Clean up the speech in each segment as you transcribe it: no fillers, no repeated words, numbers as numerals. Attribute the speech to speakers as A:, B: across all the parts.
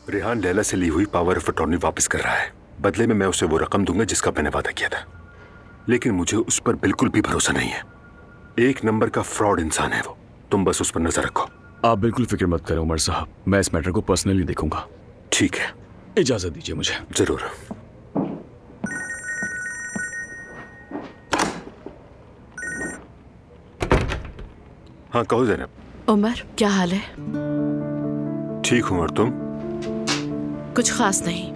A: रेहान लैला से ली हुई power of attorney वापस कर रहा है। बदले में मैं उसे वो रकम दूंगा जिसका मैंने वादा किया था, लेकिन मुझे उस पर बिल्कुल भी भरोसा नहीं है। एक नंबर का फ्रॉड इंसान है वो। तुम बस उस पर नजर रखो।
B: आप बिल्कुल फिक्र मत करें उमर साहब, मैं इस मैटर को पर्सनली देखूंगा।
A: ठीक है,
B: इजाजत दीजिए मुझे।
A: जरूर। हाँ कहो ज़ैनब।
C: उमर, क्या हाल है?
A: ठीक हूँ, और तुम?
C: कुछ खास नहीं,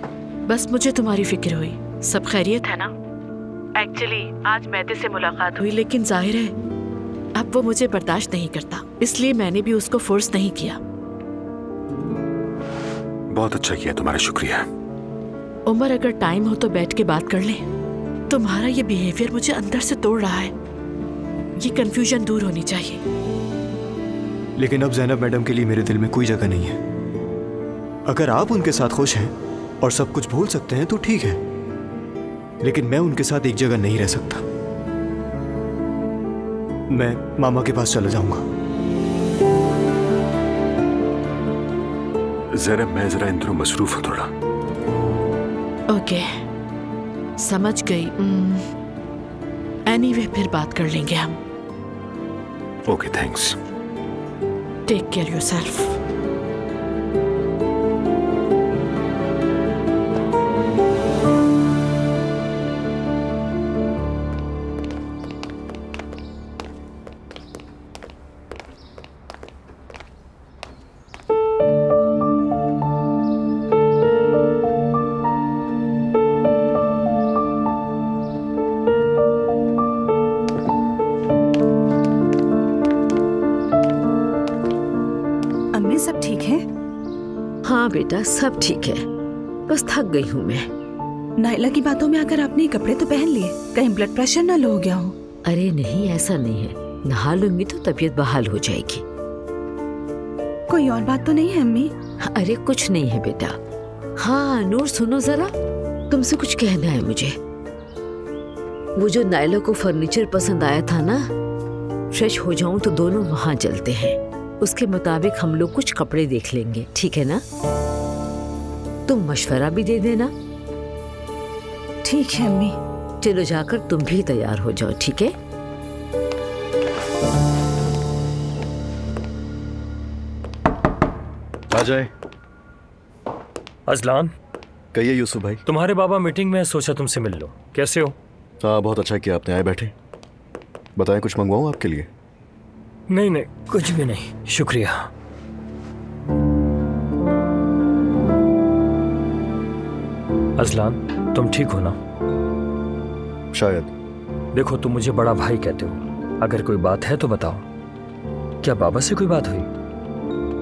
C: बस मुझे तुम्हारी फिक्र हुई। सब खैरियत है ना? एक्चुअली आज मैदे से मुलाकात हुई, लेकिन जाहिर है अब वो मुझे बर्दाश्त नहीं करता, इसलिए मैंने भी उसको फोर्स नहीं किया।
A: बहुत अच्छा किया, तुम्हारा शुक्रिया।
C: उमर, अगर टाइम हो तो बैठ के बात कर लें। तुम्हारा ये बिहेवियर मुझे अंदर से तोड़ रहा है। ये कंफ्यूजन दूर होनी चाहिए।
D: लेकिन अब ज़ैनब मैडम के लिए मेरे दिल में कोई जगह नहीं है। अगर आप उनके साथ खुश हैं और सब कुछ भूल सकते हैं तो ठीक है, लेकिन मैं उनके साथ एक जगह नहीं रह सकता। मैं मामा के पास चला जाऊंगा।
A: ज़ैनब, मैं जरा इन दिनों मसरूफ हूँ थोड़ा।
C: ओके, समझ गई। एनीवे, फिर बात कर लेंगे हम।
A: Okay, thanks.
C: Take care yourself.
E: सब ठीक है?
F: हाँ बेटा, सब ठीक है, बस थक गई हूँ मैं।
E: नाइला की बातों में आकर आपने कपड़े तो पहन लिए, कहीं ब्लड प्रेशर ना लो हो गया हो?
F: अरे नहीं, ऐसा नहीं है, नहा लूंगी तो तबीयत बहाल हो जाएगी।
E: कोई और बात तो नहीं है अम्मी?
F: अरे कुछ नहीं है बेटा। हाँ नूर, सुनो जरा, तुमसे कुछ कहना है मुझे। वो जो नाइला को फर्नीचर पसंद आया था ना, फ्रेश हो जाऊं तो दोनों वहां चलते हैं। उसके मुताबिक हम लोग कुछ कपड़े देख लेंगे, ठीक है ना? तुम मशवरा भी दे देना।
E: ठीक है अम्मी।
F: चलो जाकर तुम भी तैयार हो जाओ, ठीक है?
G: आ जाए।
H: अजलान,
G: कहिए यूसुफ भाई।
H: तुम्हारे बाबा मीटिंग में, सोचा तुमसे मिल लो। कैसे हो?
G: हाँ बहुत अच्छा किया आपने, आए बैठे। बताएं, कुछ मंगवाऊं आपके लिए?
H: नहीं नहीं, कुछ भी नहीं, शुक्रिया। अजलान, तुम ठीक हो ना?
G: शायद।
H: देखो, तुम मुझे बड़ा भाई कहते हो, अगर कोई बात है तो बताओ। क्या बाबा से कोई बात हुई?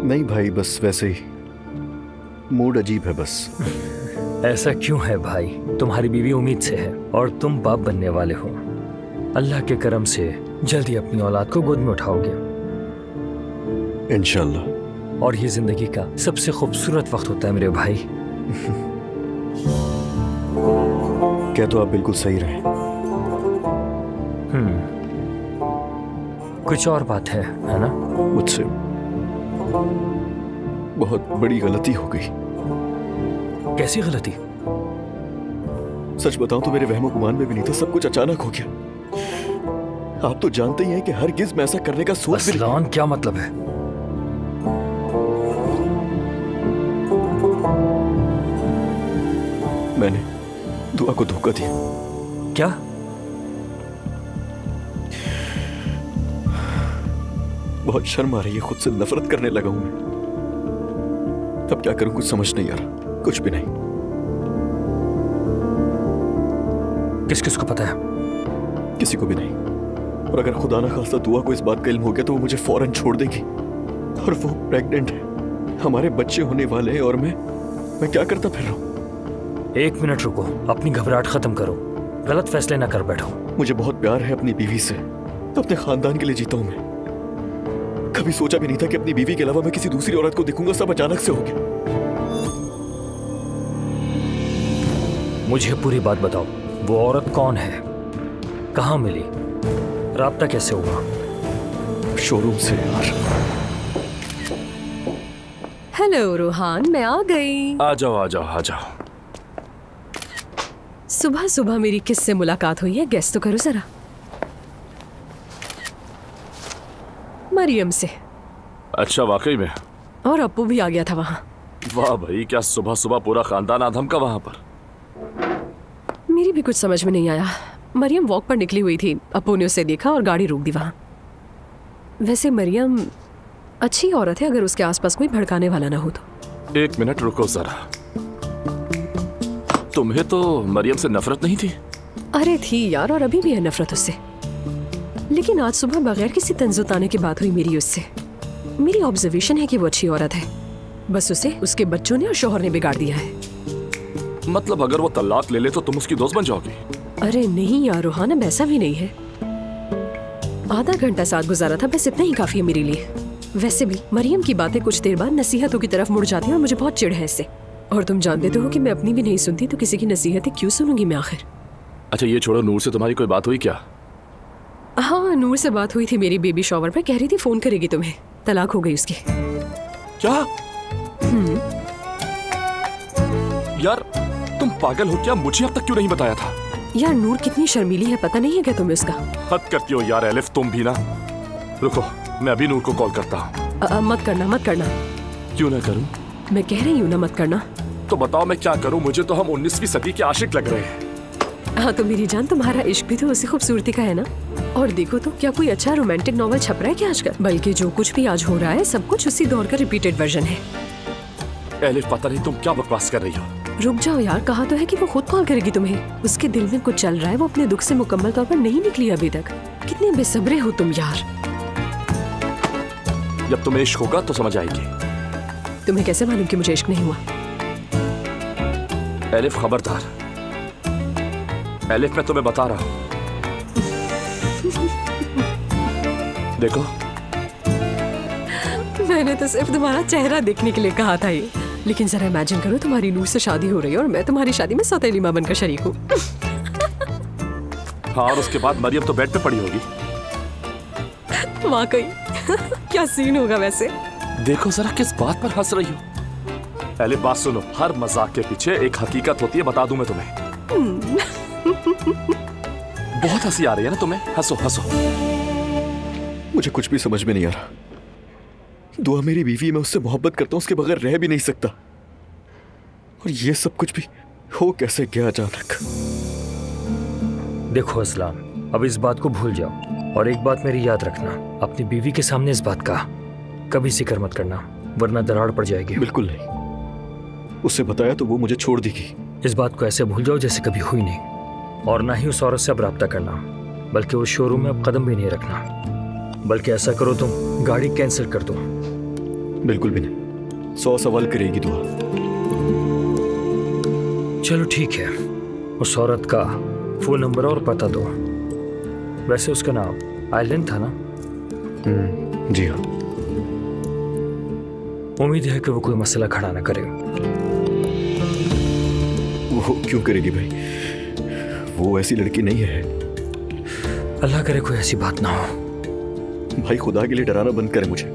G: नहीं भाई, बस वैसे ही मूड अजीब है बस।
H: ऐसा क्यों है भाई? तुम्हारी बीवी उम्मीद से है और तुम बाप बनने वाले हो। अल्लाह के करम से जल्दी अपनी औलाद को गोद में उठाओगे
G: इंशाल्लाह।
H: और ये जिंदगी का सबसे खूबसूरत वक्त होता है मेरे भाई।
G: क्या तो आप बिल्कुल सही रहे।
H: कुछ और बात है ना?
G: मुझसे बहुत बड़ी गलती हो गई।
H: कैसी गलती?
G: सच बताऊं तो मेरे वहमो गुमान में भी नहीं था, सब कुछ अचानक हो गया। आप तो जानते ही हैं कि हरगिज मैं ऐसा करने का सोच भी
H: अजलान, क्या मतलब है?
G: मैंने दुआ को धोखा दिया।
H: क्या?
G: बहुत शर्म आ रही है, खुद से नफरत करने लगा हूं मैं। अब क्या करूं, कुछ समझ नहीं आ रहा। कुछ भी नहीं।
H: किस किस को पता है?
G: किसी को भी नहीं। और अगर खुदा ना खास्ता दुआ को इस बात का इल्म हो गया तो वो मुझे फौरन छोड़ देगी। और वो प्रेग्नेंट है, हमारे बच्चे होने वाले हैं, और मैं क्या करता फिर रहा हूं?
H: 1 मिनट रुको, अपनी घबराहट खत्म करो, गलत फैसले ना कर बैठो।
G: मुझे बहुत प्यार है अपनी बीवी से, अपने खानदान के लिए जीता हूं मैं। कभी सोचा भी नहीं था कि अपनी बीवी के अलावा मैं किसी दूसरी औरत को देखूंगा। सब अचानक से हो गया।
H: मुझे पूरी बात बताओ, वो औरत कौन है, कहाँ मिली, राब्ता कैसे हुआ?
G: शोरूम से यार।
I: हेलो रूहान, मैं आ गई।
B: आ जाओ आ जाओ आ जाओ।
I: सुबह सुबह मेरी किससे मुलाकात हुई है, गेस तो करो जरा। मरियम से।
B: अच्छा, वाकई में?
I: और अप्पू भी आ गया था वहाँ।
B: वाह भाई, क्या सुबह सुबह पूरा खानदान आधम का वहाँ पर।
I: मेरी भी कुछ समझ में नहीं आया। मरियम वॉक पर निकली हुई थी, अप्पू ने उसे देखा और गाड़ी रोक दी वहाँ। वैसे मरियम अच्छी औरत है अगर उसके आसपास कोई भड़काने वाला ना हो तो।
B: एक मिनट रुको जरा, तुम्हें तो मरियम से नफरत नहीं थी?
I: अरे थी यार, और अभी भी है नफरत उससे। लेकिन आज सुबह बगैर किसी तंजुताने की बात हुई मेरी उससे। मेरी ऑब्जर्वेशन है कि वो अच्छी औरत है, बस उसे उसके बच्चों ने और शौहर ने बिगाड़ दिया है।
B: मतलब अगर वो तलाक ले ले तो तुम उसकी दोस्त बन जाओगी?
I: अरे नहीं यार रूहान, अब ऐसा भी नहीं है। आधा घंटा साथ गुजारा था, बस इतना ही काफी है मेरे लिए। वैसे भी मरियम की बातें कुछ देर बाद नसीहतों की तरफ मुड़ जाती हैं और मुझे बहुत चिढ़ है इससे। और तुम जानते तो हो कि मैं अपनी भी नहीं सुनती, तो किसी की नसीहतें क्यों सुनूंगी मैं आखिर।
B: अच्छा ये छोड़ो, नूर से तुम्हारी कोई बात हुई क्या?
I: हाँ, नूर से बात हुई थी मेरी बेबी शॉवर पर। कह रही थी फोन करेगी तुम्हें, तलाक हो गई उसकी।
B: क्या? यार तुम पागल हो क्या? मुझे अब तक क्यों नहीं बताया था?
I: यार नूर कितनी शर्मीली है, पता नहीं है क्या तुम्हें उसका?
B: हद करती हो यार एलिफ, तुम भी ना। रुको, मैं अभी नूर को कॉल करता हूँ।
I: मत करना मत करना।
B: क्यों ना करूँ?
I: मैं कह रही हूँ ना मत करना।
B: तो बताओ मैं क्या करूँ? मुझे तो हम 19वीं सदी के आशिक लग रहे हैं।
I: हाँ तो मेरी जान, तुम्हारा इश्क भी तो उसी खूबसूरती का है ना। और देखो तो क्या कोई अच्छा रोमांटिक नॉवल छप रहा है क्या आजकल? बल्कि जो कुछ भी आज हो रहा है सब कुछ उसी दौर का रिपीटेड वर्जन है।
B: एलिफ पता नहीं तुम क्या बकवास कर रही हो।
I: रुक जाओ यार, कहा तो है कि वो खुद कॉल करेगी तुम्हें। उसके दिल में कुछ चल रहा है, वो अपने दुख से मुकम्मल तौर पर नहीं निकली अभी तक। कितने बेसब्रे हो तुम यार।
B: जब तुम्हें इश्क होगा तो समझ आएगी।
I: तुम्हें कैसे मालूम कि मुझे इश्क नहीं हुआ?
B: एलिफ खबरदार, एलिफ मैं तुम्हें बता रहा हूँ। देखो
I: मैंने तो सिर्फ तुम्हारा चेहरा देखने के लिए कहा था ये। लेकिन जरा इमेजिन करो तुम्हारी नूर से शादी हो रही है और मैं तुम्हारी शादी में सौतेली मां बनकर शरीक हूँ।
B: हाँ, और उसके बाद मरियम तो बेड पे पड़ी होगी।
I: वाकई क्या सीन होगा वैसे।
B: देखो जरा किस बात पर हंस रही हो। पहले बात सुनो, हर मजाक के पीछे एक हकीकत होती है, बता दूं मैं तुम्हें। बहुत हंसी आ रही है ना तुम्हें? हंसो हंसो।
G: मुझे कुछ भी समझ में नहीं आ रहा। दुआ मेरी बीवी, मैं उससे मोहब्बत करता हूँ, उसके बगैर रह भी नहीं सकता। और ये सब कुछ भी हो कैसे गया अचानक?
H: देखो असलाम, अब इस बात को भूल जाओ और एक बात मेरी याद रखना, अपनी बीवी के सामने इस बात का कभी जिक्र मत करना, वरना दरार पड़ जाएगी।
G: बिल्कुल नहीं, उससे बताया तो वो मुझे छोड़ देगी।
H: इस बात को ऐसे भूल जाओ जैसे कभी हुई नहीं, और ना ही उस औरत से अब रब्ता करना, बल्कि उस शोरूम में अब कदम भी नहीं रखना। बल्कि ऐसा करो तुम गाड़ी कैंसिल कर दो।
G: बिल्कुल भी नहीं, 100 सवाल करेगी दुआ।
H: चलो ठीक है, उस औरत का फोन नंबर और पता दो। वैसे उसका नाम आइलैंड था ना?
G: जी हाँ।
H: उम्मीद है कि वो कोई मसला खड़ा ना करे।
G: वो क्यों करेगी भाई? वो ऐसी लड़की नहीं है।
H: अल्लाह करे कोई ऐसी बात ना हो।
G: भाई खुदा के लिए डराना बंद करे मुझे।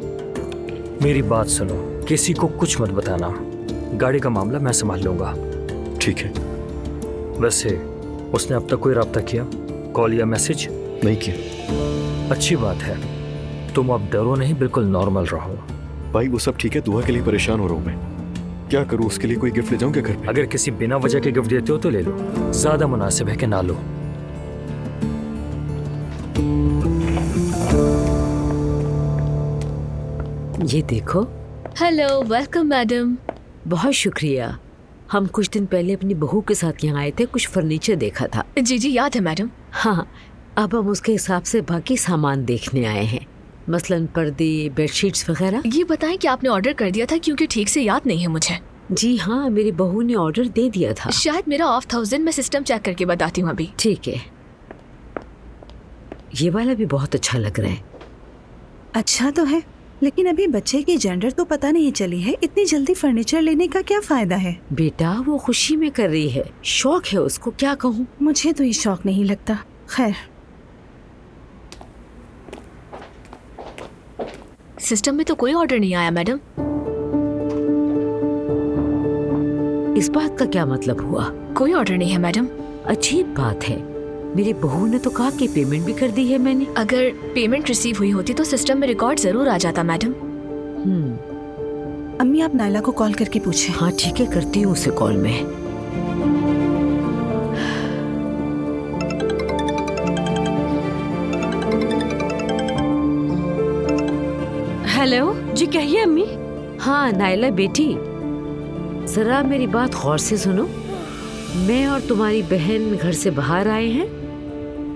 H: मेरी बात सुनो, किसी को कुछ मत बताना। गाड़ी का मामला मैं संभाल लूंगा।
G: ठीक है।
H: वैसे उसने अब तक कोई रब्ता किया, कॉल या मैसेज?
G: नहीं किया।
H: अच्छी बात है, तुम अब डरो नहीं, बिल्कुल नॉर्मल रहो।
G: भाई वो सब ठीक है, दुआ के लिए परेशान हो रहा हूँ मैं। क्या करूँ, उसके लिए कोई गिफ्ट ले जाऊँ क्या घर पे?
H: अगर किसी बिना वजह के गिफ्ट देते हो तो ले लो, ज्यादा मुनासिब है कि ना लो।
F: ये देखो।
C: Hello, welcome madam.
F: बहुत शुक्रिया। हम कुछ दिन पहले अपनी बहू के साथ यहाँ आए थे, कुछ फर्नीचर देखा था।
C: जी जी याद है मैडम।
F: हाँ, अब हम उसके हिसाब से बाकी सामान देखने आए हैं, मसलन पर्दे, बेडशीट्स वगैरह।
C: ये बताएं कि आपने ऑर्डर कर दिया था, क्योंकि ठीक से याद नहीं है मुझे।
F: जी हाँ, मेरी बहू ने ऑर्डर दे दिया था।
C: शायद मेरा ऑफ था उस दिन, मैं सिस्टम चेक करके बताती हूँ अभी।
F: ठीक है। ये वाला भी बहुत अच्छा लग रहा है।
E: अच्छा तो है, लेकिन अभी बच्चे की जेंडर तो पता नहीं चली है। इतनी जल्दी फर्नीचर लेने का क्या फायदा है?
F: बेटा वो खुशी में कर रही है, शौक है उसको, क्या कहूँ।
E: मुझे तो ये शौक नहीं लगता। खैर,
C: सिस्टम में तो कोई ऑर्डर नहीं आया मैडम।
F: इस बात का क्या मतलब हुआ?
J: कोई ऑर्डर नहीं है मैडम।
F: अजीब बात है, मेरी बहू ने तो कहा कि पेमेंट भी कर दी है मैंने।
J: अगर पेमेंट रिसीव हुई होती तो सिस्टम में रिकॉर्ड जरूर आ जाता मैडम।
E: अम्मी आप नायला को कॉल करके पूछें।
F: हाँ ठीक है, करती हूँ उसे कॉल में।
I: हेलो जी, कहिए अम्मी।
F: हाँ नायला बेटी, जरा मेरी बात गौर से सुनो। मैं और तुम्हारी बहन घर से बाहर आए हैं,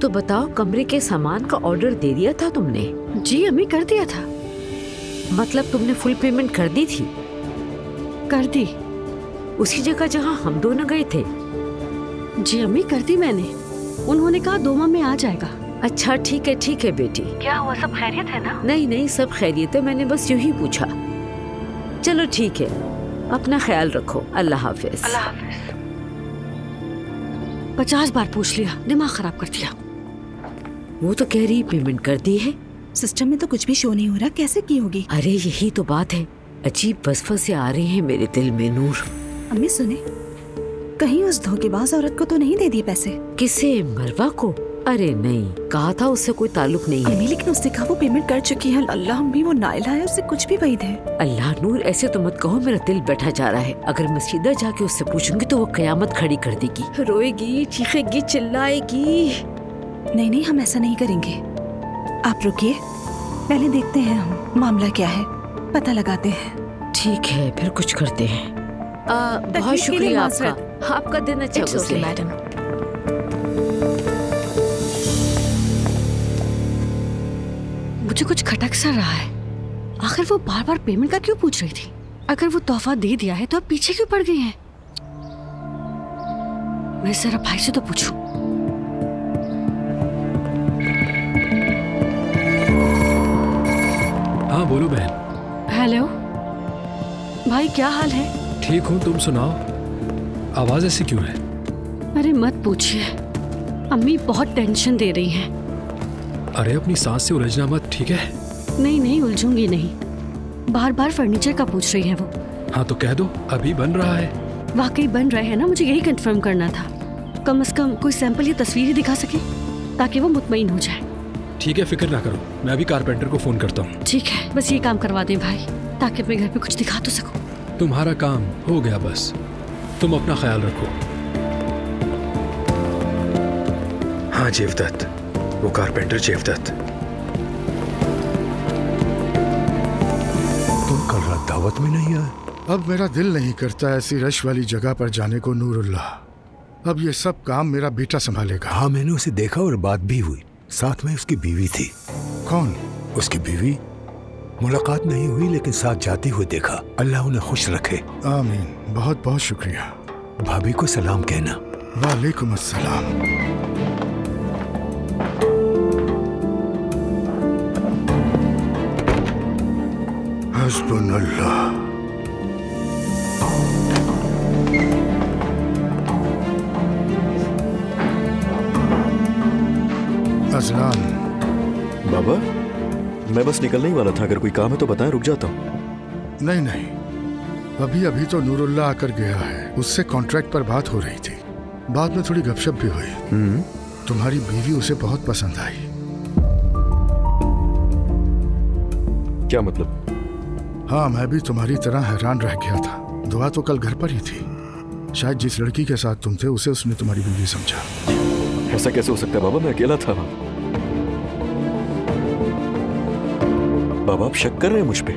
F: तो बताओ कमरे के सामान का ऑर्डर दे दिया था तुमने?
I: जी अम्मी, कर दिया था।
F: मतलब तुमने फुल पेमेंट कर दी थी?
I: कर दी।
F: उसी जगह जहाँ हम दोनों गए थे?
I: जी अम्मी, कर दी मैंने। उन्होंने कहा 2 माह में आ जाएगा।
F: अच्छा ठीक है बेटी।
I: क्या हुआ, सब खैरियत है ना?
F: नहीं सब खैरियत है, मैंने बस यूं ही पूछा। चलो ठीक है, अपना ख्याल रखो। अल्लाह हाफिज।
I: 50 बार पूछ लिया, दिमाग खराब कर दिया।
F: वो तो कह रही पेमेंट कर दी है।
E: सिस्टम में तो कुछ भी शो नहीं हो रहा, कैसे की होगी?
F: अरे यही तो बात है, अजीब वसवसे आ रहे हैं मेरे दिल में। नूर
E: अम्मी सुने, कहीं उस धोखेबाज औरत को तो नहीं दे दिए पैसे?
F: किसे? मरवा को? अरे नहीं, कहा था उससे कोई ताल्लुक नहीं है।
E: अम्मी लेकिन उसने कहा वो पेमेंट कर चुकी है। अल्लाह अम्मी, वो नायला है, उससे कुछ भी वैध है।
F: अल्लाह नूर, ऐसे तो मत कहो, मेरा दिल बैठा जा रहा है। अगर मैं सीधा जाके उससे पूछूंगी तो वो कयामत खड़ी कर देगी, रोएगी, चीखेगी, चिल्लाएगी।
E: नहीं हम ऐसा नहीं करेंगे। आप रुकिए, पहले देखते हैं हम मामला क्या है, पता लगाते हैं।
F: ठीक है, फिर कुछ करते हैं। बहुत शुक्रिया आपका, आपका दिन अच्छा गुजरे
J: मैडम।
I: मुझे कुछ खटक सा रहा है। आखिर वो बार बार पेमेंट का क्यों पूछ रही थी? अगर वो तोहफा दे दिया है तो अब पीछे क्यों पड़ गई हैं? मैं जरा भाई से तो पूछूं।
K: हाँ बोलो बहन।
I: हेलो भाई, क्या हाल है?
K: ठीक हूँ, तुम सुनाओ। आवाज ऐसी क्यों है?
I: अरे मत पूछिए, अम्मी बहुत टेंशन दे रही हैं।
K: अरे अपनी सांस से उलझना मत, ठीक है?
I: नहीं उलझूंगी नहीं। बार बार फर्नीचर का पूछ रही है वो।
K: हाँ तो कह दो, अभी बन रहा है।
I: वाकई बन रहे हैं ना? मुझे यही कंफर्म करना था। कम से कम कोई सैंपल या तस्वीर ही दिखा सके ताकि वो मुतमईन हो जाए।
K: ठीक है, फिक्र ना करो, मैं अभी कारपेंटर को फोन करता हूँ।
I: ठीक है, बस ये काम करवा दें भाई, ताकि मैं घर पे कुछ दिखा तो सकूं।
K: तुम्हारा काम हो गया, बस तुम अपना ख्याल रखो। हाँ जेवदत्त, वो कारपेंटर जेवदत्त।
L: तुम कल रात दावत में नहीं आए?
M: अब मेरा दिल नहीं करता ऐसी रश वाली जगह पर जाने को नूरुल्लाह। अब ये सब काम मेरा बेटा संभालेगा।
L: हाँ मैंने उसे देखा और बात भी हुई, साथ में उसकी बीवी थी।
M: कौन?
L: उसकी बीवी। मुलाकात नहीं हुई लेकिन साथ जाती हुई देखा। अल्लाह उन्हें खुश रखे।
M: आमीन, बहुत बहुत शुक्रिया।
L: भाभी को सलाम कहना।
M: वालेकुम अस्सलाम। हस्बुनल्लाह। अज़लान।
G: बाबा, मैं बस निकलने ही वाला था, अगर कोई काम है तो बताएं, रुक जाता हूँ।
M: नहीं, अभी तो नूरुल्लाह आकर गया है, उससे कॉन्ट्रैक्ट पर बात हो रही थी। बाद में थोड़ी गपशप भी हुई। तुम्हारी बीवी उसे बहुत पसंद आई।
G: क्या मतलब?
M: हाँ, मैं भी तुम्हारी तरह हैरान रह गया था। दुआ तो कल घर पर ही थी। शायद जिस लड़की के साथ तुम थे उसे उसने तुम्हारी बीवी समझा।
G: ऐसा कैसे हो सकता है बाबा, मैं अकेला था वहाँ। बाबा आप शक कर रहे हैं मुझ पे?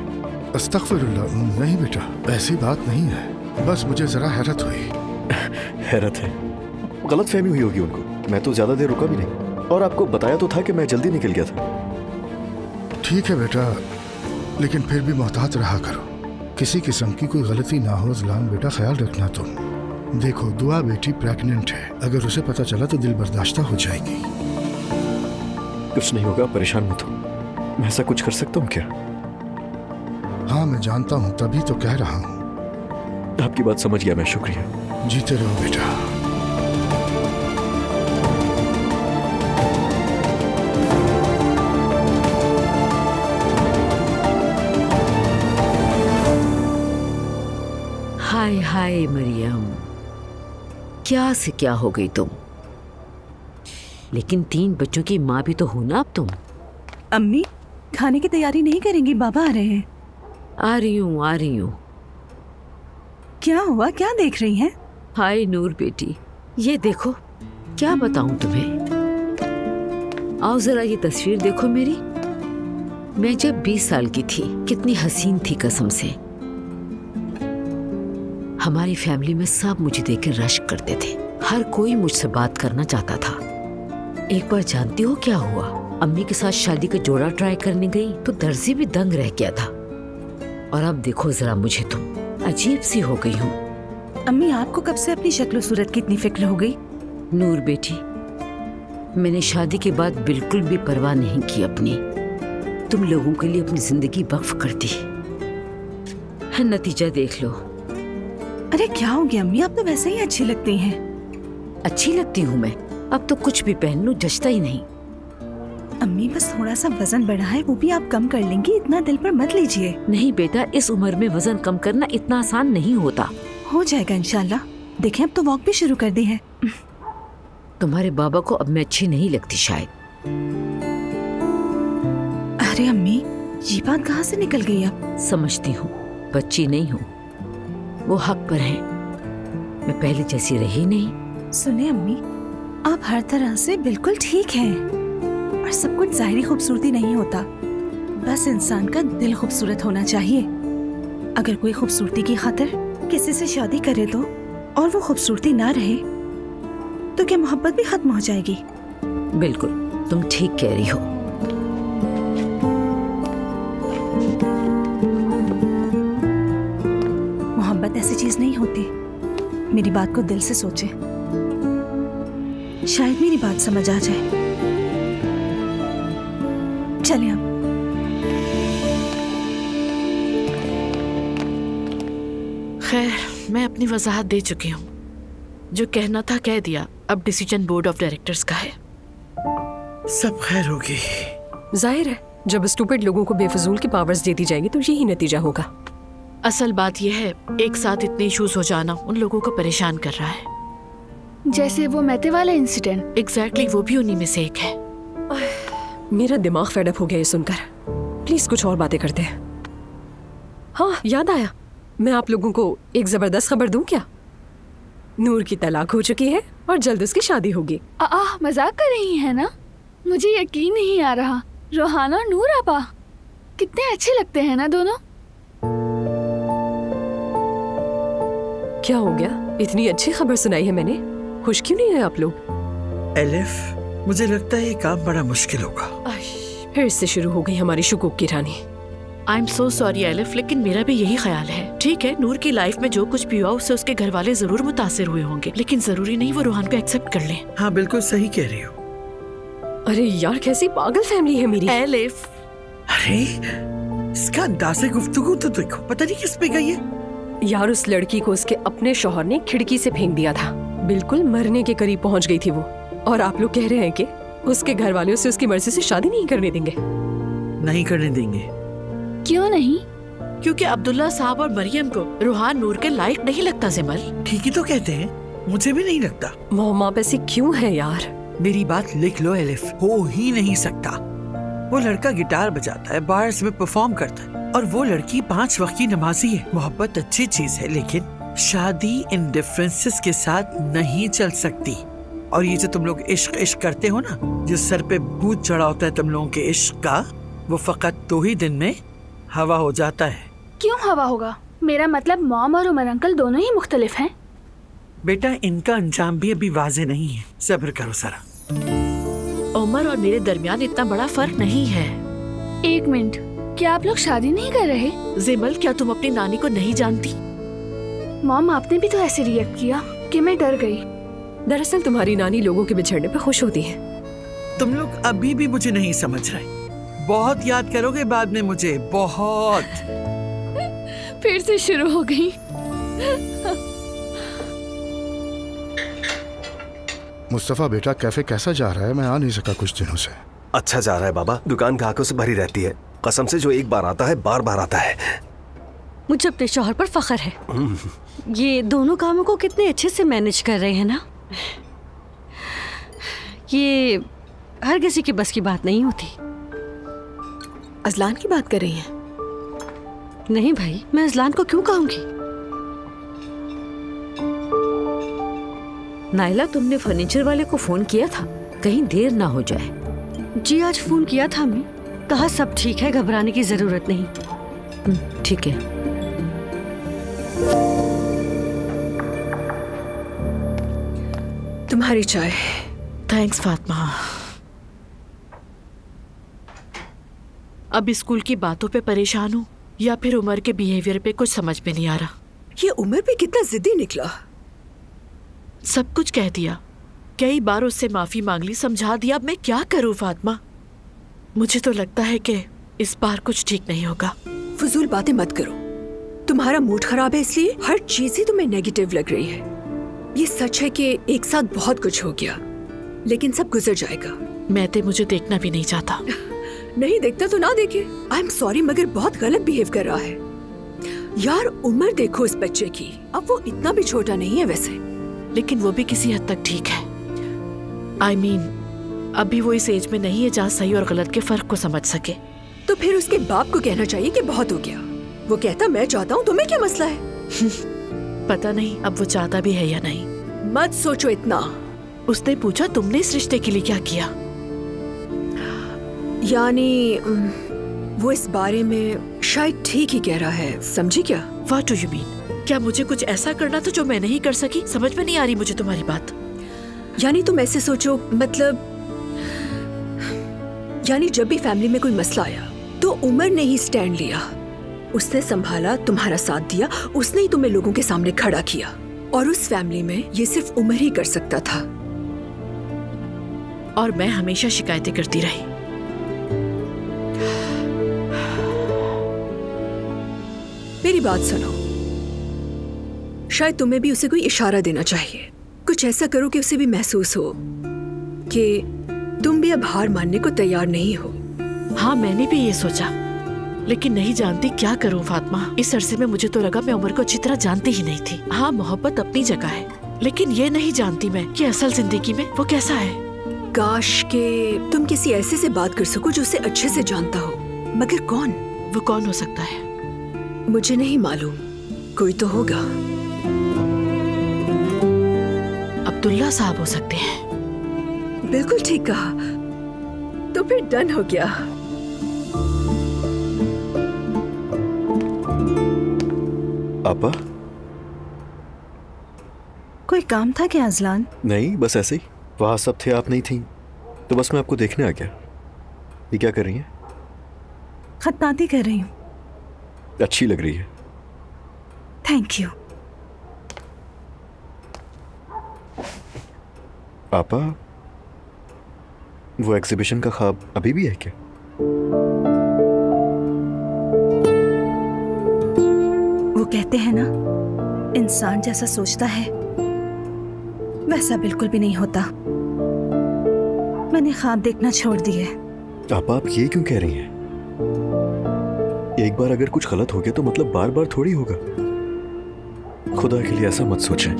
M: अस्तगफिरुल्लाह, नहीं बेटा, ऐसी बात नहीं है, बस मुझे जरा हैरत हुई।
G: हैरत है? गलत फहमी हुई होगी उनको, मैं तो ज्यादा देर रुका भी नहीं, और आपको बताया तो था कि मैं जल्दी निकल गया था।
M: ठीक है बेटा, लेकिन फिर भी मोहतात रहा करो, किसी किस्म की कोई गलती ना हो। ज़लान बेटा, ख्याल रखना तुम। देखो, दुआ बेटी प्रेग्नेंट है, अगर उसे पता चला तो दिल बर्दाश्ता हो जाएगी।
G: कुछ नहीं होगा, परेशान मत हो। मैं ऐसा कुछ कर सकता हूँ क्या?
M: हाँ मैं जानता हूँ, तभी तो कह रहा हूँ।
G: आपकी बात समझ गया मैं, शुक्रिया।
M: जीते रहो बेटा।
F: हाय हाय मरियम, क्या से क्या हो गई तुम? लेकिन 3 बच्चों की माँ भी तो हो ना अब तुम।
E: अम्मी, खाने की तैयारी नहीं करेंगी? बाबा आ रहे हैं।
F: आ रही हूँ।
E: क्या हुआ, क्या देख रही हैं?
F: हाय नूर बेटी, ये देखो, क्या बताऊं तुम्हें। आओ जरा ये तस्वीर देखो मेरी। मैं जब 20 साल की थी, कितनी हसीन थी कसम से। हमारी फैमिली में सब मुझे देखकर रश्क करते थे, हर कोई मुझसे बात करना चाहता था। एक बार जानती हो क्या हुआ? अम्मी के साथ शादी का जोड़ा ट्राई करने गई तो दर्जी भी दंग रह गया था। और अब देखो जरा मुझे, तुम अजीब सी हो गई हूँ।
E: अम्मी, आपको कब से अपनी शक्ल सूरत की इतनी फिक्र हो गई?
F: नूर बेटी, मैंने शादी के बाद बिल्कुल भी परवाह नहीं की अपनी। तुम लोगों के लिए अपनी जिंदगी वक्फ कर दी, नतीजा देख लो।
E: अरे क्या हो गया अम्मी, आप तो वैसे ही अच्छी लगती हैं।
F: अच्छी लगती हूँ मैं? अब तो कुछ भी पहन लूं जचता ही नहीं।
E: अम्मी, बस थोड़ा सा वजन बढ़ा है, वो भी आप कम कर लेंगी, इतना दिल पर मत लीजिए।
F: नहीं बेटा, इस उम्र में वजन कम करना इतना आसान नहीं होता।
E: हो जाएगा इंशाल्लाह। देखें, अब तो वॉक भी शुरू कर दी है।
F: तुम्हारे बाबा को अब मैं अच्छी नहीं लगती शायद।
E: अरे अम्मी, ये बात कहाँ से निकल गई अब?
F: समझती हूँ, बच्ची नहीं हूँ, वो हक पर है, मैं पहले जैसी रही नहीं।
E: सुने अम्मी, आप हर तरह से बिल्कुल ठीक हैं। और सब कुछ ज़ाहिरी खूबसूरती नहीं होता, बस इंसान का दिल खूबसूरत होना चाहिए। अगर कोई खूबसूरती की खातिर किसी से शादी करे तो, और वो खूबसूरती ना रहे तो क्या मोहब्बत भी खत्म हो जाएगी?
F: बिल्कुल, तुम ठीक कह रही हो।
E: मोहब्बत ऐसी चीज नहीं होती। मेरी बात को दिल से सोचे, शायद मेरी बात समझ आ जाए। चलिए अब।
C: खैर, मैं अपनी वजाहत दे चुकी हूँ। जो कहना था कह दिया, अब डिसीजन बोर्ड ऑफ डायरेक्टर्स का है।
N: सब खैर होगी।
I: जाहिर है, जब स्टूपिड लोगों को बेफजूल की पावर्स दे दी जाएगी तो यही नतीजा होगा।
C: असल बात यह है, एक साथ इतने इश्यूज हो जाना उन लोगों को परेशान कर रहा है।
J: जैसे वो मैते वाला इंसिडेंट।
C: एग्जैक्टली, वो भी उन्हीं में से एक है।
I: मेरा दिमाग फेडअप हो गया ये सुनकर। प्लीज कुछ और बातें करते हैं। हाँ, याद आया, मैं आप लोगों को एक जबरदस्त खबर दूं क्या? नूर की तलाक हो चुकी है और जल्द उसकी शादी होगी।
J: मजाक कर रही है ना? मुझे यकीन नहीं आ रहा। रोहाना और नूर आपा कितने अच्छे लगते हैं ना दोनों।
I: क्या हो गया? इतनी अच्छी खबर सुनाई है मैंने, खुश क्यों नहीं है आप लोग?
N: एलिफ, मुझे लगता है ये काम बड़ा मुश्किल होगा।
I: फिर से शुरू हो गई हमारी शुकूक की रानी।
C: I am so sorry Elif, लेकिन मेरा भी यही ख्याल है। ठीक है, नूर की लाइफ में जो कुछ भी हुआ उससे उसके घर वाले जरूर मुतासिर हुए होंगे, लेकिन जरूरी नहीं वो रोहान को एक्सेप्ट कर लें।
N: हाँ, बिल्कुल सही कह रही हो।
I: अरे यार, कैसी पागल फैमिली है मेरी।
C: एलिफ,
N: अरे इसका अंदाज़े गुफ्तगू तो देखो, पता नहीं किस पे गई है।
I: यार, उस लड़की को उसके अपने शौहर ने खिड़की से फेंक दिया था। बिल्कुल मरने के करीब पहुंच गई थी वो। और आप लोग कह रहे हैं कि उसके घर वाले उसे उसकी मर्जी से शादी नहीं करने देंगे।
N: नहीं करने देंगे।
J: क्यों नहीं?
C: क्योंकि अब्दुल्ला साहब और मरियम को रोहान नूर के लायक नहीं लगता। जिमल,
N: ठीक ही तो कहते हैं, मुझे भी नहीं लगता।
I: मोहम्मा पैसे क्यों है यार?
N: मेरी बात लिख लो एलिफ, हो ही नहीं सकता। वो लड़का गिटार बजाता है, बार्स में परफॉर्म करता है, और वो लड़की 5 वक्त की नमाजी है। मोहब्बत अच्छी चीज है, लेकिन शादी इन डिफरेंसेस के साथ नहीं चल सकती। और ये जो तुम लोग इश्क इश्क करते हो ना, जो सर पे भूत चढ़ा होता है तुम लोगों के इश्क का, वो फकत 2 ही दिन में हवा हो जाता है।
J: क्यों हवा होगा? मेरा मतलब मॉम और उमर अंकल दोनों ही मुख्तलिफ हैं।
N: बेटा, इनका अंजाम भी अभी वाज़ेह नहीं है, सब्र करो जरा।
C: उमर और मेरे दरमियान इतना बड़ा फर्क नहीं है।
J: 1 मिनट, क्या आप लोग शादी नहीं कर रहे?
C: जिमल, क्या तुम अपनी नानी को नहीं जानती?
J: मॉम, आपने भी तो ऐसे रिएक्ट किया कि मैं डर गई।
I: दरअसल तुम्हारी नानी लोगों के बिछड़ने पर खुश होती है।
N: तुम लोग अभी भी मुझे नहीं समझ रहे। बहुत याद करोगे बाद में मुझे, बहुत।
J: फिर से शुरू हो गई।
M: मुस्तफा बेटा, कैफे कैसा जा रहा है? मैं आ नहीं सका कुछ दिनों से।
O: अच्छा जा रहा है बाबा, दुकान ग्राहकों से भरी रहती है। कसम से जो एक बार आता है बार बार आता है। मुझे अपने शौहर पर फख्र है। ये दोनों कामों को कितने अच्छे से मैनेज कर रहे हैं ना। ये हर किसी की बस की बात नहीं होती।
I: अजलान की बात कर रही हैं?
O: नहीं भाई, मैं अजलान को क्यों कहूंगी।
F: नाइला, तुमने फर्नीचर वाले को फोन किया था? कहीं देर ना हो जाए।
O: जी आज फोन किया था अम्मी, कहा सब ठीक है, घबराने की जरूरत नहीं।
F: ठीक है।
I: तुम्हारी चाय।
C: थैंक्स फातिमा। अब स्कूल की बातों पे परेशान हूँ या फिर उमर के बिहेवियर पे कुछ समझ में नहीं आ रहा।
I: ये उमर भी कितना जिद्दी निकला।
C: सब कुछ कह दिया, कई बार उससे माफी मांग ली, समझा दिया, अब मैं क्या करूँ फातिमा? मुझे तो लगता है कि इस बार कुछ ठीक नहीं होगा।
I: फजूल बातें मत करो। तुम्हारा मूड खराब है इसलिए हर चीज ही तुम्हें नेगेटिव लग रही है। ये सच है कि एक साथ बहुत कुछ हो गया, लेकिन सब गुजर जाएगा।
C: मैं तो मुझे देखना भी नहीं चाहता।
I: नहीं देखता तो ना देखे। आई एम सॉरी, मगर बहुत गलत बिहेव कर रहा है। यार उम्र देखो इस बच्चे की, अब वो इतना भी छोटा नहीं है वैसे,
C: लेकिन वो भी किसी हद तक ठीक है। I mean, अभी वो इस एज में नहीं है जहाँ सही और गलत के फर्क को समझ सके।
I: तो फिर उसके बाप को कहना चाहिए कि बहुत हो गया। वो कहता मैं चाहता हूँ, तुम्हें क्या मसला है?
C: पता नहीं अब वो चाहता भी है या नहीं।
I: मत सोचो इतना।
C: उसने पूछा तुमने इस रिश्ते के लिए क्या किया?
I: यानी वो इस बारे में शायद ठीक ही कह रहा है, समझी क्या?
C: What do you mean? क्या मुझे कुछ ऐसा करना था जो मैं नहीं कर सकी? समझ में नहीं आ रही मुझे तुम्हारी बात।
I: यानी तुम ऐसे सोचो, मतलब यानी जब भी फैमिली में कोई मसला आया तो उमर ने ही स्टैंड लिया, उसने संभाला, तुम्हारा साथ दिया, उसने ही तुम्हें लोगों के सामने खड़ा किया। और उस फैमिली में ये सिर्फ उमर ही कर सकता था।
C: और मैं हमेशा शिकायतें करती रही।
I: मेरी बात सुनो, शायद तुम्हें भी उसे कोई इशारा देना चाहिए। कुछ ऐसा करो कि उसे भी महसूस हो कि तुम भी अब हार मानने को तैयार नहीं हो।
C: हाँ मैंने भी ये सोचा, लेकिन नहीं जानती क्या करूं फातिमा। इस अरसे में मुझे तो लगा मैं उमर को अच्छी तरह जानती ही नहीं थी। हाँ मोहब्बत अपनी जगह है, लेकिन ये नहीं जानती मैं कि असल जिंदगी में वो कैसा है।
I: काश के तुम किसी ऐसे से बात कर सको जो उसे अच्छे से जानता हो, मगर कौन?
C: वो कौन हो सकता है?
I: मुझे नहीं मालूम, कोई तो होगा।
C: अब्दुल्ला साहब हो सकते हैं।
I: बिल्कुल ठीक कहा, तो फिर डन हो गया।
G: आपा,
E: कोई काम था क्या अजलान?
G: नहीं, बस ऐसे ही। वहां सब थे, आप नहीं थी, तो बस मैं आपको देखने आ गया। ये क्या कर रही हैं?
E: खतनाती कर रही हूँ।
G: अच्छी लग रही है।
E: Thank you.
G: आपा, वो एग्जीबिशन का ख्वाब अभी भी है क्या?
E: वो कहते हैं ना, इंसान जैसा सोचता है वैसा बिल्कुल भी नहीं होता। मैंने ख्वाब देखना छोड़ दिए।
G: आपा, आप ये क्यों कह रही हैं? एक बार अगर कुछ गलत हो गया तो मतलब बार बार थोड़ी होगा। खुदा के लिए ऐसा मत सोचें।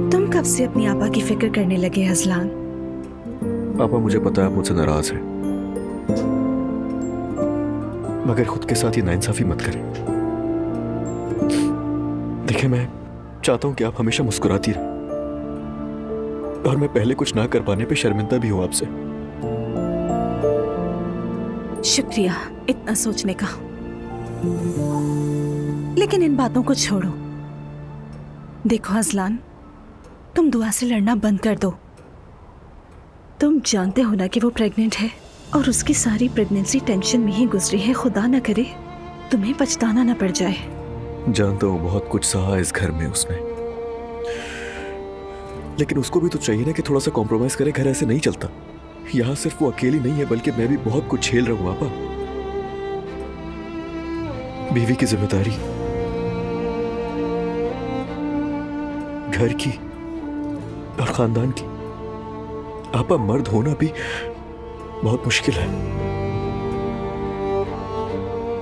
E: तुम कब से अपनी आपा की फिक्र करने लगे अजलान?
G: आपा, मुझे पता है आप मुझसे नाराज हैं, मगर खुद के साथ ये नाइंसाफी मत करें। देखिए, मैं चाहता हूं कि आप हमेशा मुस्कुराती रहें, और मैं पहले कुछ ना कर पाने पे शर्मिंदा भी हूं आपसे।
E: शुक्रिया इतना सोचने का, लेकिन इन बातों को छोड़ो। देखो अजलान, तुम दुआ से लड़ना बंद कर दो। तुम जानते हो ना कि वो प्रेग्नेंट है, और उसकी सारी प्रेगनेंसी टेंशन में ही गुजरी है। खुदा ना करे तुम्हें पछताना ना पड़ जाए।
G: जानता हूं बहुत कुछ सहा इस घर में उसने, लेकिन उसको भी तो चाहिए ना कि थोड़ा सा कॉम्प्रोमाइज करे। घर ऐसे नहीं चलता। यहाँ सिर्फ वो अकेली नहीं है, बल्कि मैं भी बहुत कुछ झेल रहा हूं। आपा, बीवी की जिम्मेदारी, घर की और खानदान की। आपा, मर्द होना भी बहुत मुश्किल है।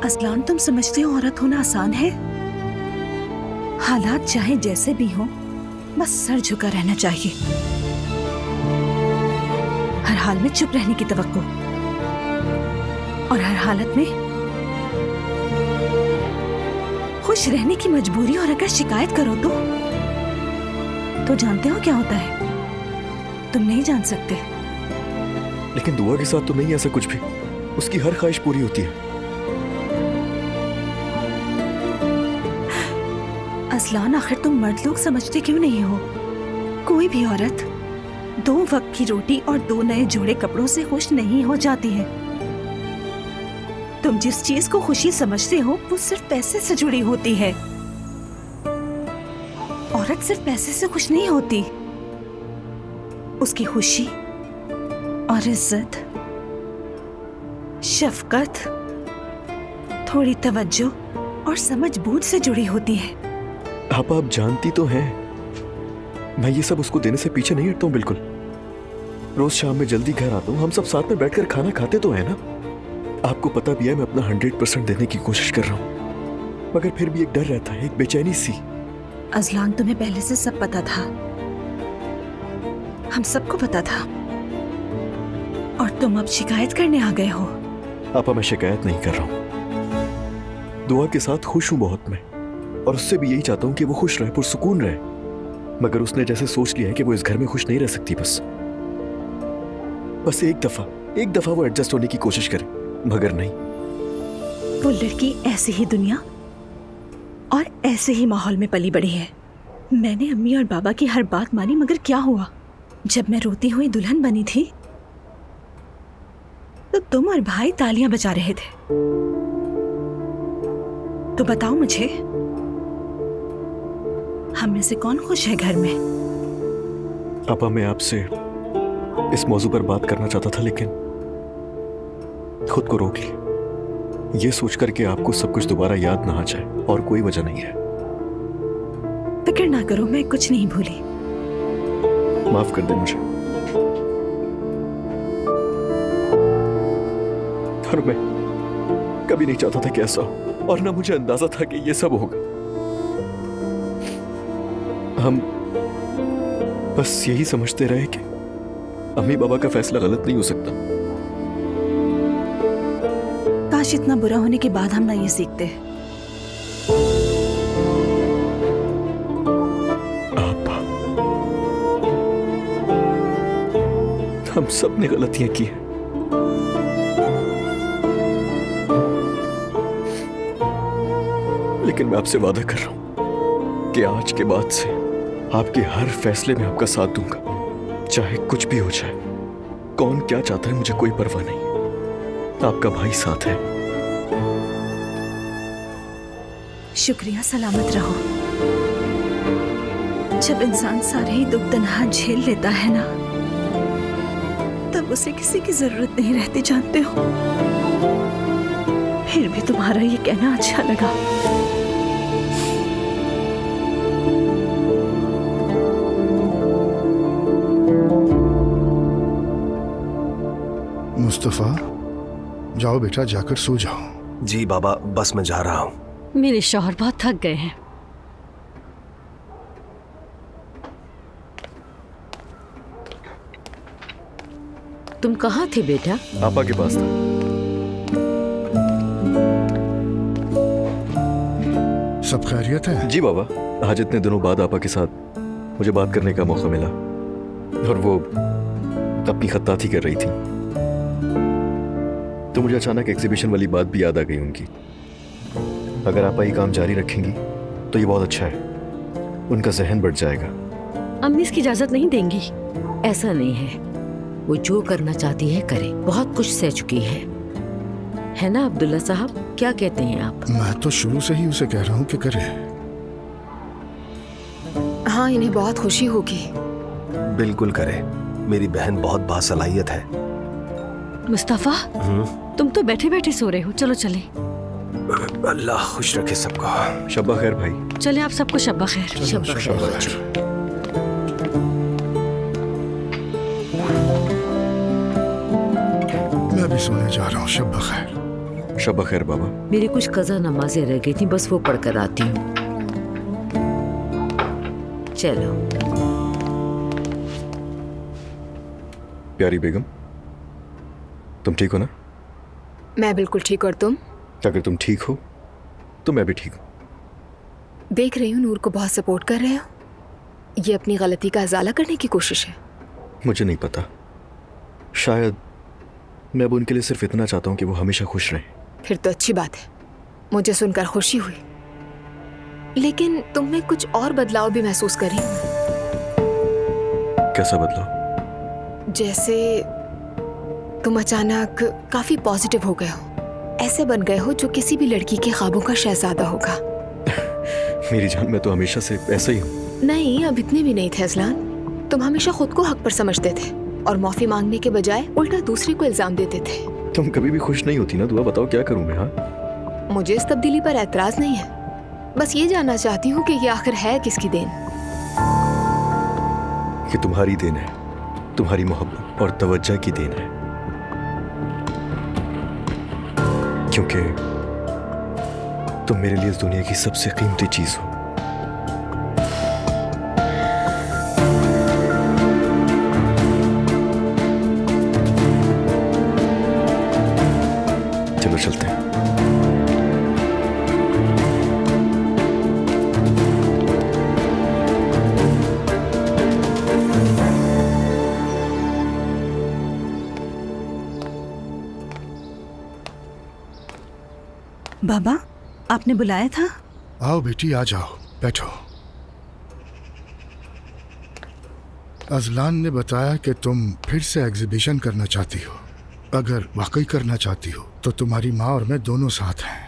E: असलान, तुम समझते हो औरत होना आसान है? हालात चाहे जैसे भी हो, बस सर झुका रहना चाहिए। हर हाल में चुप रहने की तवक्को, और हर हालत में खुश रहने की मजबूरी। और अगर शिकायत करो तो जानते हो क्या होता है? तुम नहीं जान सकते।
G: लेकिन दुआ के साथ तो नहीं ऐसा कुछ भी। उसकी हर ख्वाहिश पूरी होती है।
E: असलान, आखिर तुम मर्द लोग समझते क्यों नहीं हो? कोई भी औरत 2 वक्त की रोटी और 2 नए जोड़े कपड़ों से खुश नहीं हो जाती है। तुम जिस चीज को खुशी समझते हो वो सिर्फ पैसे से जुड़ी होती है। औरत सिर्फ पैसे से खुश नहीं होती। उसकी खुशी और इज्जत, शफकत, थोड़ी तवज्जो और समझ बूझ से जुड़ी होती है।
G: आप जानती तो हैं, मैं ये सब उसको देने से पीछे नहीं हटता हूँ बिल्कुल। रोज शाम में जल्दी घर आता हूँ, हम सब साथ में बैठकर खाना खाते तो है ना। आपको पता भी है मैं अपना 100% देने की कोशिश कर रहा हूँ, मगर फिर भी एक डर रहता है, एक बेचैनी सी।
E: अजलान, तुम्हें पहले से सब पता था, हम सबको पता था, और तुम अब शिकायत करने आ गए हो।
G: आपा, मैं शिकायत नहीं कर रहा हूँ। दुआ के साथ खुश हूँ बहुत मैं, और उससे भी यही चाहता हूँ कि वो खुश रहे, पुरसुकून रहे। मगर उसने जैसे सोच लिया है कि वो इस घर में खुश नहीं रह सकती। बस एक दफा वो एडजस्ट होने की कोशिश करे, मगर नहीं।
E: वो लड़की ऐसी ही दुनिया और ऐसे ही माहौल में पली बड़ी है। मैंने अम्मी और बाबा की हर बात मानी, मगर क्या हुआ? जब मैं रोती हुई दुल्हन बनी थी तो तुम और भाई तालियां बजा रहे थे। तो बताओ मुझे, हम में से कौन खुश है घर में?
G: आपा, मैं आपसे इस मौजू पर बात करना चाहता था, लेकिन खुद को रोक लिया, ये सोचकर कि आपको सब कुछ दोबारा याद ना आ जाए, और कोई वजह नहीं है।
E: फिक्र ना करो, मैं कुछ नहीं भूली।
G: माफ कर दे मुझे। और मैं कभी नहीं चाहता था कि ऐसा हो, और ना मुझे अंदाजा था कि ये सब होगा। हम बस यही समझते रहे कि अम्मी बाबा का फैसला गलत नहीं हो सकता।
E: काश इतना बुरा होने के बाद हम ना ये सीखते।
G: आपा, हम सब ने गलतियां की हैं। लेकिन मैं आपसे वादा कर रहा हूं कि आज के बाद से आपके हर फैसले में आपका साथ दूंगा, चाहे कुछ भी हो जाए। कौन क्या चाहता है मुझे कोई परवाह नहीं, आपका भाई साथ है।
E: शुक्रिया, सलामत रहो। जब इंसान सारे ही दुख तन्हा झेल लेता है ना, तब उसे किसी की जरूरत नहीं रहती, जानते हो। फिर भी तुम्हारा ये कहना अच्छा लगा।
M: मुस्तफा, जाओ बेटा, जाकर सो जाओ।
P: जी बाबा, बस मैं जा रहा हूँ।
O: मेरे शौहर बहुत थक गए हैं।
F: तुम कहाँ थे बेटा?
G: आपा के पास था।
M: सब खैरियत है?
G: जी बाबा, आज इतने दिनों बाद आपा के साथ मुझे बात करने का मौका मिला, और वो अपनी खत्ताती कर रही थी, तो मुझे अचानक एग्जीबिशन वाली बात भी याद आ गई उनकी। अगर आपा ये काम जारी रखेंगी तो ये बहुत अच्छा है, उनका जहन बढ़ जाएगा।
F: अम्मी इसकी इजाजत नहीं देंगी। ऐसा नहीं है, वो जो करना चाहती है करे, बहुत कुछ सह चुकी है ना अब्दुल्ला साहब? क्या कहते हैं आप?
M: मैं तो शुरू से ही उसे कह रहा हूँ कि करे।
Q: हाँ, इन्हें बहुत खुशी होगी।
P: बिल्कुल करे, मेरी बहन बहुत बासलाहियत है।
O: मुस्तफा, तुम तो बैठे बैठे सो रहे हो, चलो चले।
P: अल्लाह खुश रखे सबको।
G: शब्बा खैर भाई।
O: चले आप सबको शब्बा खैर।
F: शब्बा खैर।
M: सोने जा रहा हूँ। शब बखैर।
G: शब बखैर बाबा।
F: मेरी कुछ कज़ा नमाजें रह गई थी, बस वो पढ़कर आती हूँ। चलो।
G: प्यारी बेगम, तुम ठीक हो ना?
Q: मैं बिल्कुल ठीक, और तुम?
G: अगर तुम ठीक हो तो मैं भी ठीक हूँ।
Q: देख रही हूँ नूर को बहुत सपोर्ट कर रहे हो। ये अपनी गलती का इजाला करने की कोशिश है।
G: मुझे नहीं पता, शायद मैं अब उनके लिए सिर्फ इतना चाहता हूँ कि वो हमेशा खुश रहें।
Q: फिर तो अच्छी बात है, मुझे सुनकर खुशी हुई। लेकिन तुम में कुछ और बदलाव भी महसूस कर रही हूँ।
G: कैसा बदलाव?
Q: जैसे तुम अचानक काफी पॉजिटिव हो गए हो, ऐसे बन गए हो जो किसी भी लड़की के ख्वाबों का शहजादा होगा।
G: मेरी जान, मैं तो हमेशा से ऐसा ही हूँ।
Q: नहीं, अब इतने भी नहीं थे अजलान। तुम हमेशा खुद को हक पर समझते थे और माफी मांगने के बजाय उल्टा दूसरे को इल्जाम देते थे।
G: तुम कभी भी खुश नहीं होती ना दुआ, बताओ क्या करूँ मैं? हाँ,
Q: मुझे इस तब्दीली पर एतराज नहीं है, बस ये जानना चाहती हूँ कि ये आखिर है किसकी देन?
G: ये तुम्हारी देन है, तुम्हारी मोहब्बत और तवज्जो की देन है। क्योंकि तुम मेरे लिए इस दुनिया की सबसे कीमती चीज हो। चलो चलते हैं।
E: बाबा, आपने बुलाया था?
M: आओ बेटी, आ जाओ, बैठो। अजलान ने बताया कि तुम फिर से एग्जीबिशन करना चाहती हो। अगर वाकई करना चाहती हो तो तुम्हारी माँ और मैं दोनों साथ हैं।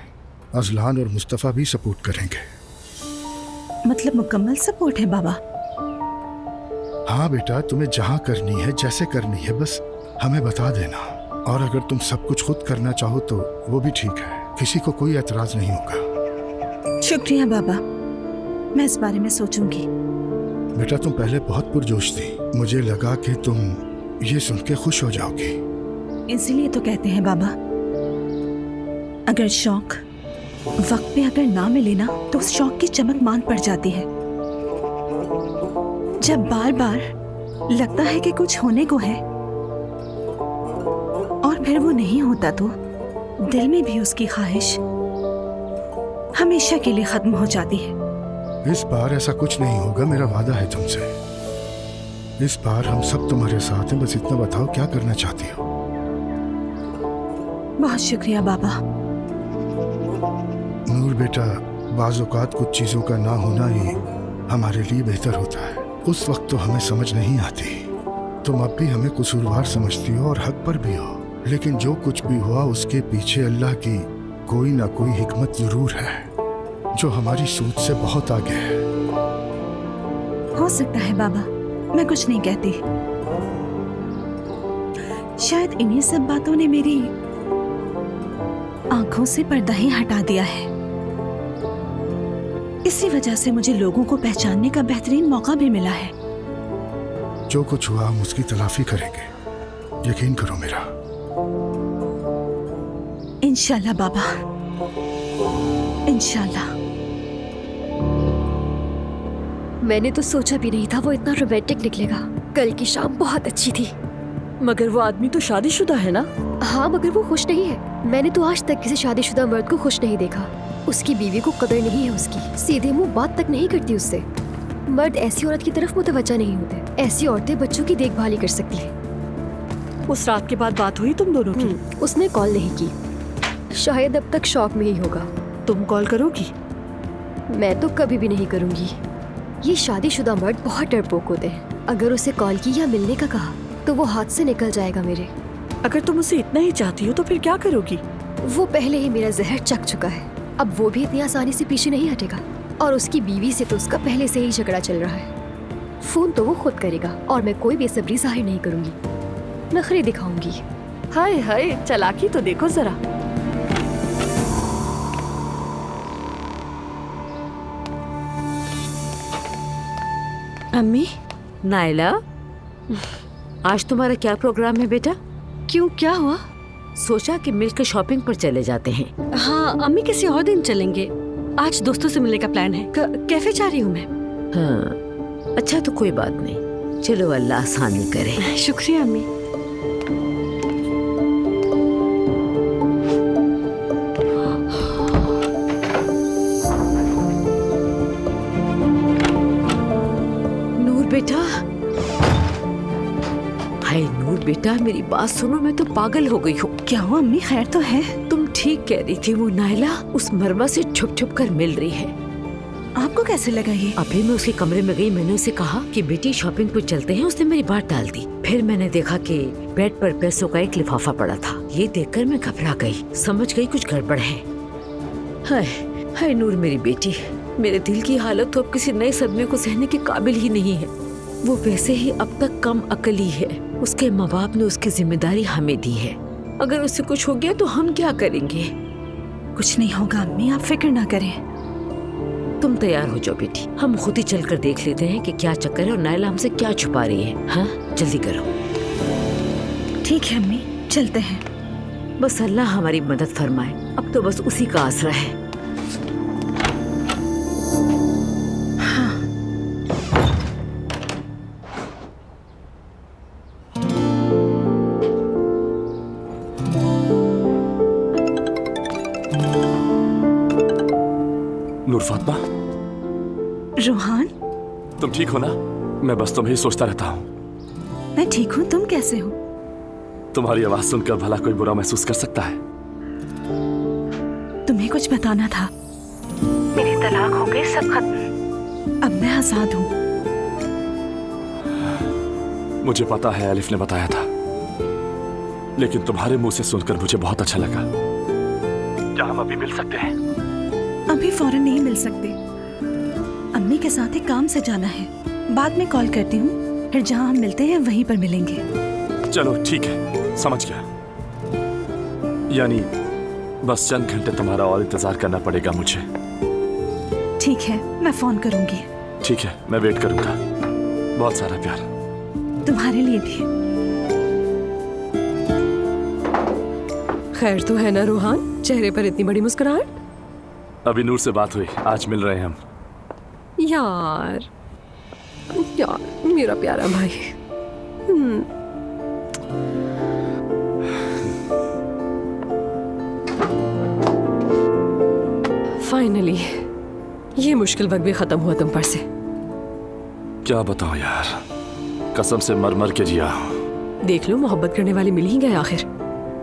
M: अजलान और मुस्तफ़ा भी सपोर्ट करेंगे।
E: मतलब मुकम्मल सपोर्ट है बाबा?
M: हाँ बेटा, तुम्हें जहाँ करनी है, जैसे करनी है, बस हमें बता देना। और अगर तुम सब कुछ खुद करना चाहो तो वो भी ठीक है, किसी को कोई एतराज नहीं होगा।
E: शुक्रिया बाबा, मैं इस बारे में सोचूंगी।
M: बेटा, तुम पहले बहुत पुरजोश थी, मुझे लगा कि तुम ये सुन के खुश हो जाओगी।
E: इसीलिए तो कहते हैं बाबा, अगर शौक वक्त पे अगर ना मिले ना तो उस शौक की चमक मान पड़ जाती है। जब बार बार लगता है कि कुछ होने को है और फिर वो नहीं होता तो दिल में भी उसकी ख्वाहिश हमेशा के लिए खत्म हो जाती है।
M: इस बार ऐसा कुछ नहीं होगा, मेरा वादा है तुमसे। इस बार हम सब तुम्हारे साथ हैं, बस इतना बताओ क्या करना चाहती हो।
E: बहुत शुक्रिया बाबा।
M: नूर बेटा, बाज़ औक़ात कुछ चीज़ों का ना होना ही हमारे लिए बेहतर होता है। उस वक्त तो हमें समझ नहीं आती, तुम अब भी हमें कसूरवार समझती हो और हक पर भी हो, लेकिन जो कुछ भी हुआ उसके पीछे अल्लाह की कोई ना कोई हिकमत जरूर है जो हमारी सोच से बहुत आगे है।
E: हो सकता है बाबा, मैं कुछ नहीं कहती। शायद इन्हीं सब बातों ने मेरी आंखों से पर्दा ही हटा दिया है। इसी वजह से मुझे लोगों को पहचानने का बेहतरीन मौका भी मिला है।
M: जो कुछ हुआ हम उसकी तलाफी करेंगे, यकीन करो मेरा।
E: इंशाल्लाह बाबा, इंशाल्लाह।
I: मैंने तो सोचा भी नहीं था वो इतना रोमांटिक निकलेगा। कल की शाम बहुत अच्छी थी।
O: मगर वो आदमी तो शादीशुदा है ना?
I: हाँ, मगर वो खुश नहीं है। मैंने तो आज तक किसी शादीशुदा मर्द को खुश नहीं देखा। उसकी बीवी को कदर नहीं है उसकी, सीधे मुंह बात तक नहीं करती उससे। मर्द ऐसी औरत की तरफ मुतवज्जा नहीं होते। ऐसी औरतें बच्चों की देखभाल ही कर सकती है।
O: उस रात के बाद बात हुई तुम दोनों की?
I: उसने कॉल नहीं की, शायद अब तक शौक में ही होगा।
O: तुम कॉल करोगी?
I: मैं तो कभी भी नहीं करूंगी। ये शादीशुदा मर्द बहुत डरपोक होते हैं। अगर उसे कॉल की या मिलने का कहा तो वो हाथ से निकल जाएगा मेरे।
O: अगर तुम उसे इतना ही चाहती हो तो फिर क्या करोगी?
I: वो पहले ही मेरा जहर चख चुका है, अब वो भी इतनी आसानी से पीछे नहीं हटेगा। और उसकी बीवी से तो उसका पहले से ही झगड़ा चल रहा है। फोन तो वो खुद करेगा और मैं कोई बेसब्री जाहिर नहीं करूंगी, नखरे दिखाऊंगी।
O: हाय हाय, चालाकी तो देखो जरा।
F: अम्मी, नायला, आज तुम्हारा क्या प्रोग्राम है बेटा?
O: क्यों, क्या हुआ?
F: सोचा कि मिलकर शॉपिंग पर चले जाते हैं।
O: हाँ अम्मी किसी और दिन चलेंगे, आज दोस्तों से मिलने का प्लान है। कैफे जा रही हूँ मैं।
F: हाँ अच्छा तो कोई बात नहीं, चलो अल्लाह आसानी करे।
O: शुक्रिया अम्मी।
F: नूर बेटा, हाय नूर बेटा मेरी बात सुनो, मैं तो पागल हो गई हूँ।
E: क्या हुआ अम्मी, खैर तो है?
F: तुम ठीक कह रही थी, वो नायला उस मरमा से छुप छुप कर मिल रही है।
E: आपको कैसे लगा ये?
F: अभी मैं उसके कमरे में गई, मैंने उसे कहा कि बेटी शॉपिंग पर चलते हैं, उसने मेरी बात टाल दी। फिर मैंने देखा कि बेड पर पैसों का एक लिफाफा पड़ा था। ये देखकर मैं घबरा गई, समझ गई कुछ गड़बड़ है। हाय हाय नूर मेरी बेटी, मेरे दिल की हालत तो अब किसी नए सदमे को सहने के काबिल ही नहीं है। वो वैसे ही अब तक कम अकली है, उसके माँ बाप ने उसकी जिम्मेदारी हमें दी है। अगर उससे कुछ हो गया तो हम क्या करेंगे?
E: कुछ नहीं होगा अम्मी, आप फिक्र ना करें।
F: तुम तैयार हो जाओ बेटी, हम खुद ही चलकर देख लेते हैं कि क्या चक्कर है और नायला हमसे क्या छुपा रही है। हाँ जल्दी करो।
E: ठीक है अम्मी, चलते हैं।
F: बस अल्लाह हमारी मदद फरमाए, अब तो बस उसी का आसरा है।
B: नूर फातिमा,
E: रोहान
B: तुम ठीक हो ना? मैं बस तुम्हें ही सोचता रहता हूँ।
E: मैं ठीक हूँ, तुम कैसे हो?
B: तुम्हारी आवाज सुनकर भला कोई बुरा महसूस कर सकता है?
E: तुम्हें कुछ बताना था। मेरी तलाक हो गई, सब खत्म, अब मैं आजाद हूँ।
B: मुझे पता है, अलिफ ने बताया था, लेकिन तुम्हारे मुंह से सुनकर मुझे बहुत अच्छा लगा। क्या हम अभी मिल सकते हैं?
E: अभी फौरन नहीं मिल सकते, अम्मी के साथ ही काम से जाना है। बाद में कॉल करती हूँ, फिर जहाँ हम मिलते हैं वहीं पर मिलेंगे।
B: चलो ठीक है, समझ गया। यानी बस चंद घंटे तुम्हारा और इंतजार करना पड़ेगा मुझे।
E: ठीक है, मैं फोन करूंगी।
B: ठीक है, मैं वेट करूंगा। बहुत सारा प्यार
E: तुम्हारे लिए भी।
I: खैर तो है ना रोहान, चेहरे पर इतनी बड़ी मुस्कुराहट?
B: अभी नूर से बात हुई, आज मिल रहे हैं हम।
I: यार मेरा प्यारा भाई। फाइनली ये मुश्किल वक्त भी खत्म हुआ तुम पर से।
B: क्या बताऊं यार, कसम से मर मर के जिया।
I: देख लो, मोहब्बत करने वाले मिल ही गए आखिर।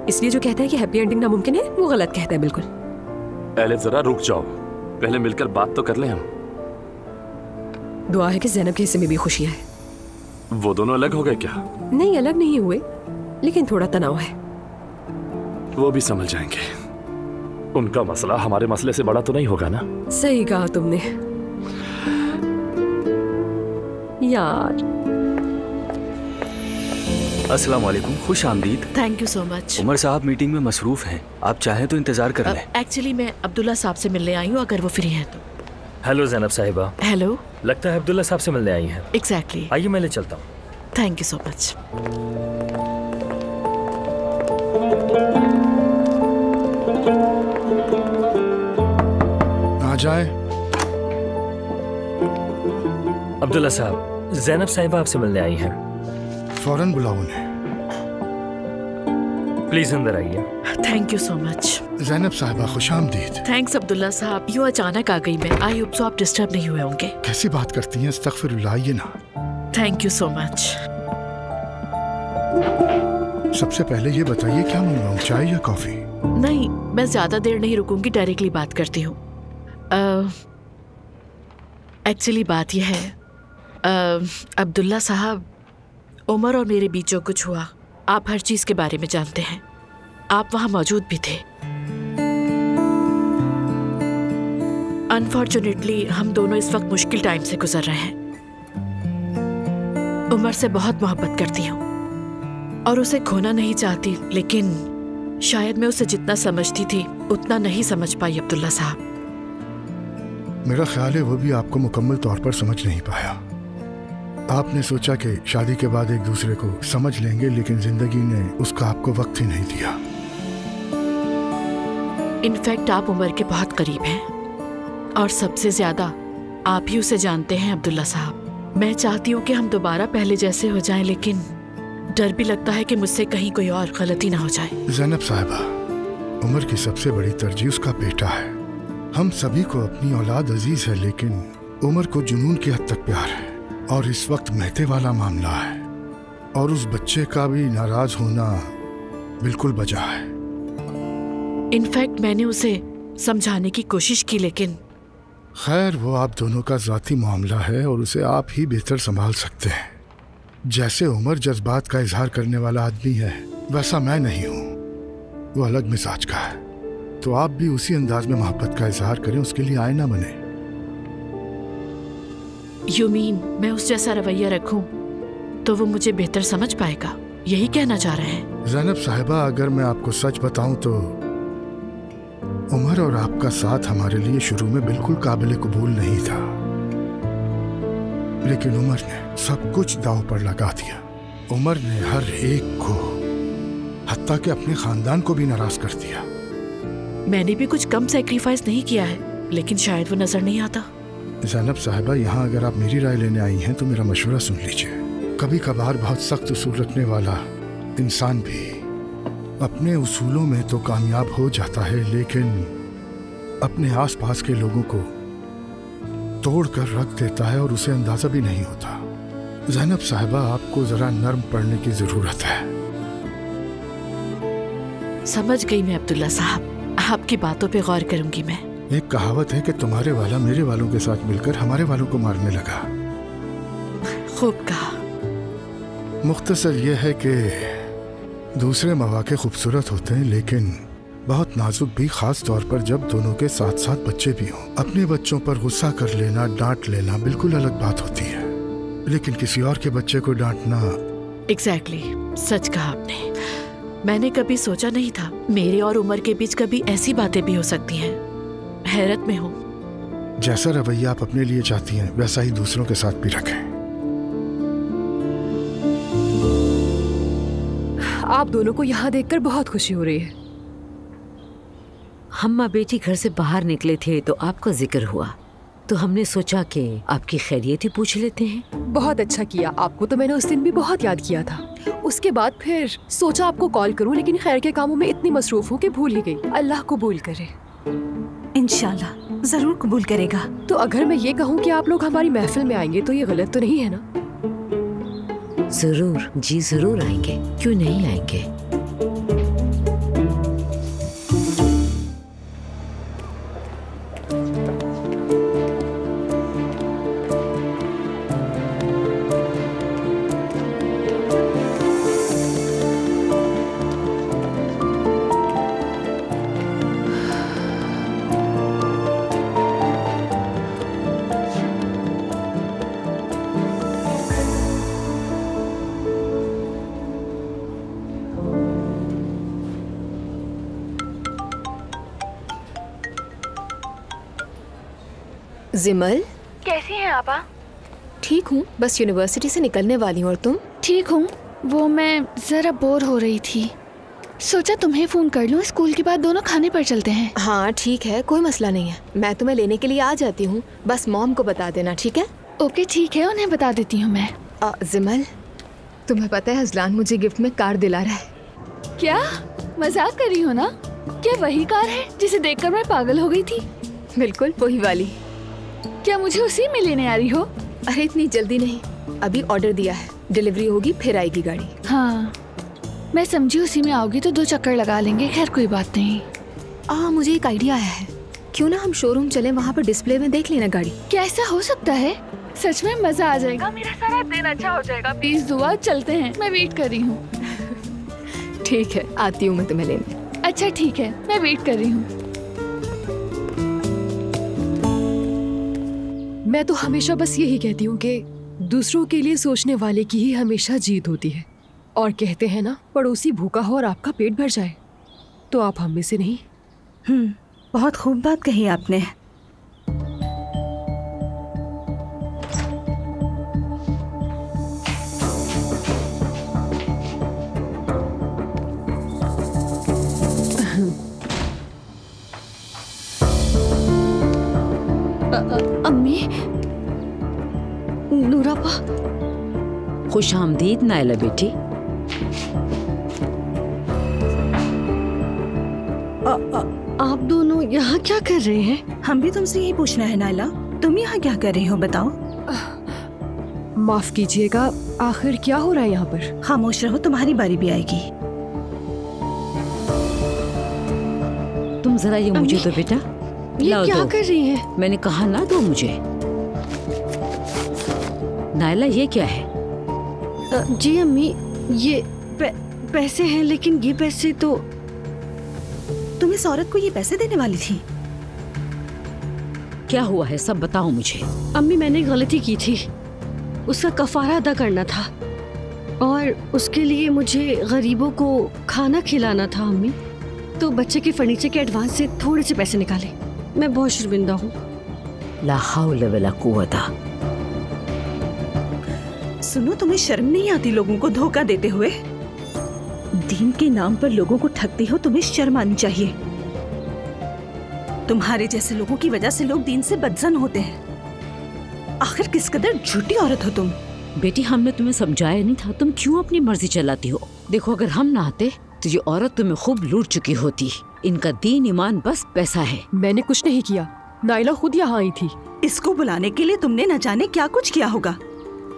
I: इसलिए जो कहता है कि हैप्पी एंडिंग नामुमकिन है, वो गलत कहता है बिल्कुल।
B: एलिफ जरा रुक जाओ, पहले मिलकर बात तो कर लें हम।
I: दुआ है कि ज़ैनब के हिस्से में भी खुशियां है।
B: वो दोनों अलग हो गए क्या?
I: नहीं, अलग नहीं हुए, लेकिन थोड़ा तनाव है।
B: वो भी समझ जाएंगे, उनका मसला हमारे मसले से बड़ा तो नहीं होगा ना?
I: सही कहा तुमने यार।
P: अस्सलाम वालेकुम, खुश आमदीद।
C: Thank you so much.
P: Umar साहब मीटिंग में मसरूफ हैं, आप चाहें तो इंतजार कर लें।
C: एक्चुअली मैं अब्दुल्ला साहब से मिलने आई हूँ, अगर वो फ्री हैं तो।
H: हेलो ज़ैनब साहिबा।
C: हेलो।
H: लगता है अब्दुल्ला साहब से मिलने आई हैं।
C: एग्जैक्टली।
H: आइए मैं ले चलता हूँ।
C: Thank you so much.
M: आ जाए।
H: अब्दुल्ला साहब, ज़ैनब साहिबा आपसे मिलने आई हैं।
M: फौरन बुलाओ उन्हें।
H: प्लीज अंदर आइए।
C: Thank you so much.
M: Zainab साहिबा, खुशामदीद।
C: थैंक्स अब्दुल्ला साहब, यूँ अचानक आ गई मैं। आई होप सो आप डिस्टर्ब नहीं हुए होंगे।
M: कैसी बात करती हैं, अस्तगफिरुल्लाह, आइए ना।
C: Thank you so much.
M: सबसे पहले ये बताइए क्या मंगवाऊं, चाय या कॉफी?
C: नहीं, मैं ज्यादा देर नहीं रुकूंगी, डायरेक्टली बात करती हूँ। एक्चुअली बात यह है, अब्दुल्ला साहब, उमर और मेरे बीच जो कुछ हुआ, आप हर चीज के बारे में जानते हैं। आप वहां मौजूद भी थे। अनफॉर्चुनेटली हम दोनों इस वक्त मुश्किल टाइम से गुजर रहे हैं। उमर से बहुत मोहब्बत करती हूँ और उसे खोना नहीं चाहती, लेकिन शायद मैं उसे जितना समझती थी उतना नहीं समझ पाई अब्दुल्ला साहब।
M: मेरा ख्याल है वो भी आपको मुकम्मल तौर पर समझ नहीं पाया। आपने सोचा कि शादी के बाद एक दूसरे को समझ लेंगे, लेकिन जिंदगी ने उसका आपको वक्त ही नहीं दिया।
C: इनफैक्ट आप उमर के बहुत करीब हैं और सबसे ज्यादा आप ही उसे जानते हैं अब्दुल्ला साहब। मैं चाहती हूँ कि हम दोबारा पहले जैसे हो जाएं, लेकिन डर भी लगता है कि मुझसे कहीं कोई और गलती ना हो जाए।
M: ज़ैनब साहिबा, उमर की सबसे बड़ी तरजीह उसका बेटा है। हम सभी को अपनी औलाद अजीज है, लेकिन उमर को जुनून की हद तक प्यार है और इस वक्त महते वाला मामला है और उस बच्चे का भी नाराज होना बिल्कुल बजा है।
C: इनफैक्ट मैंने उसे समझाने की कोशिश की, लेकिन
M: खैर वो आप दोनों का ज़ाती मामला है और उसे आप ही बेहतर संभाल सकते हैं। जैसे उमर जज्बात का इजहार करने वाला आदमी है, वैसा मैं नहीं हूँ। वो अलग मिजाज का है, तो आप भी उसी अंदाज में मोहब्बत का इजहार करें, उसके लिए आईना बने।
C: यू मीन मैं उस जैसा रवैया रखूं तो वो मुझे बेहतर समझ पाएगा, यही कहना चाह रहे हैं?
M: ज़ैनब साहिबा, अगर मैं आपको सच बताऊं तो उमर और आपका साथ हमारे लिए शुरू में बिल्कुल काबिल कबूल नहीं था, लेकिन उमर ने सब कुछ दांव पर लगा दिया। उमर ने हर एक को, हत्ता कि अपने खानदान को भी नाराज कर दिया।
C: मैंने भी कुछ कम सैक्रिफाइस नहीं किया है, लेकिन शायद वो नजर नहीं आता।
M: ज़ैनब साहिबा, यहाँ अगर आप मेरी राय लेने आई हैं तो मेरा मशवरा सुन लीजिए। कभी कभार बहुत सख्त उसूल रखने वाला इंसान भी अपने उसूलों में तो कामयाब हो जाता है, लेकिन अपने आसपास के लोगों को तोड़ कर रख देता है और उसे अंदाजा भी नहीं होता। ज़ैनब साहिबा, आपको जरा नर्म पड़ने की जरूरत है।
C: समझ गई मैं अब्दुल्ला साहब, आपकी बातों पे गौर करूंगी मैं।
M: एक कहावत है कि तुम्हारे वाला मेरे वालों के साथ मिलकर हमारे वालों को मारने लगा।
C: खूब कहा।
M: मुख्तसर यह है कि दूसरे मौके खूबसूरत होते हैं, लेकिन बहुत नाजुक भी, खास तौर पर जब दोनों के साथ साथ बच्चे भी हों। अपने बच्चों पर गुस्सा कर लेना, डांट लेना बिल्कुल अलग बात होती है, लेकिन किसी और के बच्चे को डांटना।
C: एग्जैक्टली, सच कहा आपने। मैंने कभी सोचा नहीं था मेरे और उमर के बीच कभी ऐसी बातें भी हो सकती हैं। हैरत में हूँ।
M: जैसा रवैया आप अपने लिए चाहती हैं, वैसा ही दूसरों के साथ भी रखें।
I: आप दोनों को यहाँ देखकर बहुत खुशी हो रही है।
F: हम माँ बेटी घर से बाहर निकले थे तो आपका जिक्र हुआ, तो हमने सोचा कि आपकी खैरियत ही पूछ लेते हैं।
I: बहुत अच्छा किया। आपको तो मैंने उस दिन भी बहुत याद किया था। उसके बाद फिर सोचा आपको कॉल करूं, लेकिन खैर के कामों में इतनी मसरूफ हूँ कि भूल ही गई। अल्लाह कबूल करे।
E: इंशाल्लाह जरूर कबूल करेगा।
I: तो अगर मैं ये कहूँ कि आप लोग हमारी महफिल में आएंगे तो ये गलत तो नहीं है ना?
F: जरूर जी, जरूर आएंगे, क्यों नहीं आएंगे।
Q: जिमल,
J: कैसी हैं आपा?
Q: ठीक हूँ, बस यूनिवर्सिटी से निकलने वाली हूँ। और तुम?
J: ठीक हूँ, वो मैं ज़रा बोर हो रही थी, सोचा तुम्हें फ़ोन कर लूँ। स्कूल के बाद दोनों खाने पर चलते हैं।
Q: हाँ ठीक है, कोई मसला नहीं है, मैं तुम्हें लेने के लिए आ जाती हूँ। बस मॉम को बता देना, ठीक है?
J: ओके ठीक है, उन्हें बता देती हूँ मैं।
Q: जिमल, तुम्हें पता है अजलान मुझे गिफ्ट में कार दिला रहा है।
J: क्या मजाक कर रही हो ना? क्या वही कार है जिसे देखकर मैं पागल हो गई थी?
Q: बिल्कुल वही वाली।
J: क्या मुझे उसी में लेने आ रही हो?
Q: अरे इतनी जल्दी नहीं, अभी ऑर्डर दिया है, डिलीवरी होगी फिर आएगी गाड़ी।
J: हाँ मैं समझी उसी में आओगी तो 2 चक्कर लगा लेंगे। खैर कोई बात नहीं।
Q: मुझे एक आइडिया आया है, क्यों ना हम शोरूम चले, वहाँ पर डिस्प्ले में देख लेना गाड़ी।
J: क्या ऐसा हो सकता है? सच में मजा आ जाएगा, मेरा सारा दिन अच्छा हो जाएगा। प्लीज दुआ, चलते हैं, मैं वेट कर रही हूँ।
Q: ठीक है, आती हूँ मैं तुम्हें लेने।
J: अच्छा ठीक है, मैं वेट कर रही हूँ।
I: मैं तो हमेशा बस यही कहती हूँ कि दूसरों के लिए सोचने वाले की ही हमेशा जीत होती है। और कहते हैं ना, पड़ोसी भूखा हो और आपका पेट भर जाए, तो आप हम में से नहीं।
E: बहुत खूब बात कही आपने।
O: अम्मी, नूरापा।
F: खुश आमदीद नायला बेटी।
O: आप दोनों यहाँ क्या कर रहे हैं?
E: हम भी तुमसे यही पूछना है नायला, तुम यहाँ क्या कर रही हो बताओ।
I: माफ कीजिएगा, आखिर क्या हो रहा है यहाँ पर?
E: खामोश रहो, तुम्हारी बारी भी आएगी।
F: तुम जरा ये मुझे दो बेटा।
O: ये क्या कर रही हैं?
F: मैंने कहा ना दो मुझे। नायला ये क्या है?
O: जी अम्मी, ये पैसे हैं, लेकिन ये पैसे तो
E: तुम इस औरत को ये पैसे देने वाली थी?
F: क्या हुआ है सब बताओ मुझे।
O: अम्मी मैंने गलती की थी, उसका कफारा अदा करना था और उसके लिए मुझे गरीबों को खाना खिलाना था अम्मी। तो बच्चे के फर्नीचर के एडवांस से थोड़े से पैसे निकाले। मैं बहुत शर्मिंदा हूँ।
F: ला हौल वला कुव्वता।
E: सुनो, तुम्हें शर्म नहीं आती लोगों को धोखा देते हुए? दीन के नाम पर लोगों को ठगती हो, तुम्हें शर्म आनी चाहिए। तुम्हारे जैसे लोगों की वजह से लोग दीन से बदजन होते हैं। आखिर किस कदर झूठी औरत हो तुम।
F: बेटी हमने तुम्हें समझाया नहीं था, तुम क्यों अपनी मर्जी चलाती हो? देखो अगर हम ना आते तो ये औरत तुम्हें खूब लूट चुकी होती। इनका दीन ईमान बस पैसा है।
I: मैंने कुछ नहीं किया, नायला खुद यहाँ आई थी।
E: इसको बुलाने के लिए तुमने न जाने क्या कुछ किया होगा।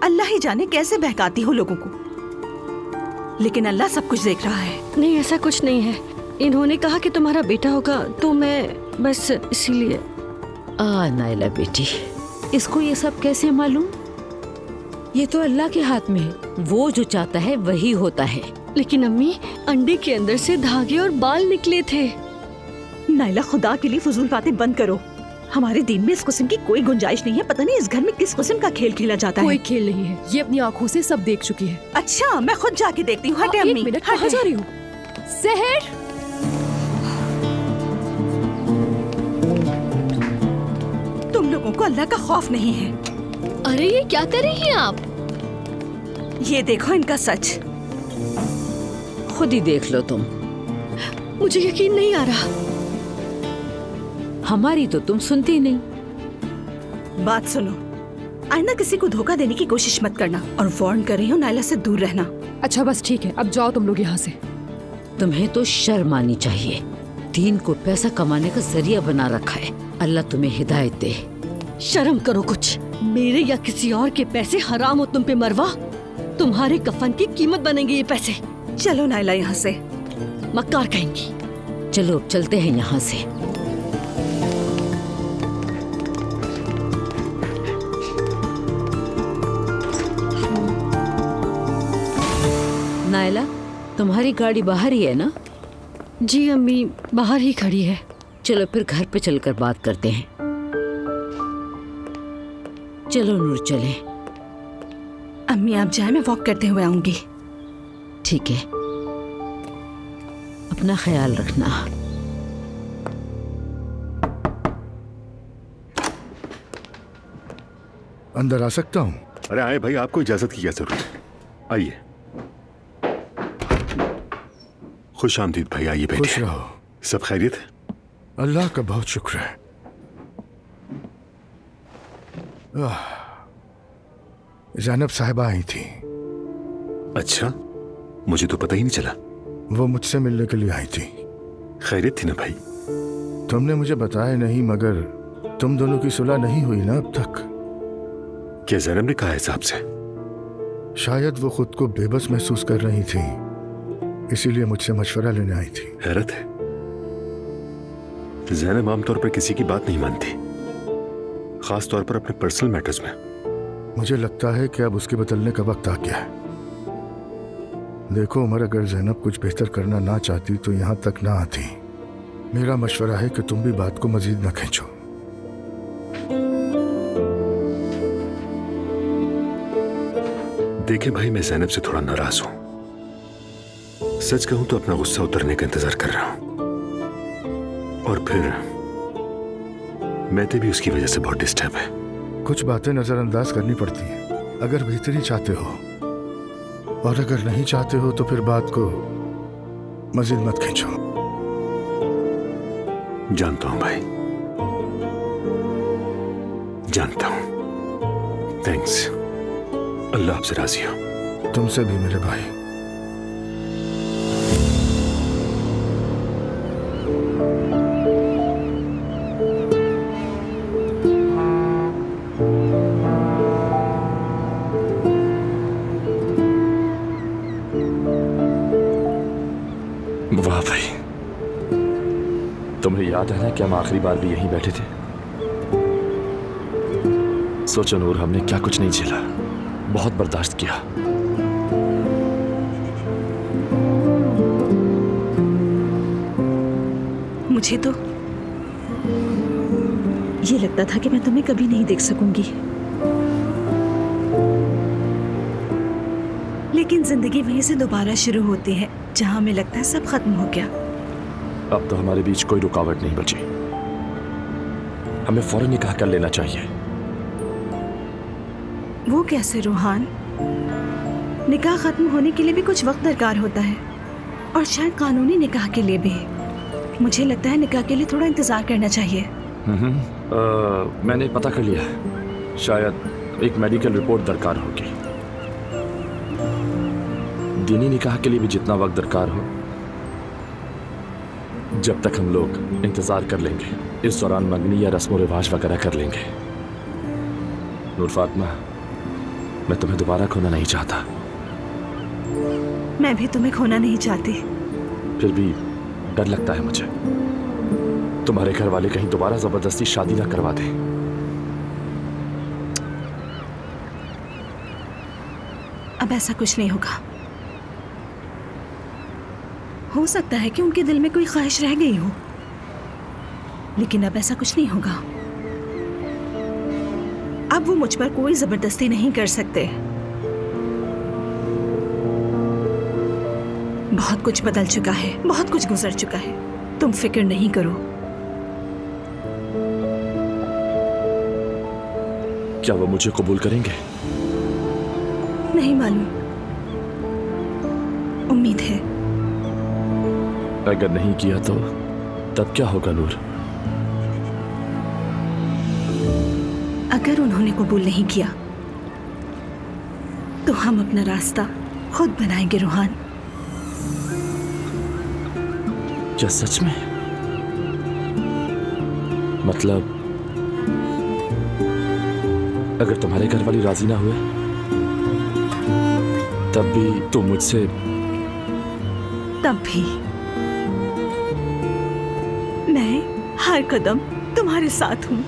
E: अल्लाह ही जाने कैसे बहकाती हो लोगों को, लेकिन अल्लाह सब कुछ देख रहा है।
O: नहीं ऐसा कुछ नहीं है, इन्होंने कहा कि तुम्हारा बेटा होगा तो मैं बस इसीलिए।
F: नायला बेटी, इसको ये सब कैसे मालूम? ये तो अल्लाह के हाथ में है, वो जो चाहता है वही होता है।
O: लेकिन अम्मी, अंडे के अंदर से धागे और बाल निकले थे।
E: नायला खुदा के लिए फजूल बातें बंद करो। हमारे दीन में इस किस्म की कोई गुंजाइश नहीं है। पता नहीं इस घर में किस किस्म का खेल खेला जाता है।
I: कोई खेल नहीं है, ये अपनी आंखों से सब देख चुकी है।
E: अच्छा, मैं खुद जाके देखती हूँ। हटे अम्मी,
I: एक मिनट, कहाँ जा रही हूँ? सहर,
E: तुम लोगों को अल्लाह का खौफ नहीं है।
J: अरे ये क्या कर रही हैं आप?
E: ये देखो इनका सच।
F: खुद ही देख लो तुम।
O: मुझे यकीन नहीं आ रहा।
F: हमारी तो तुम सुनती नहीं।
E: बात सुनो, आइंदा किसी को धोखा देने की कोशिश मत करना और वार्न कर रही हूँ, नायला से दूर रहना।
I: अच्छा बस ठीक है, अब जाओ तुम लोग यहाँ से।
F: तुम्हें तो शर्म आनी चाहिए। दीन को पैसा कमाने का जरिया बना रखा है। अल्लाह तुम्हें हिदायत दे।
O: शर्म करो कुछ। मेरे या किसी और के पैसे हराम हो तुम पे मरवा। तुम्हारे कफन की कीमत बनेंगे ये पैसे।
E: चलो नायला यहाँ से।
O: मक्कार कहेंगी।
F: चलो चलते हैं यहाँ से। नायला, तुम्हारी गाड़ी बाहर ही है ना?
O: जी अम्मी, बाहर ही खड़ी है।
F: चलो फिर घर पे चलकर बात करते हैं। चलो नूर चले।
E: अम्मी आप जाए, मैं वॉक करते हुए आऊंगी।
F: ठीक है, अपना ख्याल रखना।
M: अंदर आ सकता हूँ?
A: अरे आए भाई, आपको इजाजत की क्या जरूरत है? आइए। खुश आमदीद भाई, आइए बैठिए।
M: खुश रहो।
A: सब खैरियत है?
M: अल्लाह का बहुत शुक्र है। ज़ैनब साहिबा आई थी।
A: अच्छा, मुझे तो पता ही नहीं चला।
M: वो मुझसे मिलने के लिए आई थी।
A: खैरियत थी ना भाई?
M: तुमने मुझे बताया नहीं, मगर तुम दोनों की सुलह नहीं हुई ना अब तक?
A: क्या ज़ैनब ने कहा है साहब से?
M: शायद वो खुद को बेबस महसूस कर रही थी, इसीलिए मुझसे मशवरा लेने आई थी।
A: हैरत है, ज़ैनब आमतौर पर किसी की बात नहीं मानती, खास तौर पर अपने पर्सनल मैटर्स में।
M: मुझे लगता है कि अब उसके बदलने का वक्त आ गया है। देखो उमर, अगर ज़ैनब कुछ बेहतर करना ना चाहती तो यहाँ तक ना आती। मेरा मशवरा है कि तुम भी बात को मजीद न खींचो।
A: देखे भाई, मैं ज़ैनब से थोड़ा नाराज हूं। सच कहूं तो अपना गुस्सा उतरने का इंतजार कर रहा हूं, और फिर मैते भी उसकी वजह से बहुत डिस्टर्ब है।
M: कुछ बातें नजरअंदाज करनी पड़ती हैं अगर बेहतरी चाहते हो, और अगर नहीं चाहते हो तो फिर बात को मजीद मत खींचो।
A: जानता हूं भाई, जानता हूं। थैंक्स। अल्लाह आपसे राजी हो।
M: तुमसे भी मेरे भाई।
B: वाह भाई, तुम्हें याद है ना कि हम आखिरी बार भी यहीं बैठे थे? सोचो नूर, हमने क्या कुछ नहीं झेला, बहुत बर्दाश्त किया।
E: मुझे तो ये लगता था कि मैं तुम्हें कभी नहीं देख सकूंगी, लेकिन जिंदगी वहीं से दोबारा शुरू होती है जहां हमें लगता है सब खत्म हो गया।
B: अब तो हमारे बीच कोई रुकावट नहीं बची। हमें फौरन निकाह कर लेना चाहिए।
E: वो कैसे रोहान? निकाह खत्म होने के लिए भी कुछ वक्त दरकार होता है, और शायद कानूनी निकाह के लिए भी। मुझे लगता है निकाह के लिए थोड़ा इंतजार करना चाहिए।
B: मैंने पता कर लिया है, शायद एक मेडिकल रिपोर्ट दरकार होगी। दीनी निकाह के लिए भी जितना वक्त दरकार हो, जब तक हम लोग इंतजार कर लेंगे। इस दौरान मंगनी या रस्म रिवाज वगैरह कर लेंगे। नूर फातिमा, मैं तुम्हें दोबारा खोना नहीं चाहता।
E: मैं भी तुम्हें खोना नहीं चाहती।
B: फिर भी डर लगता है मुझे, तुम्हारे घर वाले कहीं दोबारा जबरदस्ती शादी ना करवा दें।
E: अब ऐसा कुछ नहीं होगा। हो सकता है कि उनके दिल में कोई ख्वाहिश रह गई हो, लेकिन अब ऐसा कुछ नहीं होगा। अब वो मुझ पर कोई जबरदस्ती नहीं कर सकते। बहुत कुछ बदल चुका है, बहुत कुछ गुजर चुका है। तुम फिक्र नहीं करो।
B: क्या वो मुझे कबूल करेंगे?
E: नहीं मालूम, उम्मीद है।
B: अगर नहीं किया तो तब क्या होगा नूर?
E: अगर उन्होंने कबूल नहीं किया तो हम अपना रास्ता खुद बनाएंगे रोहान।
B: क्या सच में? मतलब अगर तुम्हारे घर वाली राजी ना हुए तब भी तुम मुझसे?
E: तब भी मैं हर कदम तुम्हारे साथ हूं।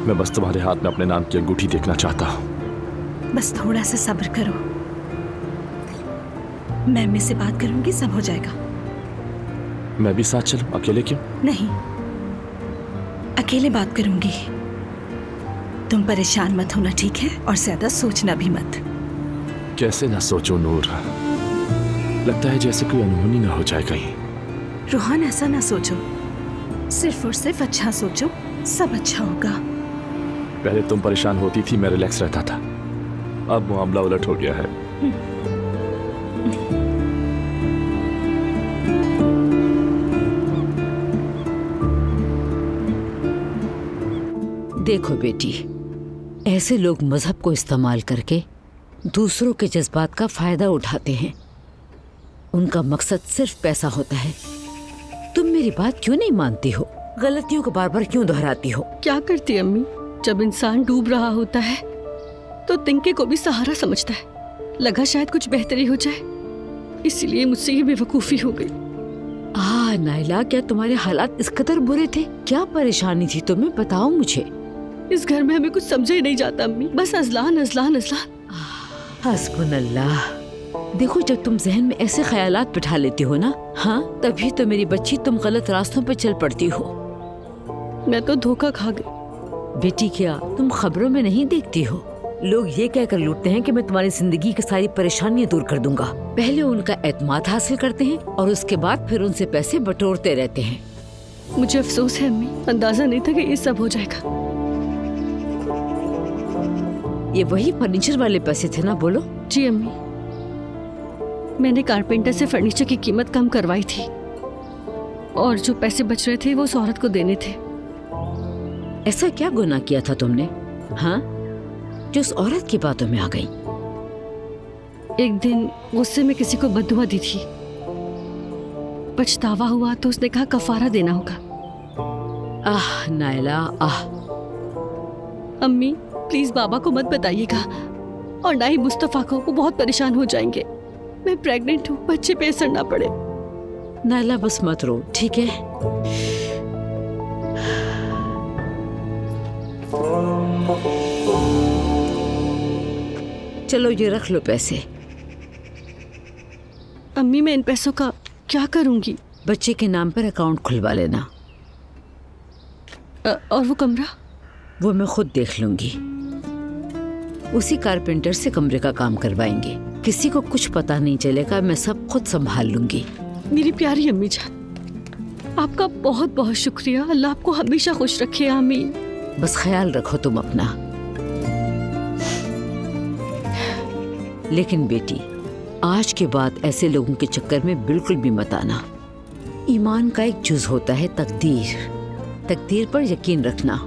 B: मैं बस तुम्हारे हाथ में अपने नाम की अंगूठी देखना चाहता हूं।
E: बस थोड़ा सा सब्र करो। मैं अम्मी से बात करूंगी, सब हो जाएगा।
B: मैं भी साथ चलूं? अकेले क्यों?
E: नहीं, अकेले बात करूंगी। तुम परेशान मत होना, ठीक है? और ज्यादा सोचना भी मत।
B: कैसे ना सोचो नूर, लगता है जैसे कोई अनहोनी ना हो जाए कहीं।
E: रोहान, ऐसा ना सोचो, सिर्फ और सिर्फ अच्छा सोचो, सब अच्छा होगा।
B: पहले तुम परेशान होती थी, मैं रिलैक्स रहता था। अब मामला उलट हो गया है।
F: देखो बेटी, ऐसे लोग मजहब को इस्तेमाल करके दूसरों के जज्बात का फायदा उठाते हैं। उनका मकसद सिर्फ पैसा होता है। तुम मेरी बात क्यों नहीं मानती हो? गलतियों को बार बार क्यों दोहराती हो?
O: क्या करती अम्मी, जब इंसान डूब रहा होता है तो तिनके को भी सहारा समझता है। लगा शायद कुछ बेहतरी हो जाए, इसलिए मुझसे ये बेवकूफी हो गई।
F: नाइला, क्या तुम्हारे हालात इस कदर बुरे थे? क्या परेशानी थी तुम्हें, बताओ मुझे।
O: इस घर में हमें कुछ समझा ही नहीं जाता अम्मी, बस अजलान अजलान अजलान।
F: हस्बुनल्लाह। देखो, जब तुम जहन में ऐसे ख्यालात बिठा लेती हो ना, हाँ, तभी तो मेरी बच्ची तुम गलत रास्तों पर चल पड़ती हो।
O: मैं तो धोखा खा गई।
F: बेटी, क्या तुम खबरों में नहीं देखती हो? लोग ये कहकर लूटते हैं कि मैं तुम्हारी जिंदगी की सारी परेशानियां दूर कर दूंगा। पहले उनका एतमाद हासिल करते हैं और उसके बाद फिर उनसे पैसे बटोरते रहते हैं।
O: मुझे अफसोस है अम्मी, अंदाजा नहीं था कि ये सब हो जाएगा।
F: ये वही फर्नीचर वाले पैसे थे ना? बोलो।
O: जी अम्मी, मैंने कारपेंटर से फर्नीचर की कीमत कम करवाई थी और जो पैसे बच रहे थे वो उस औरत को देने थे।
F: ऐसा क्या गुनाह किया था तुमने, हाँ, जो उस औरत की बातों में आ गई?
O: एक दिन गुस्से में किसी को बद्दुआ दी थी, पछतावा हुआ तो उसने कहा कफारा देना होगा।
F: आह नायला आह।
O: अम्मी प्लीज बाबा को मत बताइएगा और ना ही मुस्तफा को, वो बहुत परेशान हो जाएंगे। मैं प्रेग्नेंट हूँ, बच्चे पे असर ना पड़े।
F: नायला बस मत रो, ठीक है? चलो ये रख लो पैसे।
O: अम्मी मैं इन पैसों का क्या करूंगी?
F: बच्चे के नाम पर अकाउंट खुलवा लेना।
O: और वो कमरा?
F: वो मैं खुद देख लूंगी। उसी कारपेंटर से कमरे का काम करवाएंगे, किसी को कुछ पता नहीं चलेगा, मैं सब खुद संभाल लूंगी।
O: मेरी प्यारी अम्मी जान, आपका बहुत बहुत शुक्रिया। अल्लाह आपको हमेशा खुश रखे, आमीन।
F: बस ख्याल रखो तुम अपना। लेकिन बेटी, आज के बाद ऐसे लोगों के चक्कर में बिल्कुल भी मत आना। ईमान का एक जुज होता है तकदीर। तकदीर पर यकीन रखना।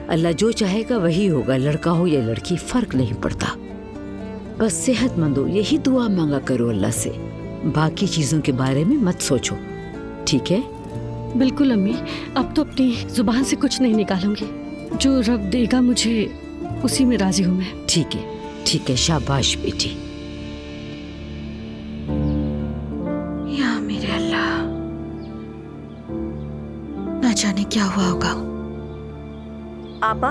F: अल्लाह जो चाहेगा वही होगा, लड़का हो या लड़की फर्क नहीं पड़ता। बस सेहतमंद हो, यही दुआ मांगा करो अल्लाह से। बाकी चीजों के बारे में मत सोचो, ठीक है?
O: बिल्कुल अम्मी, अब तो अपनी जुबान से कुछ नहीं निकालूंगी। जो रब देगा मुझे उसी में राजी हूँ मैं।
F: ठीक है, ठीक है, शाबाश बेटी।
C: या मेरे अल्लाह, ना जाने क्या हुआ होगा।
R: आपा,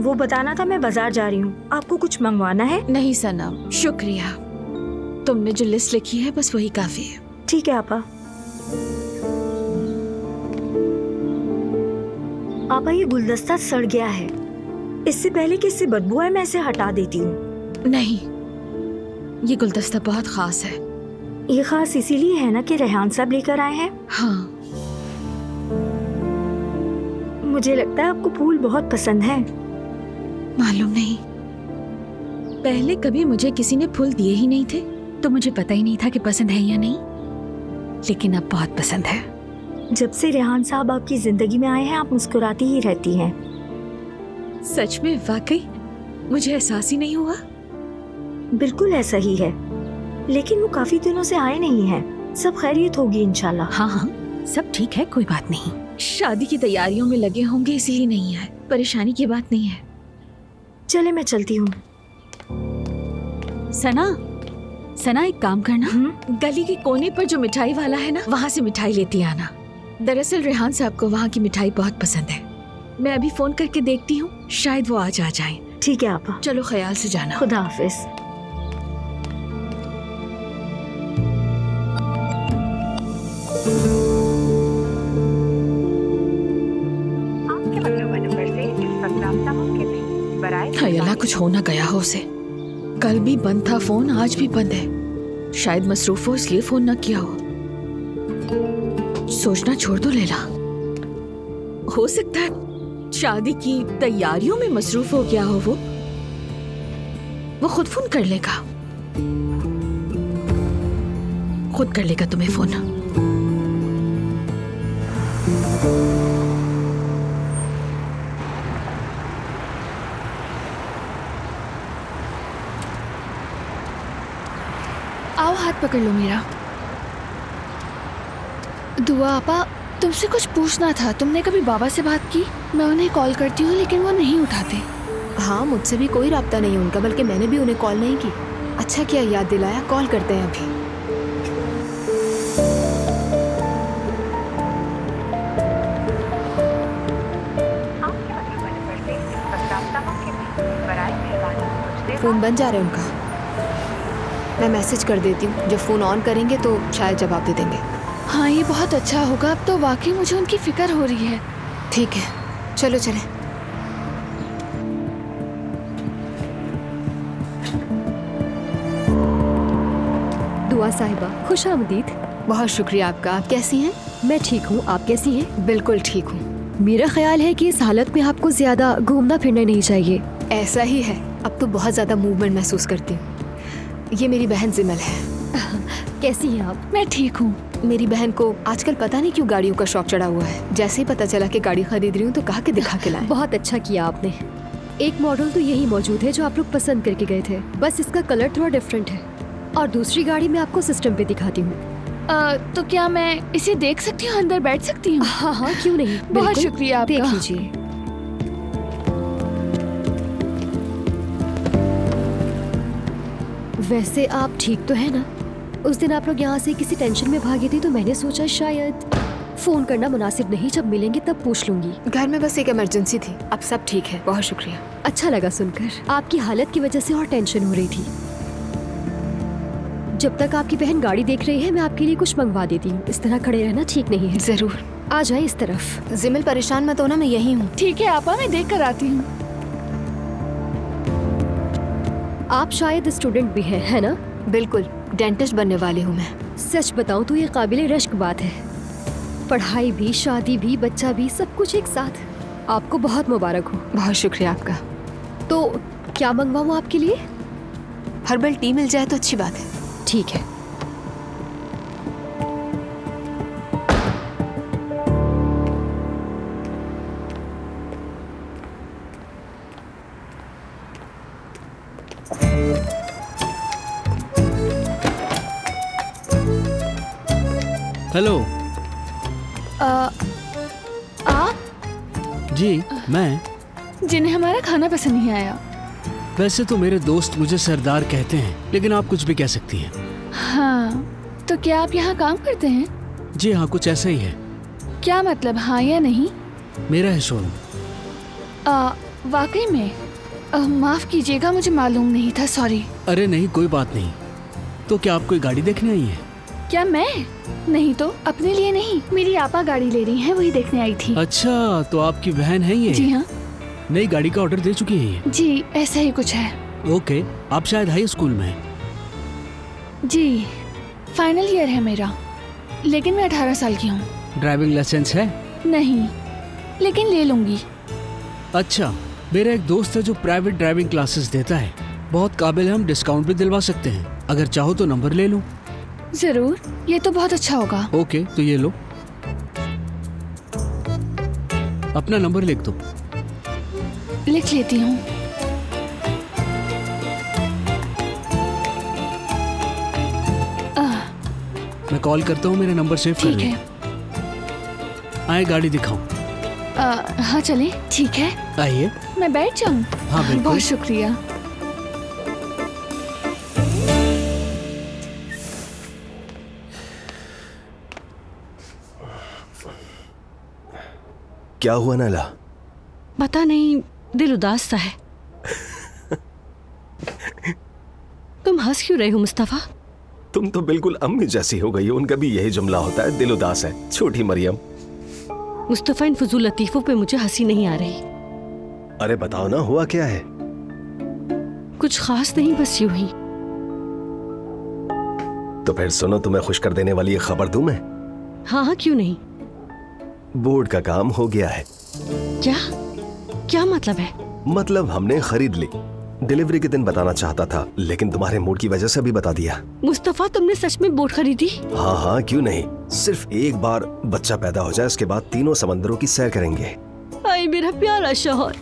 R: वो बताना था मैं बाजार जा रही हूँ, आपको कुछ मंगवाना है?
C: नहीं सनम, शुक्रिया। तुमने जो लिस्ट लिखी है बस वही काफी है।
R: ठीक है आपा। आपा ये गुलदस्ता सड़ गया है, इससे पहले कि इससे बदबू है मैं इसे हटा देती हूँ।
C: नहीं, ये गुलदस्ता बहुत खास है।
R: ये खास इसीलिए है ना कि रेहान साहब लेकर आए हैं?
C: हाँ।
R: मुझे लगता है आपको फूल बहुत पसंद है।
C: मालूम नहीं, पहले कभी मुझे किसी ने फूल दिए ही नहीं थे, तो मुझे पता ही नहीं था कि पसंद है या नहीं, लेकिन अब बहुत पसंद है।
R: जब से रेहान साहब आपकी जिंदगी में आए हैं आप मुस्कुराती ही रहती हैं।
C: सच में? वाकई मुझे एहसास ही नहीं हुआ।
R: बिल्कुल ऐसा ही है, लेकिन वो काफी दिनों से आए नहीं हैं। सब खैरियत होगी इंशाल्लाह।
C: हाँ हाँ, सब ठीक है, कोई बात नहीं। शादी की तैयारियों में लगे होंगे इसीलिए नहीं है, परेशानी की बात नहीं है।
R: चले मैं चलती हूँ।
C: सना एक काम करना, गली के कोने पर जो मिठाई वाला है ना, वहाँ से मिठाई लेती आना। दरअसल रेहान साहब को वहाँ की मिठाई बहुत पसंद है। मैं अभी फोन करके देखती हूँ, शायद वो आज आ जाएं।
R: ठीक है आपा।
C: चलो ख्याल से जाना।
R: खुदा हाफिज।
C: अल्लाह, कुछ हो ना गया हो उसे। कल भी बंद था फोन, आज भी बंद है। शायद मसरूफ हो इसलिए फोन न किया हो। सोचना छोड़ दो लैला, हो सकता है शादी की तैयारियों में मसरूफ हो गया हो। वो खुद फोन कर लेगा, खुद कर लेगा तुम्हें फोन। आओ हाथ पकड़ लो मेरा। दुआ आपा, तुमसे कुछ पूछना था। तुमने कभी बाबा से बात की? मैं उन्हें कॉल करती हूँ लेकिन वो नहीं उठाते।
Q: हाँ, मुझसे भी कोई राब्ता नहीं उनका, बल्कि मैंने भी उन्हें कॉल नहीं की। अच्छा किया याद दिलाया, कॉल करते हैं अभी। फोन बंद जा रहा है उनका। मैं मैसेज कर देती हूँ, जब फोन ऑन करेंगे तो शायद जवाब दे देंगे।
C: हाँ, ये बहुत अच्छा होगा। अब तो वाकई मुझे उनकी फिक्र हो रही है।
Q: ठीक है, चलो चलें।
O: दुआ साहिबा, खुश आमदीद।
Q: बहुत शुक्रिया आपका। आप कैसी हैं?
I: मैं ठीक हूँ, आप कैसी हैं?
Q: बिल्कुल ठीक हूँ।
I: मेरा ख्याल है कि इस हालत में आपको ज्यादा घूमना फिरना नहीं चाहिए।
Q: ऐसा ही है, अब तो बहुत ज्यादा मूवमेंट महसूस करती हूँ। ये मेरी बहन जिमल है।
I: कैसी हैं आप?
J: मैं ठीक हूँ।
Q: मेरी बहन को आजकल पता नहीं क्यों गाड़ियों का शौक चढ़ा हुआ है। जैसे ही पता चला कि गाड़ी खरीद रही हूँ तो कहा कि दिखा के लाएं।
I: बहुत अच्छा किया आपने। एक मॉडल तो यही मौजूद है जो आप लोग पसंद करके गए थे, बस इसका कलर थोड़ा डिफरेंट है। और दूसरी गाड़ी मैं आपको सिस्टम पे दिखाती हूँ।
J: तो क्या मैं इसे देख सकती हूँ, अंदर बैठ सकती हूँ?
I: हाँ हाँ, क्यों नहीं।
J: बहुत शुक्रिया आपका।
I: देख लीजिए। वैसे आप ठीक तो है ना? उस दिन आप लोग यहाँ से किसी टेंशन में भागी थी तो मैंने सोचा शायद फोन करना मुनासिब नहीं, जब मिलेंगे तब पूछ लूंगी।
Q: घर में बस एक इमरजेंसी थी, अब सब ठीक है। बहुत शुक्रिया।
I: अच्छा लगा सुनकर। आपकी हालत की वजह से और टेंशन हो रही थी। जब तक आपकी बहन गाड़ी देख रही है मैं आपके लिए कुछ मंगवा देती हूँ। इस तरह खड़े रहना ठीक नहीं है।
Q: जरूर।
I: आ जाए इस तरफ।
Q: जिमल परेशान मत होना, मैं यही हूँ।
J: ठीक है आपा, मैं देख कर आती हूँ।
I: आप शायद स्टूडेंट भी हैं, है ना?
Q: बिल्कुल, डेंटिस्ट बनने वाली हूँ मैं।
I: सच बताऊँ तो ये काबिल रश्क बात है। पढ़ाई भी, शादी भी, बच्चा भी, सब कुछ एक साथ। आपको बहुत मुबारक हो।
Q: बहुत शुक्रिया आपका।
I: तो क्या मंगवाऊँ आपके लिए?
Q: हर्बल टी मिल जाए तो अच्छी बात है।
I: ठीक है।
K: हेलो।
J: आप?
K: जी मैं।
J: जिन्हें हमारा खाना पसंद नहीं आया।
K: वैसे तो मेरे दोस्त मुझे सरदार कहते हैं, लेकिन आप कुछ भी कह सकती हैं।
J: हाँ, तो क्या आप यहाँ काम करते हैं?
K: जी हाँ, कुछ ऐसा ही है।
J: क्या मतलब, हाँ या नहीं?
K: मेरा है शोरूम।
J: वाकई में? माफ कीजिएगा, मुझे मालूम नहीं था, सॉरी।
K: अरे नहीं, कोई बात नहीं। तो क्या आप कोई गाड़ी देखने आई है?
J: क्या मैं? नहीं तो, अपने लिए नहीं, मेरी आपा गाड़ी ले रही हैं, वही देखने आई थी।
K: अच्छा, तो आपकी बहन है ये?
J: जी हाँ।
K: नई गाड़ी का ऑर्डर दे चुकी है ये?
J: जी, ऐसा ही कुछ है।
K: ओके, आप शायद हाई स्कूल में हैं।
J: जी, फाइनल ईयर है मेरा, लेकिन मैं 18 साल की हूँ।
K: ड्राइविंग लाइसेंस है?
J: नहीं, लेकिन ले लूंगी।
K: अच्छा, मेरा एक दोस्त है जो प्राइवेट ड्राइविंग क्लासेस देता है, बहुत काबिल है, हम डिस्काउंट भी दिलवा सकते हैं। अगर चाहो तो नंबर ले लूं।
J: जरूर, ये तो बहुत अच्छा होगा।
K: ओके, तो ये लो, अपना नंबर लिख दो।
J: लिख लेती हूँ।
K: मैं कॉल करता हूँ, मेरा नंबर सेव कर
J: ठीक है।
K: आए गाड़ी दिखाऊं?
J: हाँ चलें, ठीक है।
K: आइए।
J: मैं बैठ जाऊँ?
K: हाँ बिल्कुल।
J: बहुत शुक्रिया।
P: क्या हुआ नाला?
O: पता नहीं, दिल उदास सा है। तुम हंस क्यों रहे हो मुस्तफा?
P: तुम तो बिल्कुल अम्मी जैसी हो गई हो। उनका भी यही जुमला होता है, दिल उदास है। छोटी मरियम।
O: मुस्तफा, इन फजूल लतीफों पे मुझे हंसी नहीं आ रही।
P: अरे बताओ ना, हुआ क्या है?
O: कुछ खास नहीं, बस यूं ही।
P: तो फिर सुनो, तुम्हें खुश कर देने वाली एक खबर दूं मैं?
O: हाँ हाँ, क्यों नहीं।
P: बोर्ड का काम हो गया है।
O: क्या? क्या मतलब है?
P: मतलब हमने खरीद ली। डिलीवरी के दिन बताना चाहता था, लेकिन तुम्हारे मूड की वजह से भी बता दिया।
O: मुस्तफा, तुमने सच में बोट खरीदी?
P: हाँ हाँ, क्यों नहीं। सिर्फ एक बार बच्चा पैदा हो जाए, उसके बाद तीनों समंदरों की सैर करेंगे।
O: आए मेरा प्यारा शौहर।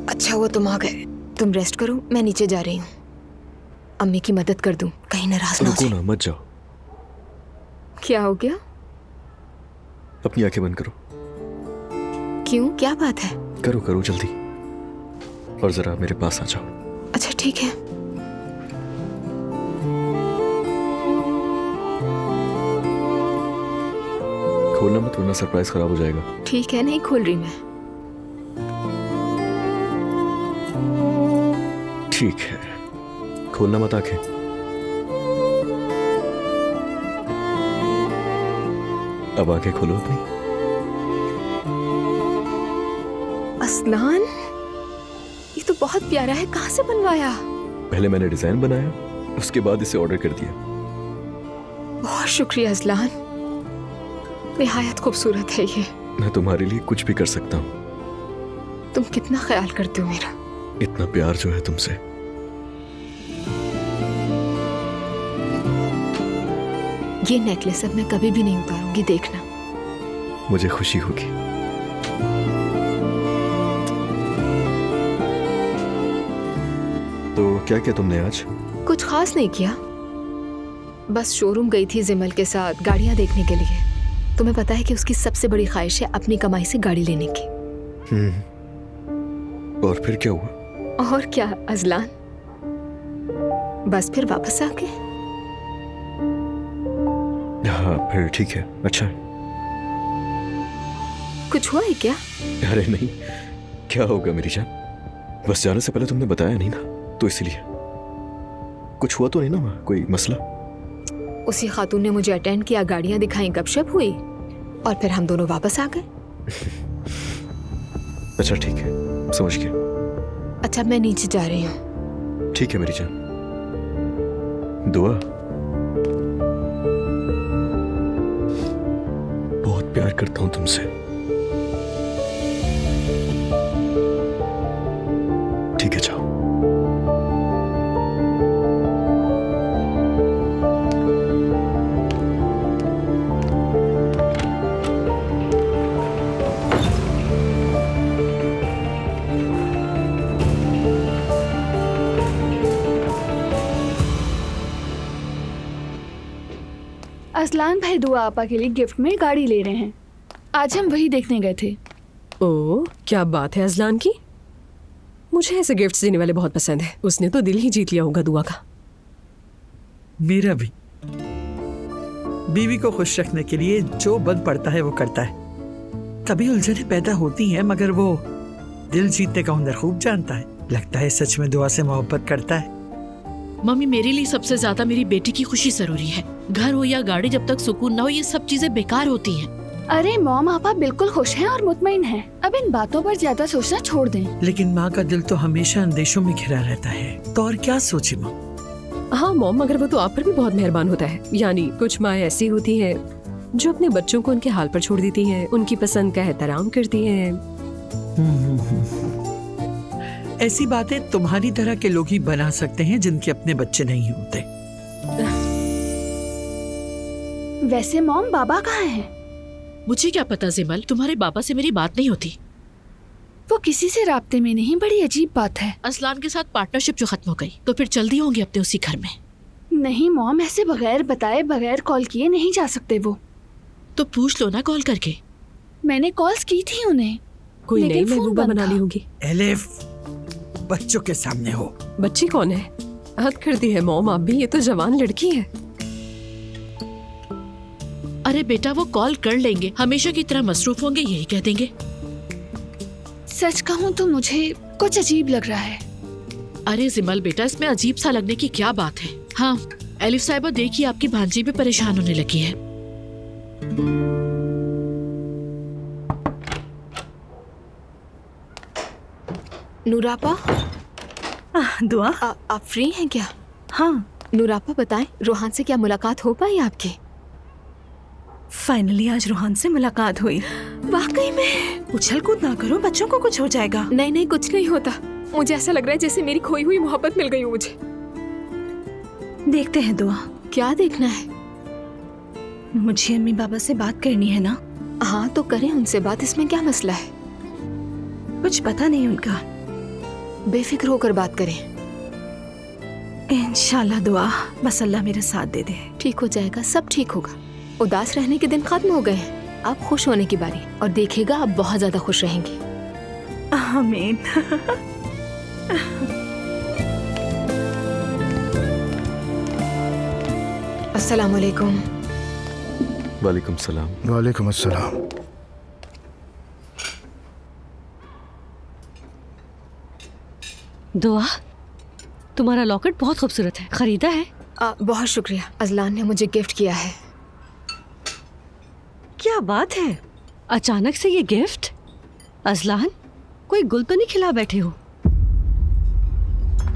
Q: अच्छा वो तुम आ गए। तुम रेस्ट करो, मैं नीचे जा रही हूँ। अम्मी की मदद कर दूं, कहीं नाराज ना हो जाए।
G: रुको ना, मत जाओ।
Q: क्या हो गया?
G: अपनी आंखें बंद करो।
Q: क्यों, क्या बात है?
G: करो करो जल्दी, और जरा मेरे पास आ जाओ।
Q: अच्छा ठीक है।
G: खोलना मत, वरना सरप्राइज खराब हो जाएगा।
Q: ठीक है, नहीं खोल रही मैं।
G: ठीक है, खोलना मत आंखें। अब आंखें खोलो अपनी।
Q: असलान, ये तो बहुत प्यारा है। कहाँ से बनवाया?
G: पहले मैंने डिजाइन बनाया, उसके बाद इसे ऑर्डर कर दिया।
Q: बहुत शुक्रिया अजलान, निहायत खूबसूरत है ये।
G: मैं तुम्हारे लिए कुछ भी कर सकता हूँ।
Q: तुम कितना ख्याल करते हो मेरा।
G: इतना प्यार जो है तुमसे।
Q: ये नेकलेस अब मैं कभी भी नहीं उतारूंगी, देखना।
G: मुझे खुशी होगी। तो क्या किया तुमने आज?
Q: कुछ खास नहीं किया, बस शोरूम गई थी जिमल के साथ गाड़ियां देखने के लिए। तुम्हें पता है कि उसकी सबसे बड़ी ख्वाहिश है अपनी कमाई से गाड़ी लेने की।
G: और फिर क्या हुआ?
Q: और क्या अजलान, बस फिर वापस आ गए।
G: हाँ फिर ठीक है, अच्छा।
Q: कुछ हुआ है क्या?
G: अरे नहीं, क्या होगा मेरी जान, बस जाने से पहले तुमने बताया नहीं ना, तो इसलिए। कुछ हुआ तो नहीं ना वहाँ, कोई मसला?
Q: उसी खातून ने मुझे अटेंड किया, गाड़ियां दिखाई, गपशप हुई और फिर हम दोनों वापस आ गए।
G: अच्छा ठीक है, समझ गया।
Q: अच्छा मैं नीचे जा रही हूँ।
G: ठीक है मेरी जान। दुआ, बहुत प्यार करता हूँ तुमसे। ठीक है जाओ।
J: असलान भाई दुआ आपा के लिए गिफ्ट में गाड़ी ले रहे हैं। आज हम वही देखने गए थे।
I: ओह क्या बात है अजलान की, मुझे ऐसे गिफ्ट्स देने वाले बहुत पसंद है। उसने तो दिल ही जीत लिया होगा दुआ का।
N: मेरा भी। बीवी को खुश रखने के लिए जो बन पड़ता है वो करता है। कभी उलझनें पैदा होती हैं मगर वो दिल जीतने का हुनर खूब जानता है। लगता है सच में दुआ से मोहब्बत करता है।
C: मम्मी मेरे लिए सबसे ज्यादा मेरी बेटी की खुशी जरूरी है। घर हो या गाड़ी, जब तक सुकून ना हो ये सब चीजें बेकार होती हैं।
J: अरे मॉम आपा बिल्कुल खुश हैं और मुतमईन हैं। अब इन बातों पर ज्यादा सोचना छोड़ दें।
N: लेकिन माँ का दिल तो हमेशा अंदेशों में घिरा रहता है, तो और क्या सोचे माँ।
I: हाँ मॉम, मगर वो तो आप पर भी बहुत मेहरबान होता है। यानी कुछ माँ ऐसी होती हैं जो अपने बच्चों को उनके हाल पर छोड़ देती हैं, उनकी पसंद का एहतराम करती हैं।
N: ऐसी बातें तुम्हारी तरह के लोग ही बना सकते हैं जिनके अपने बच्चे नहीं होते।
J: वैसे मॉम बाबा कहाँ हैं?
C: मुझे क्या पता जिमल, तुम्हारे बाबा से मेरी बात नहीं होती।
J: वो किसी से राब्ते में नहीं, बड़ी अजीब बात है।
C: असलान के साथ पार्टनरशिप जो खत्म हो गई तो फिर चल दिए होंगे अपने उसी घर में।
J: नहीं मॉम, ऐसे बगैर बताए बगैर कॉल किए नहीं जा सकते वो।
C: तो पूछ लो ना कॉल करके।
J: मैंने कॉल्स की थी उन्हें।
I: कोई नई महबूबा बना ली होगी।
N: एलिफ, बच्चों के सामने हो।
I: बच्ची कौन है? हद कर दी है मॉम, आप भी। ये तो जवान लड़की है।
C: अरे बेटा वो कॉल कर लेंगे, हमेशा की तरह मसरूफ होंगे, यही कह देंगे।
J: सच कहूँ तो मुझे कुछ अजीब लग रहा है।
C: अरे जिमल बेटा, इसमें अजीब सा लगने की क्या बात है। हाँ एलिफ साहिबा, देखिए आपकी भांजी भी परेशान होने लगी है।
Q: नूरापा,
E: दुआ
Q: आप फ्री हैं क्या?
E: हाँ।
Q: नूरापा बताएं, रोहान से क्या मुलाकात हो पाई आपकी?
E: फाइनली आज रोहान से मुलाकात हुई।
Q: वाकई में?
E: उछल कूद ना करो, बच्चों को कुछ हो जाएगा।
Q: नहीं नहीं, कुछ नहीं होता। मुझे ऐसा लग रहा है जैसे मेरी खोई हुई मोहब्बत मिल गई हो मुझे।
E: देखते हैं दुआ।
Q: क्या देखना है?
E: मुझे अम्मी बाबा से बात करनी है ना।
Q: हाँ तो करें उनसे बात, इसमें क्या मसला है?
E: कुछ पता नहीं उनका।
Q: बेफिक्र होकर बात करें।
E: इंशाल्लाह दुआ, बस अल्लाह मेरा साथ दे दे।
Q: ठीक हो जाएगा, सब ठीक होगा। उदास रहने के दिन खत्म हो गए हैं, अब खुश होने की बारी। और देखिएगा आप बहुत ज्यादा खुश रहेंगी।
E: आमीन।
Q: अस्सलाम वालेकुम।
G: वालेकुम सलाम।
M: वालेकुम अस्सलाम।
O: दुआ, तुम्हारा लॉकेट बहुत खूबसूरत है, खरीदा है?
Q: बहुत शुक्रिया, अजलान ने मुझे गिफ्ट किया है।
O: क्या बात है, अचानक से ये गिफ्ट? अजलान, कोई गुल तो नहीं खिला बैठे हो?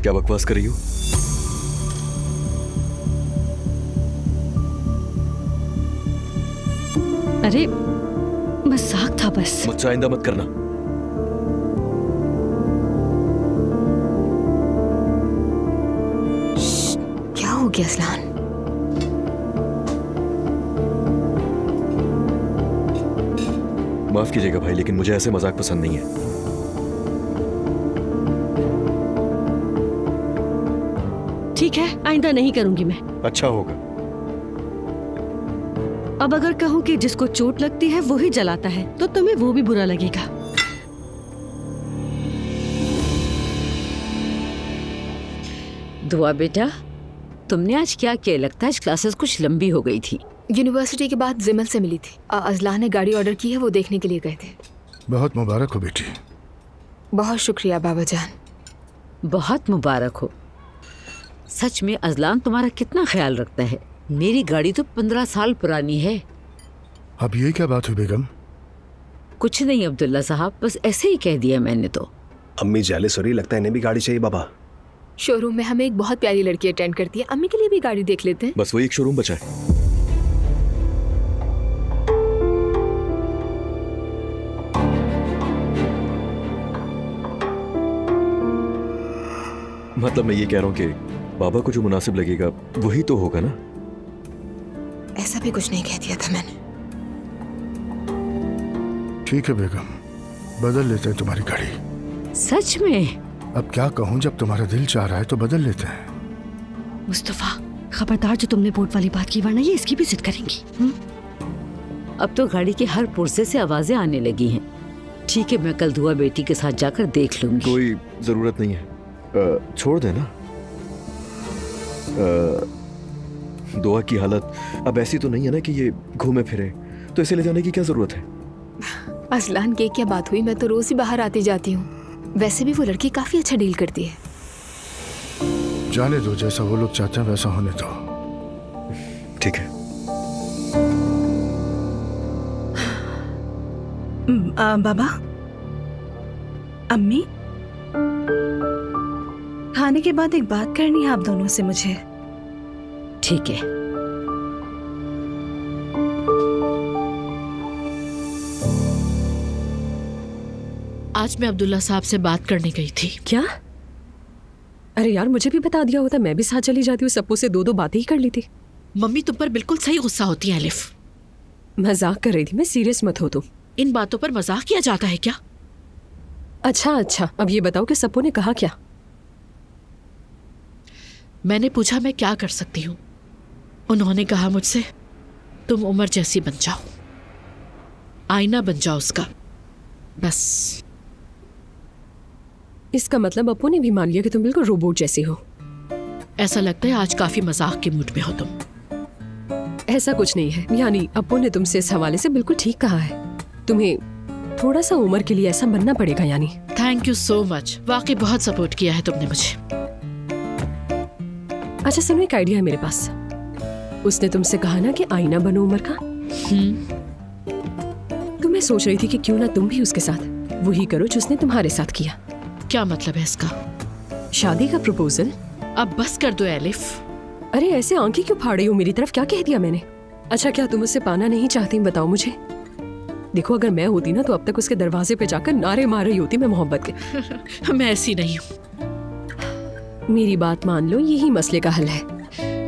G: क्या बकवास कर रही हो?
O: अरे मजाक था बस।
G: मुझसे आइंदा मत करना।
Q: क्या हो गया असलान?
G: माफ कीजिएगा भाई, लेकिन मुझे ऐसे मजाक पसंद नहीं है।
O: ठीक है, आइंदा नहीं करूंगी मैं।
G: अच्छा होगा।
O: अब अगर कहूं कि जिसको चोट लगती है वो ही जलाता है तो तुम्हें वो भी बुरा लगेगा।
F: दुआ बेटा, तुमने आज क्या किया? लगता है आज क्लासेस कुछ लंबी हो गई थी।
Q: यूनिवर्सिटी के बाद जिमल से मिली थी। अजलान ने गाड़ी ऑर्डर की है, वो देखने के लिए गए थे।
M: बहुत मुबारक हो बेटी।
Q: बहुत शुक्रिया बाबा जान।
F: बहुत मुबारक हो। सच में अजलान तुम्हारा कितना ख्याल रखता है। मेरी गाड़ी तो 15 साल पुरानी है।
M: अब ये क्या बात हुई बेगम?
F: कुछ नहीं अब्दुल्ला साहब, बस ऐसे ही कह दिया मैंने तो।
P: अम्मी जेलस हो रही, लगता है इन्हें भी गाड़ी चाहिए बाबा।
Q: शोरूम में हमें एक बहुत प्यारी लड़की अटेंड करती है, अम्मी के लिए भी गाड़ी देख लेते हैं।
G: बस वही एक शोरूम बचा है। मतलब मैं ये कह रहा हूँ कि बाबा को जो मुनासिब लगेगा वही तो होगा ना।
Q: ऐसा भी कुछ नहीं कह दिया था मैंने।
M: ठीक है बेगम, बदल लेते हैं तुम्हारी गाड़ी।
F: सच में?
M: अब क्या कहूँ, जब तुम्हारा दिल चाह रहा है तो बदल लेते हैं।
O: मुस्तफा खबरदार, जो तुमने बोर्ड वाली बात की, वरना ये इसकी भी जिद करेंगी।
F: अब तो गाड़ी के हर पुर्जे से आवाजें आने लगी हैं। ठीक है, मैं कल दुआ बेटी के साथ जाकर देख लूंगी।
G: कोई जरूरत नहीं है, छोड़ देना। दुआ की हालत अब ऐसी तो नहीं है ना कि ये घूमे फिरे, तो इसे ले जाने की क्या जरूरत है?
Q: अजलान की क्या बात हुई, मैं तो रोज ही बाहर आती जाती हूँ। वैसे भी वो लड़की काफी अच्छा डील करती है।
M: जाने दो, जैसा वो लोग चाहते हैं वैसा होने दो।
G: ठीक है।
E: बाबा, अम्मी, खाने के बाद एक बात करनी है आप दोनों से मुझे।
F: ठीक है।
C: आज मैं अब्दुल्ला साहब से बात करने गई थी।
I: क्या? अरे यार, मुझे भी बता दिया होता, मैं भी साथ चली जाती हूँ। सप्पू से दो बातें ही कर ली थी।
C: मम्मी तुम पर बिल्कुल सही गुस्सा होती है अलिफ।
I: मजाक कर रही थी मैं, सीरियस मत हो तुम।
C: इन बातों पर मजाक किया जाता है क्या?
I: अच्छा, अब ये बताओ कि सप्पू ने कहा क्या?
C: मैंने पूछा मैं क्या कर सकती हूँ। उन्होंने कहा मुझसे, तुम उमर जैसी बन जाओ, आईना बन जाओ उसका, बस।
I: इसका मतलब अप्पू ने भी मान लिया कि तुम बिल्कुल रोबोट जैसी हो।
C: ऐसा लगता है आज काफी मजाक के मूड में हो तुम।
I: ऐसा कुछ नहीं है, यानी अप्पू ने तुमसे इस हवाले से बिल्कुल ठीक कहा है। तुम्हें थोड़ा सा उम्र के लिए ऐसा बनना पड़ेगा। यानी
C: थैंक यू सो मच, वाकई बहुत सपोर्ट किया है तुमने मुझे।
I: अच्छा सुनो, एक आइडिया है मेरे पास। उसने तुमसे कहा ना कि आईना बनो उमर का। तो मैं सोच रही थी कि क्यों ना तुम भी उसके साथ वही करो जो उसने तुम्हारे साथ किया।
C: क्या मतलब है इसका?
I: शादी का प्रपोजल।
C: अब बस कर दो एलिफ।
I: अरे ऐसे आंखें क्यों फाड़ रही हो मेरी तरफ? क्या कह दिया मैंने? अच्छा, क्या तुम उससे पाना नहीं चाहती? बताओ मुझे। देखो, अगर मैं होती ना तो अब तक उसके दरवाजे पे जाकर नारे मार रही होती मैं मोहब्बत के।
C: मैं ऐसी नहीं हूँ।
I: मेरी बात मान लो, यही मसले का हल है।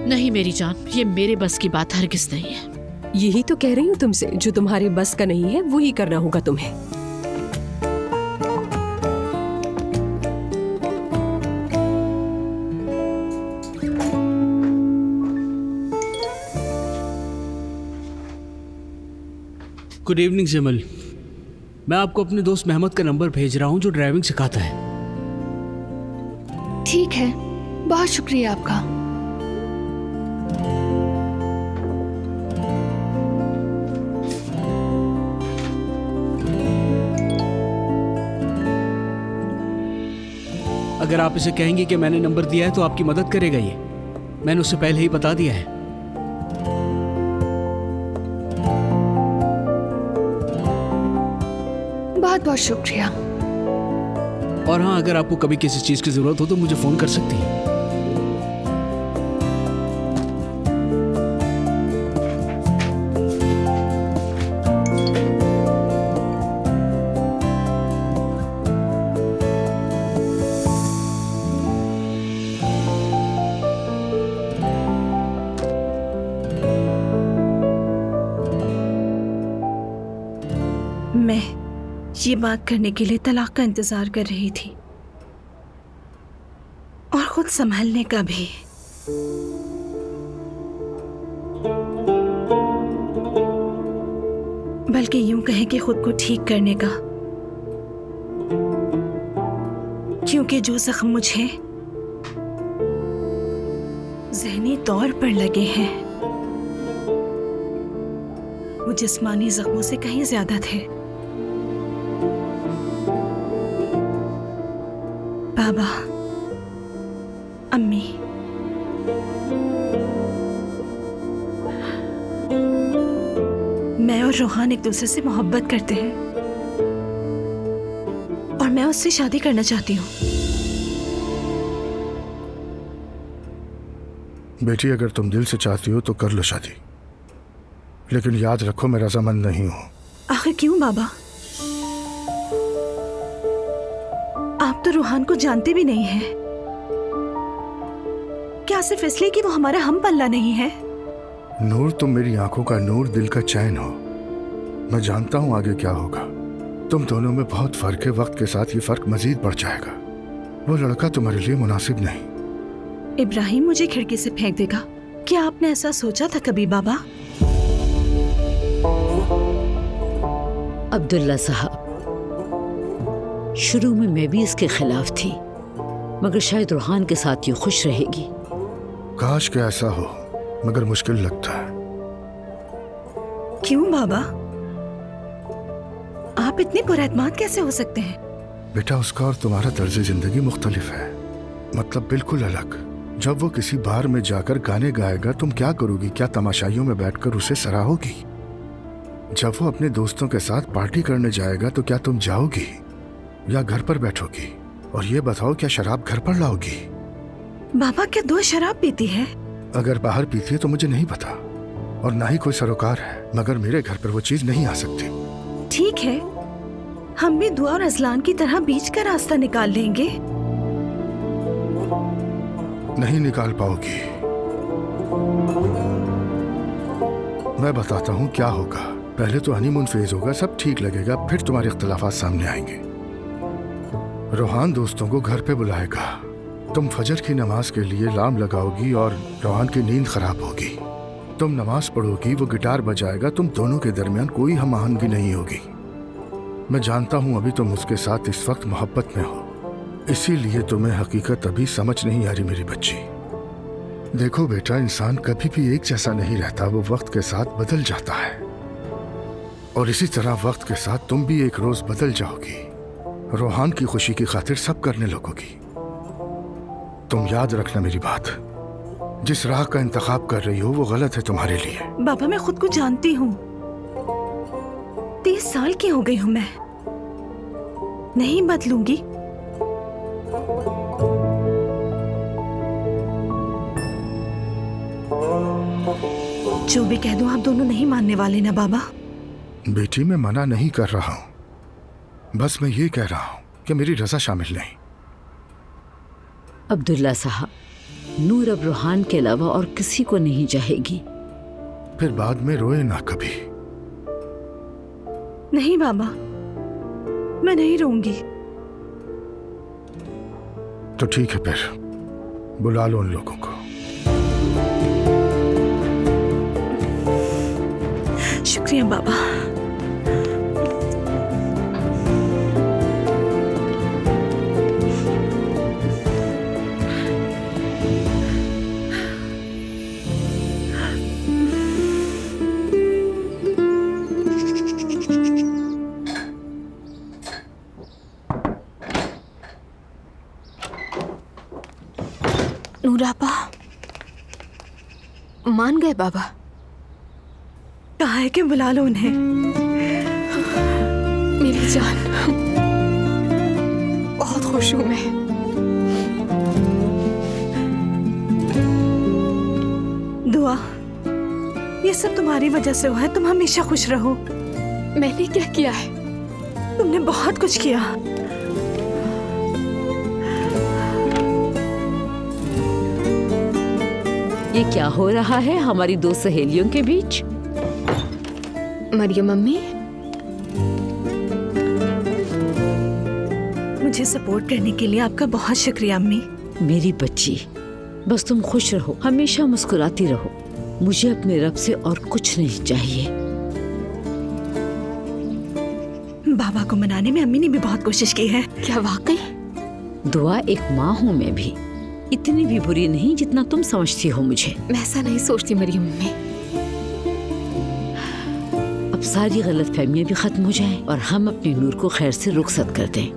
C: नहीं मेरी जान, ये मेरे बस की बात हरगिज़ नहीं है।
I: यही तो कह रही हूँ तुमसे, जो तुम्हारे बस का नहीं है वही करना होगा तुम्हें।
K: गुड इवनिंग जिमल। मैं आपको अपने दोस्त मेहमद का नंबर भेज रहा हूँ जो ड्राइविंग सिखाता है।
J: ठीक है, बहुत शुक्रिया आपका।
K: अगर आप इसे कहेंगे कि मैंने नंबर दिया है तो आपकी मदद करेगा ये। मैंने उससे पहले ही बता दिया है।
J: बहुत बहुत शुक्रिया।
K: और हाँ, अगर आपको कभी किसी चीज की जरूरत हो तो मुझे फोन कर सकती हैं।
E: मैं ये बात करने के लिए तलाक का इंतजार कर रही थी और खुद संभलने का भी। बल्कि यूं कहें कि खुद को ठीक करने का, क्योंकि जो जख्म मुझे ज़हनी तौर पर लगे हैं वो जिस्मानी जख्मों से कहीं ज्यादा थे। बाबा, अम्मी, मैं और रोहान एक दूसरे से मोहब्बत करते हैं और मैं उससे शादी करना चाहती हूँ।
M: बेटी, अगर तुम दिल से चाहती हो तो कर लो शादी, लेकिन याद रखो मैं रजामंद नहीं हूँ।
E: आखिर क्यों बाबा? आप तो रोहान को जानते भी नहीं हैं। क्या सिर्फ इसलिए कि वो हमारा हम पल्ला नहीं है?
M: नूर, तुम मेरी आंखों का नूर, दिल का चैन हो। मैं जानता हूँ आगे क्या होगा। तुम दोनों में बहुत फर्क है। वक्त के साथ ये फर्क मजीद बढ़ जाएगा। वो लड़का तुम्हारे लिए मुनासिब नहीं।
E: इब्राहिम मुझे खिड़की से फेंक देगा, क्या आपने ऐसा सोचा था कभी बाबा?
F: अब्दुल्ला साहब, शुरू में मैं भी इसके खिलाफ थी, मगर शायद रोहान के साथ ये खुश रहेगी।
M: काश के ऐसा हो, मगर मुश्किल लगता है।
E: क्यों बाबा? आप इतने पुरएतमाद कैसे हो सकते हैं?
M: बेटा, उसका और तुम्हारा तर्ज जिंदगी मुख्तलिफ है, मतलब बिल्कुल अलग। जब वो किसी बार में जाकर गाने गाएगा, तुम क्या करोगी? क्या तमाशाइयों में बैठकर उसे सराहोगी? जब वो अपने दोस्तों के साथ पार्टी करने जाएगा तो क्या तुम जाओगी या घर पर बैठोगी? और ये बताओ, क्या शराब घर पर लाओगी?
E: बाबा, क्या दो शराब पीती है?
M: अगर बाहर पीती है तो मुझे नहीं पता, और ना ही कोई सरोकार है, मगर मेरे घर पर वो चीज नहीं आ सकती।
E: ठीक है, हम भी दुआ और अजलान की तरह बीच का रास्ता निकाल लेंगे।
M: नहीं निकाल पाओगी। मैं बताता हूँ क्या होगा। पहले तो हनीमून फेज होगा, सब ठीक लगेगा, फिर तुम्हारे इख्तिलाफात सामने आएंगे। रोहान दोस्तों को घर पे बुलाएगा, तुम फजर की नमाज के लिए अलार्म लगाओगी और रोहान की नींद खराब होगी। तुम नमाज पढ़ोगी, वो गिटार बजाएगा, तुम दोनों के दरमियान कोई हम आहंगी नहीं होगी। मैं जानता हूँ अभी तुम उसके साथ इस वक्त मोहब्बत में हो, इसीलिए तुम्हें हकीकत अभी समझ नहीं आ रही मेरी बच्ची। देखो बेटा, इंसान कभी भी एक जैसा नहीं रहता, वो वक्त के साथ बदल जाता है, और इसी तरह वक्त के साथ तुम भी एक रोज बदल जाओगी। रोहान की खुशी की खातिर सब करने लगोगी। तुम याद रखना मेरी बात, जिस राह का इंतखाब कर रही हो वो गलत है तुम्हारे लिए।
E: बाबा, मैं खुद को जानती हूँ। 30 साल की हो गई हूँ मैं, नहीं बदलूंगी। जो भी कह दूं आप दोनों नहीं मानने वाले ना बाबा?
M: बेटी, मैं मना नहीं कर रहा हूँ, बस मैं ये कह रहा हूँ कि मेरी रजा शामिल नहीं।
F: अब्दुल्ला साहब, नूर अब रोहान के अलावा और किसी को नहीं चाहेगी।
M: फिर बाद में रोए ना कभी।
E: नहीं बाबा, मैं नहीं रोऊंगी।
M: तो ठीक है, फिर बुला लो उन लोगों को।
E: शुक्रिया बाबा।
J: नूरापा, मान गए बाबा?
E: कहा है कि बुला लो उन्हें।
J: मेरी जान, बहुत खुश हूं मैं।
E: दुआ, ये सब तुम्हारी वजह से हुआ है। तुम हमेशा खुश रहो।
J: मैंने क्या किया है?
E: तुमने बहुत कुछ किया।
F: ये क्या हो रहा है हमारी दो सहेलियों के बीच?
J: मरियम मम्मी,
E: मुझे सपोर्ट करने के लिए आपका बहुत शुक्रिया अम्मी।
F: मेरी बच्ची, बस तुम खुश रहो, हमेशा मुस्कुराती रहो। मुझे अपने रब से और कुछ नहीं चाहिए।
E: बाबा को मनाने में अम्मी ने भी बहुत कोशिश की है।
F: क्या वाकई? दुआ, एक माँ हूँ मैं भी, इतनी भी बुरी नहीं जितना तुम समझती हो मुझे।
Q: मैं ऐसा नहीं सोचती मरियम मम्मी।
F: अब सारी गलतफहमियां भी खत्म हो जाएं और हम अपने नूर को खैर से रुखसत कर दें।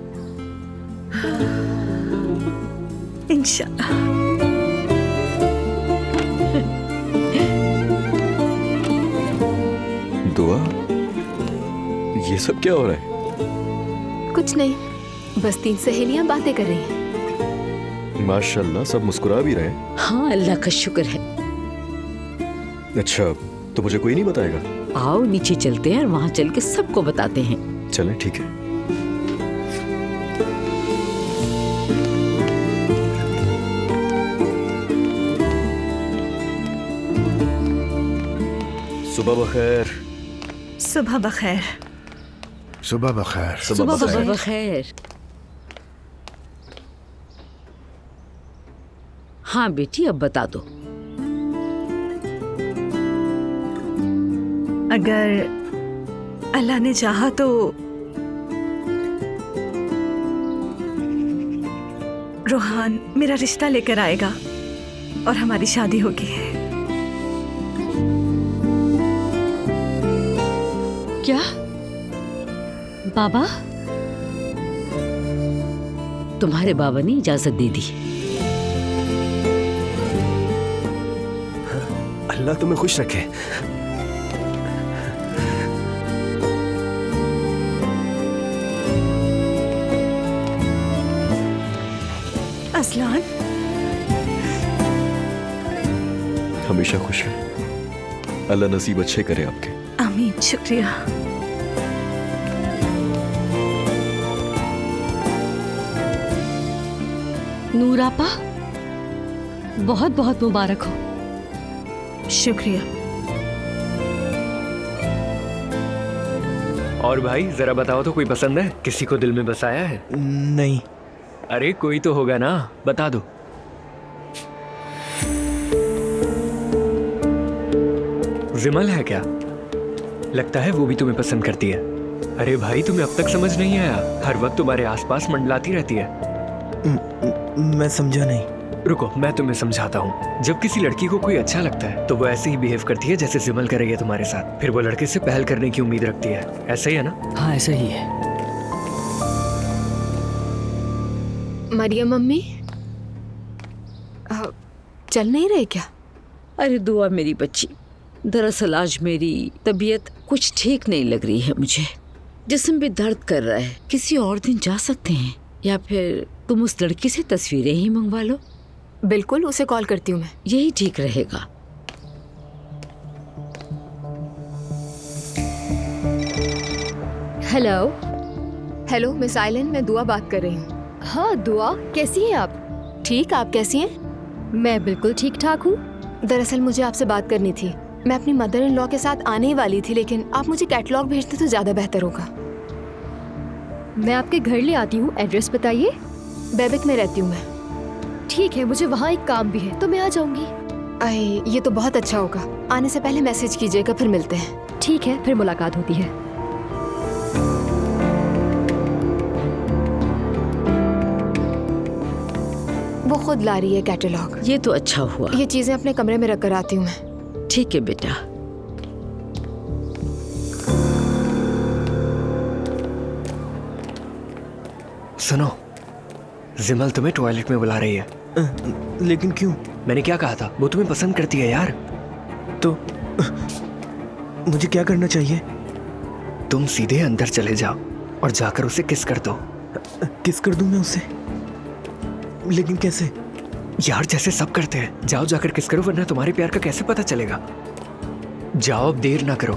E: इंशाअल्लाह।
G: दुआ, ये सब क्या हो रहा है?
Q: कुछ नहीं, बस 3 सहेलियां बातें कर रही हैं।
G: माशाल्लाह, सब मुस्कुरा भी रहे हैं।
F: हाँ, अल्लाह का शुक्र है।
G: अच्छा, तो मुझे कोई नहीं बताएगा?
F: आओ नीचे चलते हैं और वहाँ चल के सबको बताते हैं।
G: चलें, ठीक है। सुबह बखैर।
E: सुबह बखैर।
M: सुबह बखैर।
F: सुबह बखैर। हाँ बेटी, अब बता दो।
E: अगर अल्लाह ने चाहा तो रोहान मेरा रिश्ता लेकर आएगा और हमारी शादी होगी।
O: क्या बाबा?
F: तुम्हारे बाबा ने इजाजत दे दी।
P: अल्लाह तुम्हें खुश रखे।
E: असलान,
G: हमेशा खुश रहे। अल्लाह नसीब अच्छे करे आपके।
E: आमीन, शुक्रिया।
O: नूर आपा, बहुत बहुत मुबारक हो।
E: शुक्रिया।
H: और भाई जरा बताओ तो, कोई पसंद है? किसी को दिल में बसाया है?
S: नहीं।
H: अरे कोई तो होगा ना, बता दो। जिमल है क्या? लगता है वो भी तुम्हें पसंद करती है। अरे भाई, तुम्हें अब तक समझ नहीं आया? हर वक्त तुम्हारे आसपास मंडलाती रहती है।
S: मैं समझा नहीं।
H: रुको, मैं तुम्हें समझाता हूँ। जब किसी लड़की को कोई अच्छा लगता है तो वो ऐसे ही बिहेव करती है जैसे जिमल कर रही है तुम्हारे साथ। फिर वो लड़के से पहल करने की उम्मीद रखती है। ऐसा ही है ना?
S: हाँ, ऐसा ही है।
Q: मरियम मम्मी, चल नहीं रहे क्या?
F: अरे दुआ मेरी बच्ची, दरअसल आज मेरी तबीयत कुछ ठीक नहीं लग रही है मुझे। जिस्म भी दर्द कर रहा है। किसी और दिन जा सकते हैं, या फिर तुम उस लड़की से तस्वीरें ही मंगवा लो।
Q: बिल्कुल, उसे कॉल करती हूँ मैं।
F: यही ठीक रहेगा।
Q: हेलो। हेलो मिस आइलन, मैं दुआ बात कर रही हूँ।
T: हाँ दुआ, कैसी हैं आप?
Q: ठीक, आप कैसी हैं?
T: मैं बिल्कुल ठीक ठाक हूँ।
Q: दरअसल मुझे आपसे बात करनी थी। मैं अपनी मदर इन लॉ के साथ आने ही वाली थी, लेकिन आप मुझे कैटलॉग भेजते तो ज्यादा बेहतर होगा।
T: मैं आपके घर ले आती हूँ, एड्रेस बताइए।
Q: बेबिक में रहती हूँ मैं।
T: ठीक है, मुझे वहाँ एक काम भी है तो मैं आ जाऊंगी।
Q: अरे ये तो बहुत अच्छा होगा। आने से पहले मैसेज कीजिएगा, फिर मिलते हैं।
T: ठीक है, फिर मुलाकात होती है।
Q: वो खुद ला रही है कैटलॉग।
F: ये तो अच्छा हुआ।
Q: ये चीजें अपने कमरे में रख कर आती हूँ मैं।
F: ठीक है बेटा।
H: सुनो, जिमल तुम्हें टॉयलेट में बुला रही है।
S: लेकिन क्यों?
H: मैंने क्या कहा था? वो तुम्हें पसंद करती है यार।
S: तो मुझे क्या करना चाहिए?
H: तुम सीधे अंदर चले जाओ और जाकर उसे किस कर दो।
S: किस कर दूं मैं उसे? लेकिन कैसे?
H: यार जैसे सब करते हैं। जाओ, जाकर किस करो, वरना तुम्हारे प्यार का कैसे पता चलेगा। जाओ, अब देर ना करो।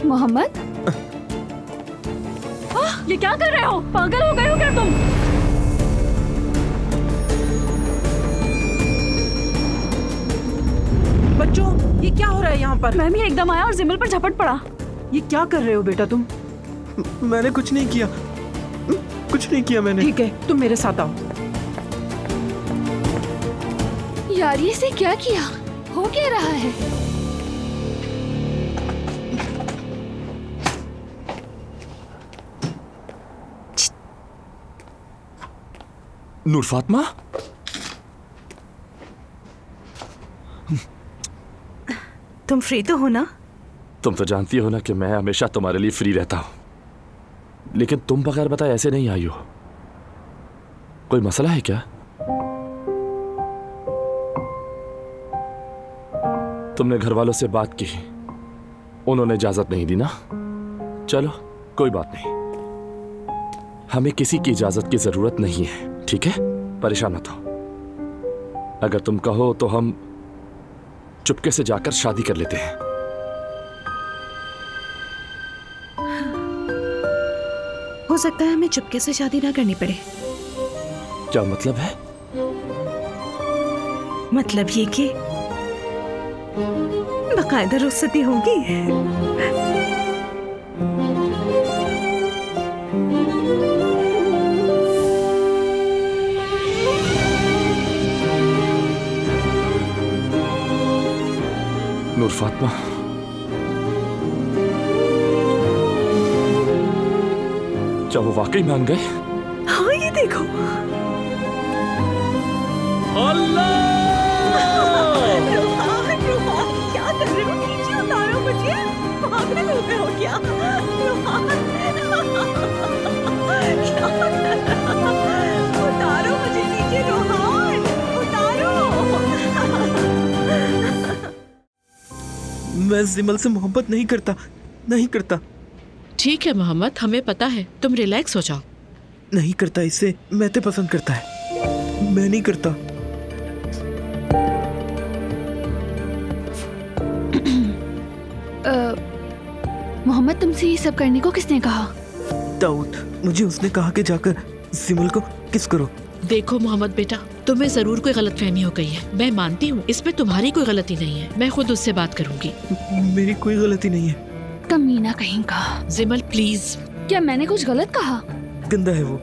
J: मोहम्मद,
I: ये क्या कर रहे हो? पागल हो गए हो क्या तुम?
N: बच्चों, ये क्या हो रहा है यहाँ पर?
I: मैं भी एकदम आया और जिमल पर झपट पड़ा।
U: ये क्या कर रहे हो बेटा तुम?
S: मैंने कुछ नहीं किया, कुछ नहीं किया मैंने।
U: ठीक है, तुम मेरे साथ आओ।
J: यार ये से क्या किया? हो क्या रहा है?
B: नूर फातिमा,
E: तुम फ्री तो हो ना?
B: तुम तो जानती हो ना कि मैं हमेशा तुम्हारे लिए फ्री रहता हूं, लेकिन तुम बगैर बताए ऐसे नहीं आई हो। कोई मसला है क्या? तुमने घर वालों से बात की, उन्होंने इजाजत नहीं दी ना? चलो कोई बात नहीं, हमें किसी की इजाजत की जरूरत नहीं है, ठीक है? परेशान मत हो। अगर तुम कहो तो हम चुपके से जाकर शादी कर लेते हैं।
E: हो सकता है हमें चुपके से शादी ना करनी पड़े।
B: क्या मतलब है?
E: मतलब ये कि बाकायदा रुखसती होगी।
B: नूर फातिमा, क्या वो वाकई मान गए?
E: हाँ ये देखो।
B: अल्लाह!
E: क्या कर रहे हो? नीचे उतारो मुझे। पागल हो गए हो क्या? उतारो मुझे नीचे, रोहान उतारो।
S: मैं जिमल से मोहब्बत नहीं करता, नहीं करता।
C: ठीक है मोहम्मद, हमें पता है, तुम रिलैक्स हो जाओ।
S: नहीं करता, इसे मैते पसंद करता है, मैं नहीं करता।
J: मोहम्मद तुमसे ये सब करने को किसने कहा?
S: दाऊद, मुझे उसने कहा कि जाकर जिमल को किस करो।
C: देखो मोहम्मद बेटा, तुम्हें जरूर कोई गलतफहमी हो गई है, मैं मानती हूँ, इसमें तुम्हारी कोई गलती नहीं है। मैं खुद उससे बात करूंगी।
S: मेरी कोई गलती नहीं है।
J: कमीना कहीं का।
C: जिमल प्लीज।
J: क्या मैंने कुछ गलत कहा?
S: गंदा है वो।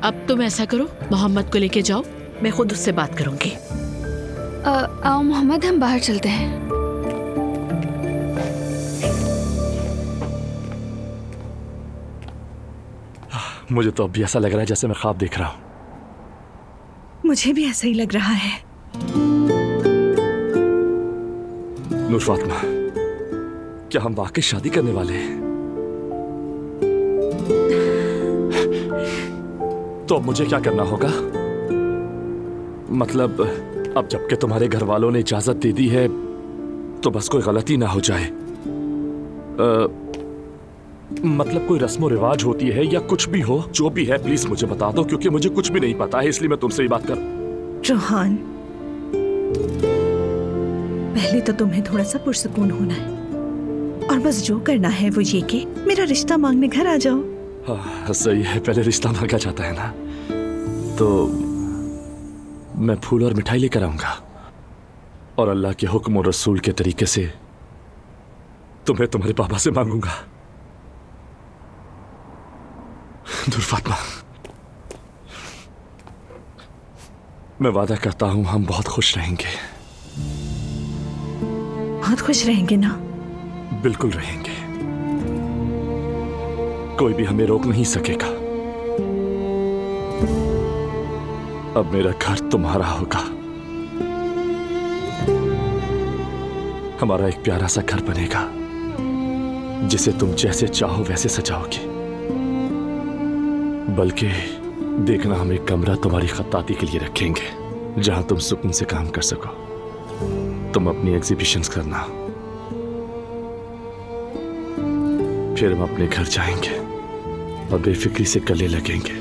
C: अब तुम ऐसा करो, मोहम्मद को लेके जाओ, मैं खुद उससे बात करूंगी।
J: आओ मोहम्मद, हम बाहर चलते हैं।
B: मुझे तो अभी ऐसा लग रहा है जैसे मैं ख्वाब देख रहा हूँ।
E: मुझे भी ऐसा ही लग रहा है।
B: नूर फातिमा, क्या हम वाकई शादी करने वाले हैं? तो अब मुझे क्या करना होगा? मतलब अब जबकि तुम्हारे घर वालों ने इजाजत दे दी है तो बस कोई गलती ना हो जाए। मतलब कोई रस्म रिवाज होती है या कुछ भी हो, जो भी है प्लीज मुझे बता दो, क्योंकि मुझे कुछ भी नहीं पता है, इसलिए मैं तुमसे ही बात कर।
E: रोहान, पहले तो तुम्हें थोड़ा सा पुरसुकून होना है, और बस जो करना है वो ये कि मेरा रिश्ता मांगने घर आ जाओ।
B: हाँ सही है, पहले रिश्ता मांगा जाता है ना, तो मैं फूल और मिठाई लेकर आऊंगा और अल्लाह के हुक्म और रसूल के तरीके से तुम्हें तुम्हारे पापा से मांगूंगा। नूर फातिमा, मैं वादा करता हूं हम बहुत खुश रहेंगे।
E: बहुत खुश रहेंगे ना?
B: बिल्कुल रहेंगे, कोई भी हमें रोक नहीं सकेगा। अब मेरा घर तुम्हारा होगा, हमारा एक प्यारा सा घर बनेगा जिसे तुम जैसे चाहो वैसे सजाओगे। बल्कि देखना, हम एक कमरा तुम्हारी खत्ताती के लिए रखेंगे जहां तुम सुकून से काम कर सको। तुम अपनी एग्जीबिशंस करना, फिर हम अपने घर जाएंगे और बेफिक्री से गले लगेंगे,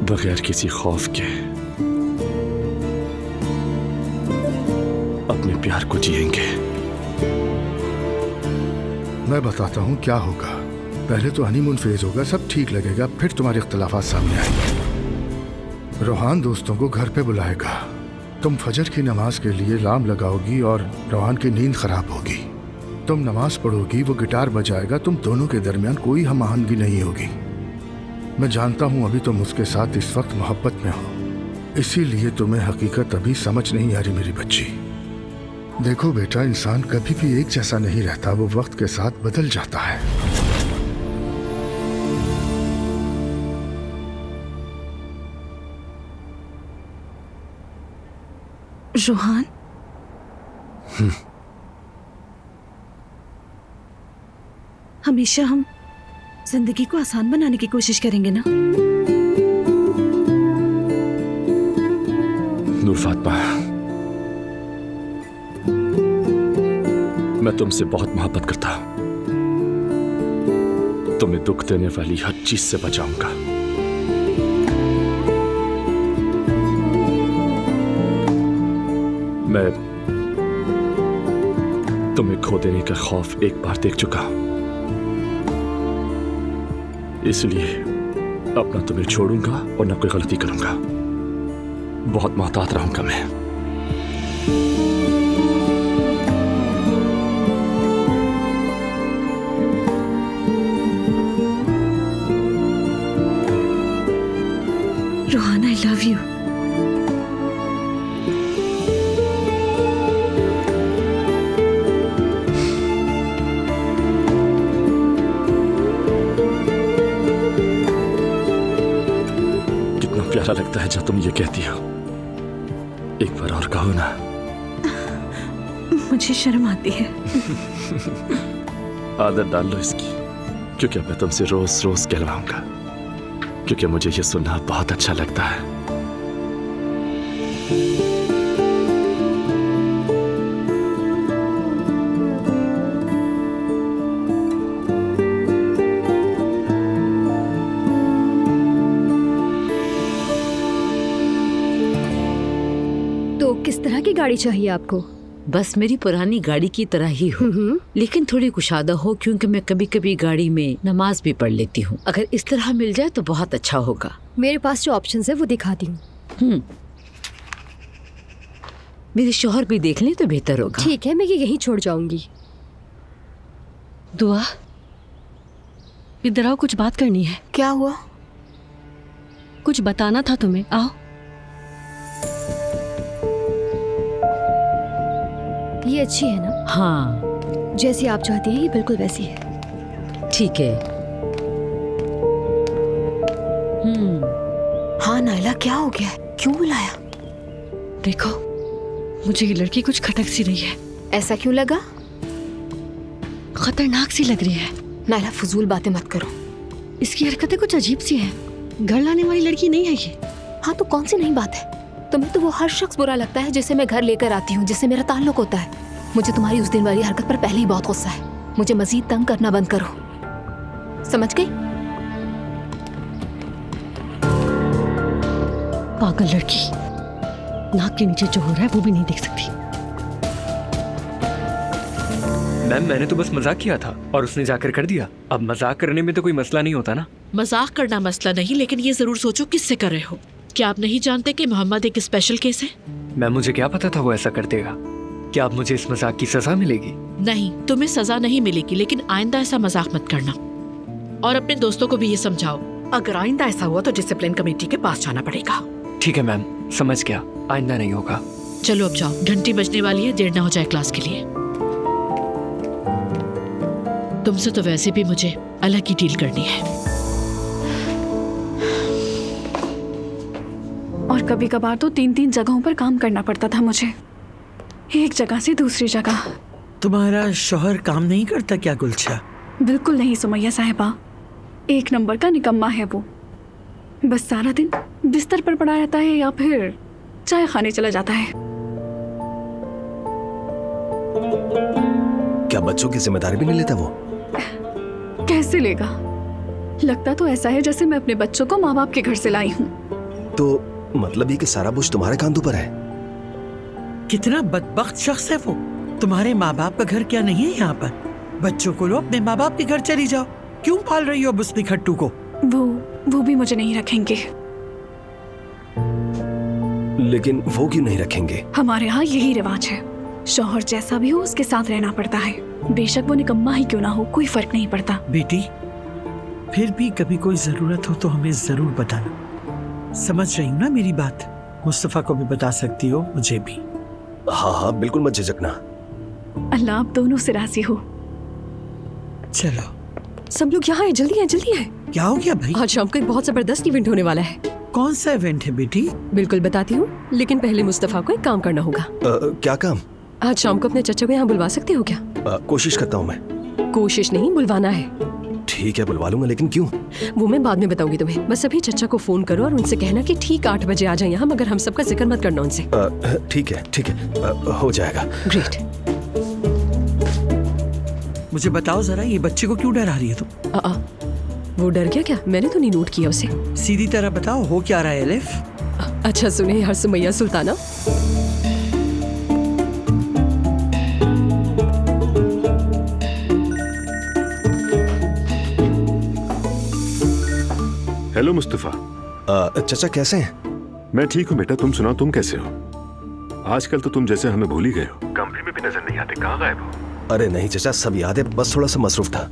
B: बगैर किसी खौफ के अपने प्यार को जिएंगे।
M: मैं बताता हूँ क्या होगा। पहले तो हनीमून फेज होगा, सब ठीक लगेगा, फिर तुम्हारे इख्तिलाफात सामने आएंगे। रोहान दोस्तों को घर पे बुलाएगा, तुम फजर की नमाज के लिए अलार्म लगाओगी और रोहान की नींद खराब होगी। तुम नमाज पढ़ोगी, वो गिटार बजाएगा, तुम दोनों के दरमियान कोई हम आहंगी नहीं होगी। मैं जानता हूँ अभी तुम उसके साथ इस वक्त मोहब्बत में हो, इसीलिए तुम्हें हकीकत अभी समझ नहीं आ रही मेरी बच्ची। देखो बेटा, इंसान कभी भी एक जैसा नहीं रहता, वो वक्त के साथ बदल जाता है।
E: रोहान, हमेशा हम जिंदगी को आसान बनाने की कोशिश करेंगे ना?
B: नूर फातिमा, मैं तुमसे बहुत मोहब्बत करता हूं। तुम्हें दुख देने वाली हर चीज से बचाऊंगा। मैं तुम्हें खो देने का खौफ एक बार देख चुका हूं, इसलिए अब ना तुम्हें छोड़ूंगा और ना कोई गलती करूंगा। बहुत मोहतात रहूंगा मैं।
E: Rohan, I love you.
B: प्यारा लगता है जब तुम ये कहती हो। एक बार और कहो ना।
E: मुझे शर्म आती है।
B: आदत डाल लो इसकी, क्योंकि अब मैं तुमसे रोज रोज कहलवाऊंगा, क्योंकि मुझे ये सुनना बहुत अच्छा लगता है।
T: किस तरह की गाड़ी चाहिए आपको?
F: बस मेरी पुरानी गाड़ी की तरह ही हो, लेकिन थोड़ी कुशादा हो, क्योंकि मैं कभी कभी गाड़ी में नमाज भी पढ़ लेती हूँ। अगर इस तरह मिल जाए तो बहुत अच्छा होगा।
T: मेरे पास जो ऑप्शंस है वो दिखाती हूँ।
F: मेरे शौहर भी देख लें तो बेहतर होगा।
T: ठीक है, मैं ये यहीं छोड़ जाऊंगी।
O: दुआ, इधर आओ, कुछ बात करनी है।
C: क्या हुआ?
O: कुछ बताना था तुम्हें, आओ।
T: ये अच्छी है ना?
F: हाँ,
T: जैसी आप चाहती हैं ये बिल्कुल वैसी है।
F: ठीक है।
C: हाँ नायला, क्या हो गया? क्यों बुलाया?
O: देखो, मुझे ये लड़की कुछ खटक सी रही है।
C: ऐसा क्यों लगा?
O: खतरनाक सी लग रही है।
C: नायला, फजूल बातें मत करो।
O: इसकी हरकतें कुछ अजीब सी हैं। घर लाने वाली लड़की नहीं है ये।
C: हाँ तो कौन सी नई बात है? तुम्हें तो वो हर शख्स बुरा लगता है जिसे मैं घर लेकर आती हूँ, जिससे मेरा ताल्लुक होता है। मुझे तुम्हारी उस दिन वाली हरकत पर पहले ही बहुत गुस्सा है। मुझे मजीद तंग करना बंद करो, समझ गई?
O: पागल लड़की, नाक के नीचे जो हो रहा है वो भी नहीं देख सकती।
H: मैम, मैंने तो बस मजाक किया था और उसने जाकर कर दिया। अब मजाक करने में तो कोई मसला नहीं होता ना।
C: मजाक करना मसला नहीं, लेकिन ये जरूर सोचो किससे कर रहे हो। क्या आप नहीं जानते कि मोहम्मद एक स्पेशल केस है?
H: मैम, मुझे क्या पता था वो ऐसा कर देगा। क्या अब मुझे इस मजाक की सजा मिलेगी?
C: नहीं, तुम्हें सजा नहीं मिलेगी, लेकिन आइंदा ऐसा मजाक मत करना। और अपने दोस्तों को भी ये समझाओ, अगर आइंदा ऐसा हुआ तो डिसिप्लिन कमेटी के पास जाना पड़ेगा।
H: ठीक है मैम, समझ गया, आइंदा नहीं होगा।
C: चलो अब जाओ, घंटी बजने वाली है, देर ना हो जाए क्लास के लिए। तुमसे तो वैसे भी मुझे अलग ही डील करनी है।
J: और कभी कभार तो 3-3 जगहों पर काम करना पड़ता था मुझे, एक जगह से दूसरी जगह।
N: तुम्हारा शौहर काम नहीं करता क्या गुलशा?
J: बिल्कुल नहीं सुमैया साहिबा, 1 नंबर का निकम्मा है वो। बस सारा दिन बिस्तर पर पड़ा रहता है या फिर चाय खाने चला जाता है।
P: क्या बच्चों की जिम्मेदारी भी नहीं लेता वो?
J: कैसे लेगा? लगता तो ऐसा है जैसे मैं अपने बच्चों को माँ बाप के घर से लाई हूँ।
P: तो मतलब ये कि सारा बोझ तुम्हारे कांधों पर है।
N: कितना बदबख्त शख्स है वो। तुम्हारे माँ बाप का घर क्या नहीं है यहाँ पर? बच्चों को लो अपने माँ बाप के घर चली जाओ। क्यों पाल रही हो बुस्ती खट्टू को?
J: वो भी मुझे नहीं रखेंगे।
P: लेकिन वो क्यों नहीं रखेंगे?
J: हमारे यहाँ यही रिवाज है, शौहर जैसा भी हो उसके साथ रहना पड़ता है, बेशक वो निकम्मा ही क्यों ना हो, कोई फर्क नहीं पड़ता।
N: बेटी, फिर भी कभी कोई जरूरत हो तो हमें जरूर बताना। समझ रही हूँ ना मेरी बात? मुस्तफा को भी बता सकती हो, मुझे भी।
P: हाँ हाँ बिल्कुल, मत झिझकना।
J: अल्लाह आप दोनों से राजी हो।
N: चलो
I: सब लोग यहाँ है, जल्दी है जल्दी है।
N: क्या हो गया भाई?
I: आज शाम को एक बहुत जबरदस्त इवेंट होने वाला है।
N: कौन सा इवेंट है बेटी?
I: बिल्कुल बताती हूँ, लेकिन पहले मुस्तफा को एक काम करना होगा।
P: क्या काम?
I: आज शाम को अपने चचा को यहाँ बुलवा सकते हो क्या?
P: कोशिश करता हूँ मैं।
I: कोशिश नहीं, बुलवाना है।
P: ठीक है बुलवा लूंगा, लेकिन क्यों?
I: वो मैं बाद में बताऊंगी तुम्हें। बस अभी चचा को फोन करो और उनसे कहना कि ठीक 8 बजे आ जाए यहाँ, मगर हम सबका जिक्र मत करना उनसे।
P: ठीक है, हो जाएगा।
I: ग्रेट।
N: मुझे बताओ जरा, ये बच्चे को क्यों डरा रही है तुम?
I: वो डर गया क्या? मैंने तो नहीं नोट किया उसे।
N: सीधी तरह बताओ, हो क्या रहा है एलिफ?
I: अच्छा सुने यार सुमैया सुल्ताना,
A: हेलो मुस्तफा।
P: चचा कैसे हैं?
A: मैं ठीक हूँ बेटा, तुम सुनाओ, तुम कैसे हो? आजकल तो तुम जैसे हमें भूल ही गए हो, कमरे में भी नजर नहीं आते, कहाँ गायब हो?
P: अरे नहीं चचा, सब याद है, बस थोड़ा सा मसरूफ था।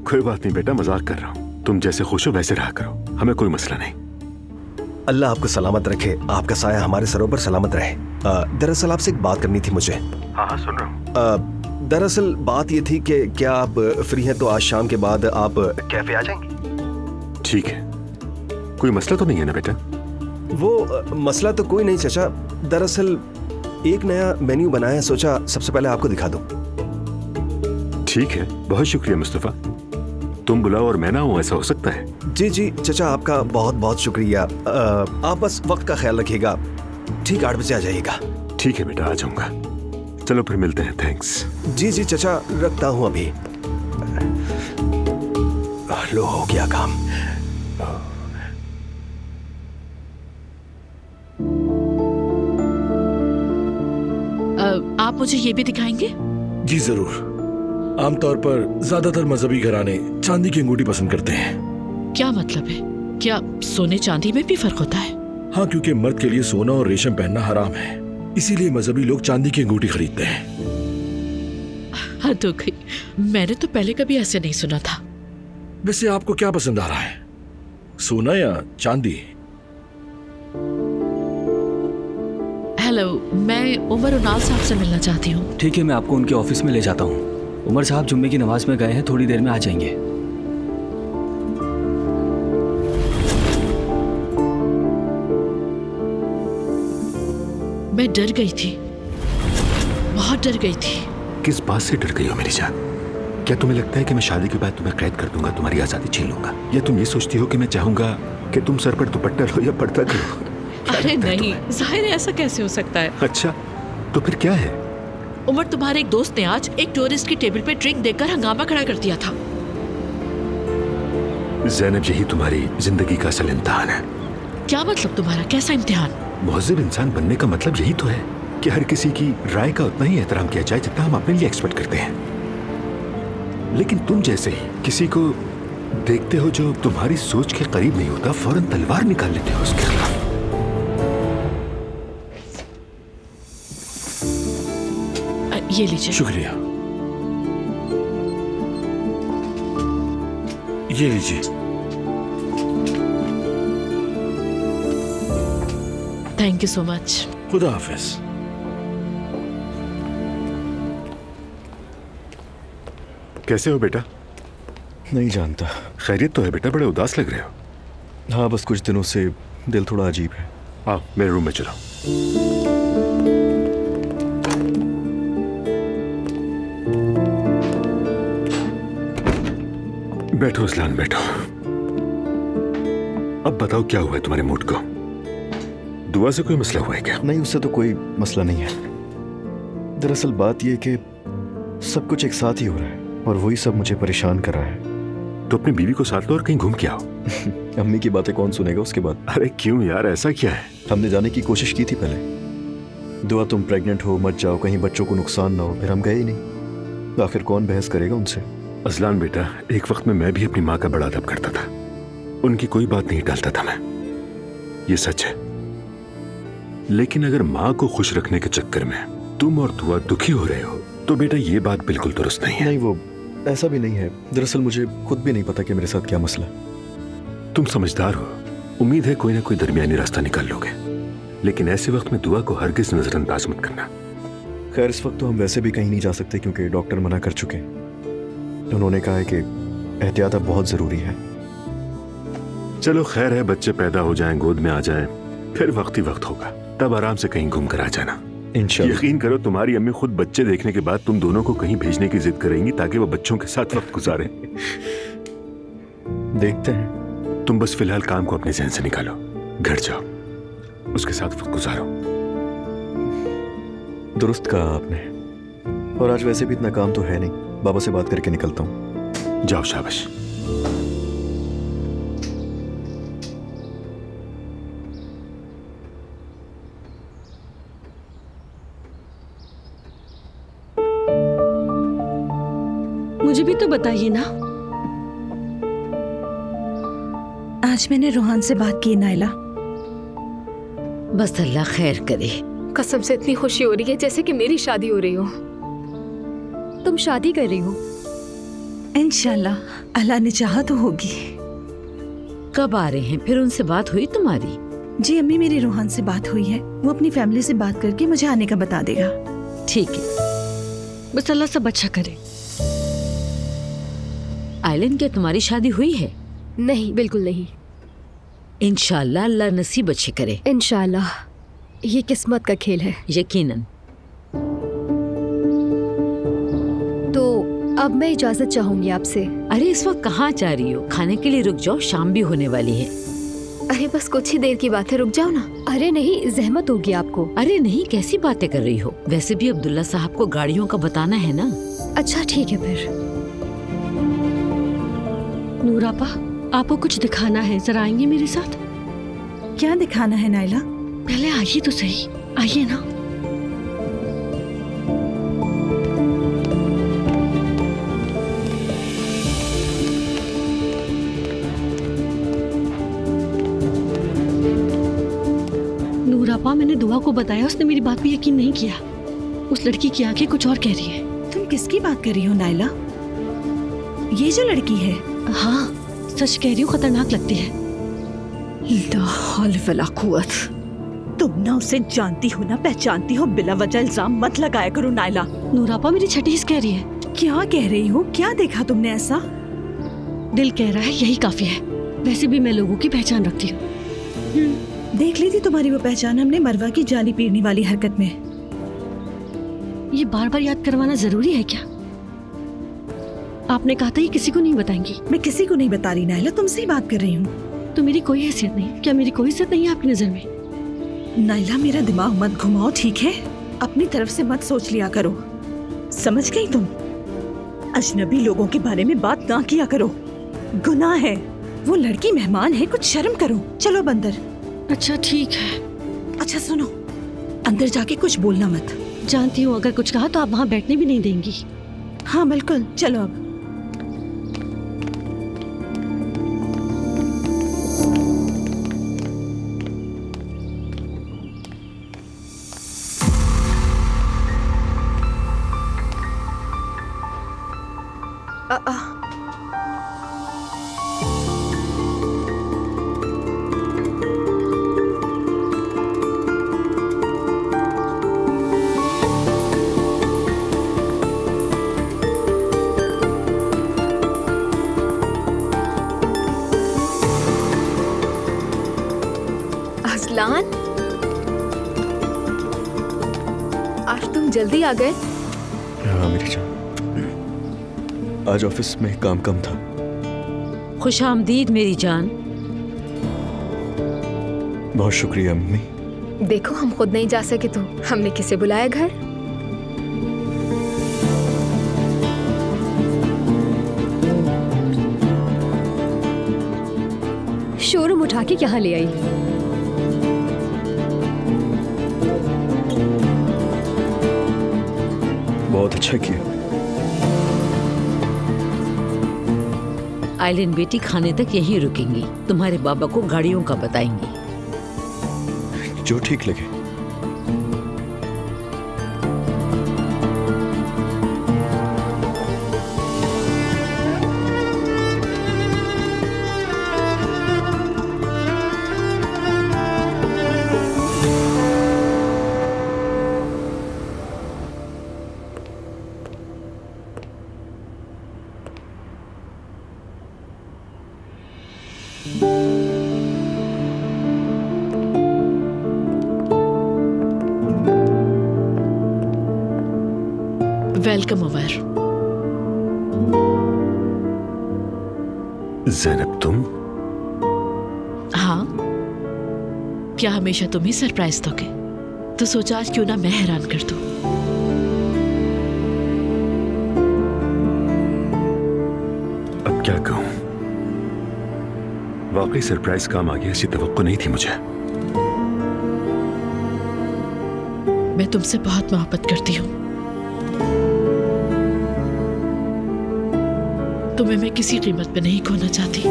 A: कोई बात नहीं बेटा, मजाक कर रहा हूँ। तुम जैसे खुश हो वैसे रहा करो, हमें कोई मसला नहीं।
P: अल्लाह आपको सलामत रखे, आपका साया हमारे सरों पर सलामत रहे। दरअसल आपसे एक बात करनी थी मुझे।
A: हाँ सुन रहा हूँ।
P: दरअसल बात ये थी कि क्या आप फ्री हैं तो आज शाम के बाद आप कैफे आ जाएंगे?
A: ठीक है, कोई मसला तो नहीं है ना बेटा?
P: वो मसला तो कोई नहीं चचा, दरअसल एक नया मेन्यू बनाया है, सोचा सबसे पहले आपको दिखा दूं।
A: ठीक है, बहुत शुक्रिया मुस्तफा। तुम बुलाओ और मैं ना हूं, ऐसा हो सकता है?
P: जी जी चचा, आपका बहुत बहुत शुक्रिया। आप बस वक्त का ख्याल रखिएगा, ठीक 8 बजे आ जाइएगा।
A: ठीक है बेटा, आ जाऊंगा। चलो फिर मिलते हैं, थैंक्स।
P: जी जी चचा, रखता हूं अभी। लो हो गया काम।
C: आप मुझे ये भी दिखाएंगे?
B: जी जरूर। आमतौर पर ज्यादातर मजहबी घराने चांदी की अंगूठी पसंद करते हैं।
C: क्या मतलब है? क्या सोने चांदी में भी फर्क होता है?
B: हाँ, क्योंकि मर्द के लिए सोना और रेशम पहनना हराम है, इसीलिए मजहबी लोग चांदी की अंगूठी खरीदते हैं।
C: हाँ तो मैंने तो पहले कभी ऐसे नहीं सुना था।
B: वैसे आपको क्या पसंद आ रहा है, सोना या चांदी?
C: हेलो, मैं उमर उनाल साहब से मिलना चाहती हूँ।
D: ठीक है, मैं आपको उनके ऑफिस में ले जाता हूँ। उमर साहब जुम्मे की नमाज में गए हैं, थोड़ी देर में आ जाएंगे।
C: मैं डर गई थी, बहुत डर गई थी।
A: किस बात से डर गई हो मेरी जान? क्या तुम्हें लगता है कि मैं शादी के बाद तुम्हें कैद कर दूंगा, तुम्हारी आजादी छीन लूंगा? या तुम ये सोचती हो कि मैं चाहूंगा कि तुम सर पर दुपट्टा लो या पर्दा करो?
C: अरे नहीं, जाहिर है ऐसा कैसे हो सकता है?
A: अच्छा, तो फिर क्या है?
C: उमर, तुम्हारे एक दोस्त ने आज एक टूरिस्ट की टेबल पे ड्रिंक देकर हंगामा खड़ा कर दिया था।
A: ज़ैनब, यही तुम्हारी जिंदगी का असल इम्तिहान है।
C: क्या मतलब तुम्हारा? कैसा इम्तिहान?
A: मुहज़्ज़िब इंसान बनने का मतलब यही तो है कि हर किसी की राय का उतना ही एहतराम किया जाए जितना हम अपने लिए एक्सपेक्ट करते हैं। लेकिन तुम जैसे ही किसी को देखते हो जो तुम्हारी सोच के करीब नहीं होता, फौरन तलवार निकाल लेते हो उसके खिलाफ।
C: ये लीजिए।
B: शुक्रिया। ये लीजिए।
C: Thank you so much.
B: खुदा हाफिज।
A: कैसे हो बेटा?
G: नहीं जानता।
A: खैरियत तो है बेटा, बड़े उदास लग रहे हो।
G: हाँ, बस कुछ दिनों से दिल थोड़ा अजीब है।
A: आओ मेरे रूम में चलो। बैठो असलान, बैठो। अब बताओ क्या हुआ है तुम्हारे मूड को? दुआ से कोई मसला हुआ है क्या?
G: नहीं, उससे तो कोई मसला नहीं है। दरअसल बात यह कि सब कुछ एक साथ ही हो रहा है और वही सब मुझे परेशान कर रहा है।
A: तो अपनी बीवी को साथ लो और कहीं घूम के आओ।
G: अम्मी की बातें कौन सुनेगा उसके बाद?
A: अरे क्यों यार, ऐसा क्या है?
G: हमने जाने की कोशिश की थी पहले। दुआ तुम प्रेग्नेंट हो, मत जाओ, कहीं बच्चों को नुकसान ना हो, फिर हम गए ही नहीं। आखिर कौन बहस करेगा उनसे?
A: असलान बेटा, एक वक्त में मैं भी अपनी माँ का बड़ा अदब करता था, उनकी कोई बात नहीं टालता था मैं, ये सच है। लेकिन अगर माँ को खुश रखने के चक्कर में तुम और दुआ दुखी हो रहे हो तो बेटा ये बात बिल्कुल दुरुस्त नहीं है।
G: नहीं, वो ऐसा भी नहीं है। दरअसल मुझे खुद भी नहीं पता कि मेरे साथ क्या मसला।
A: तुम समझदार हो, उम्मीद है कोई ना कोई दरमियानी रास्ता निकाल लोगे, लेकिन ऐसे वक्त में दुआ को हरगिज नजरअंदाज मत करना।
G: खैर इस वक्त तो हम वैसे भी कहीं नहीं जा सकते क्योंकि डॉक्टर मना कर चुके हैं। उन्होंने कहा है कि एहतियात अब बहुत जरूरी है।
A: चलो खैर है, बच्चे पैदा हो जाएं, गोद में आ जाएं, फिर वक्त ही वक्त होगा, तब आराम से कहीं घूम कर आ जाना।
G: इंशाल्लाह।
A: यकीन करो तुम्हारी अम्मी खुद बच्चे देखने के बाद तुम दोनों को कहीं भेजने की जिद करेंगी ताकि वो बच्चों के साथ वक्त गुजारें।
G: देखते हैं।
A: तुम बस फिलहाल काम को अपने जहन से निकालो, घर जाओ, उसके साथ वक्त गुजारो।
G: दुरुस्त कहा आपने। और आज वैसे भी इतना काम तो है नहीं, बाबा से बात करके निकलता हूँ।
A: जाओ, शाबाश।
O: मुझे भी तो बताइए ना।
E: आज मैंने रोहान से बात की नाइला।
F: बस अल्लाह खैर करे।
Q: कसम से इतनी खुशी हो रही है जैसे कि मेरी शादी हो रही हो।
O: तुम शादी कर रही हो?
E: इंशाल्लाह, अल्लाह ने चाहा तो होगी।
F: कब आ रहे हैं फिर? उनसे बात हुई तुम्हारी?
E: जी अम्मी, मेरी रोहान से बात हुई है। वो अपनी फैमिली से बात करके मुझे आने का बता देगा।
F: ठीक है,
O: बस अल्लाह सब अच्छा करे।
F: आइलन, क्या तुम्हारी शादी हुई है?
O: नहीं, बिल्कुल नहीं।
F: इंशाल्लाह अल्लाह नसीब अच्छे करे।
O: इंशाल्लाह, ये किस्मत का खेल है।
F: यकीनन।
O: तो अब मैं इजाजत चाहूंगी आपसे।
F: अरे इस वक्त कहाँ जा रही हो? खाने के लिए रुक जाओ, शाम भी होने वाली है।
Q: अरे बस कुछ ही देर की बात है, रुक जाओ ना।
O: अरे नहीं, जहमत होगी आपको।
F: अरे नहीं, कैसी बातें कर रही हो? वैसे भी अब्दुल्ला साहब को गाड़ियों का बताना है ना।
O: अच्छा ठीक है फिर। नूरापा, आपको कुछ दिखाना है, जरा आएंगे मेरे साथ?
E: क्या दिखाना है नाइला?
O: पहले आइए तो सही, आइए ना। नूरापा, मैंने दुआ को बताया, उसने मेरी बात पे यकीन नहीं किया। उस लड़की की आंखें कुछ और कह रही है।
E: तुम किसकी बात कर रही हो नाइला? ये जो लड़की है?
O: हाँ, सच कह रही हूँ, खतरनाक लगती है।
E: ला हौल वला कुव्वत। तुम ना उसे जानती हो ना पहचानती हो, बिला वजह इल्जाम मत लगाया करो नाइला।
O: नूरापा, मेरी छठी कह रही है।
E: क्या कह रही हो? क्या देखा तुमने ऐसा?
O: दिल कह रहा है यही काफी है। वैसे भी मैं लोगों की पहचान रखती हूँ।
E: देख ली थी तुम्हारी वो पहचान हमने मरवा की जाली पीड़ने वाली हरकत में।
O: ये बार बार याद करवाना जरूरी है क्या? आपने कहा था ये किसी को नहीं बताएंगी।
E: मैं किसी को नहीं बता रही नाइला, तुमसे ही बात कर रही हूँ।
O: तो मेरी कोई हैसियत नहीं? क्या मेरी कोई इज्जत नहीं है आपकी नजर में?
E: नाइला, मेरा दिमाग मत घुमाओ, ठीक है? अपनी तरफ से मत सोच लिया करो, समझ गई तुम? अजनबी लोगों के बारे में बात ना किया करो, गुनाह है। वो लड़की मेहमान है, कुछ शर्म करो। चलो अब अंदर।
O: अच्छा ठीक है।
E: अच्छा सुनो, अंदर जाके कुछ बोलना मत।
O: जानती हूँ, अगर कुछ कहा तो आप वहाँ बैठने भी नहीं देंगी।
E: हाँ बिल्कुल, चलो अब।
Q: अज़लान, आज तुम जल्दी आ गए।
G: हाँ मेरी जान, आज ऑफिस में काम कम था।
F: खुश आमदीद मेरी जान।
G: बहुत शुक्रिया अम्मी।
Q: देखो, हम खुद नहीं जा सके तो हमने किसे बुलाया घर।
O: शोरूम उठा के यहाँ ले आई।
G: बहुत अच्छा किया।
F: आइलिन बेटी खाने तक यहीं रुकेंगी, तुम्हारे बाबा को गाड़ियों का बताएंगी।
G: जो ठीक लगे।
C: वेलकम उमर।
A: ज़ैनब तुम?
C: हाँ, क्या हमेशा तुम ही सरप्राइज दोगे? तो सोचा आज क्यों ना मैं हैरान कर दूं।
A: अब क्या कहूं? वाकई सरप्राइज काम आ गया, ऐसी तवक्को नहीं थी मुझे।
C: मैं तुमसे बहुत मोहब्बत करती हूँ। तुम्हें मैं किसी कीमत पे नहीं खोना चाहती।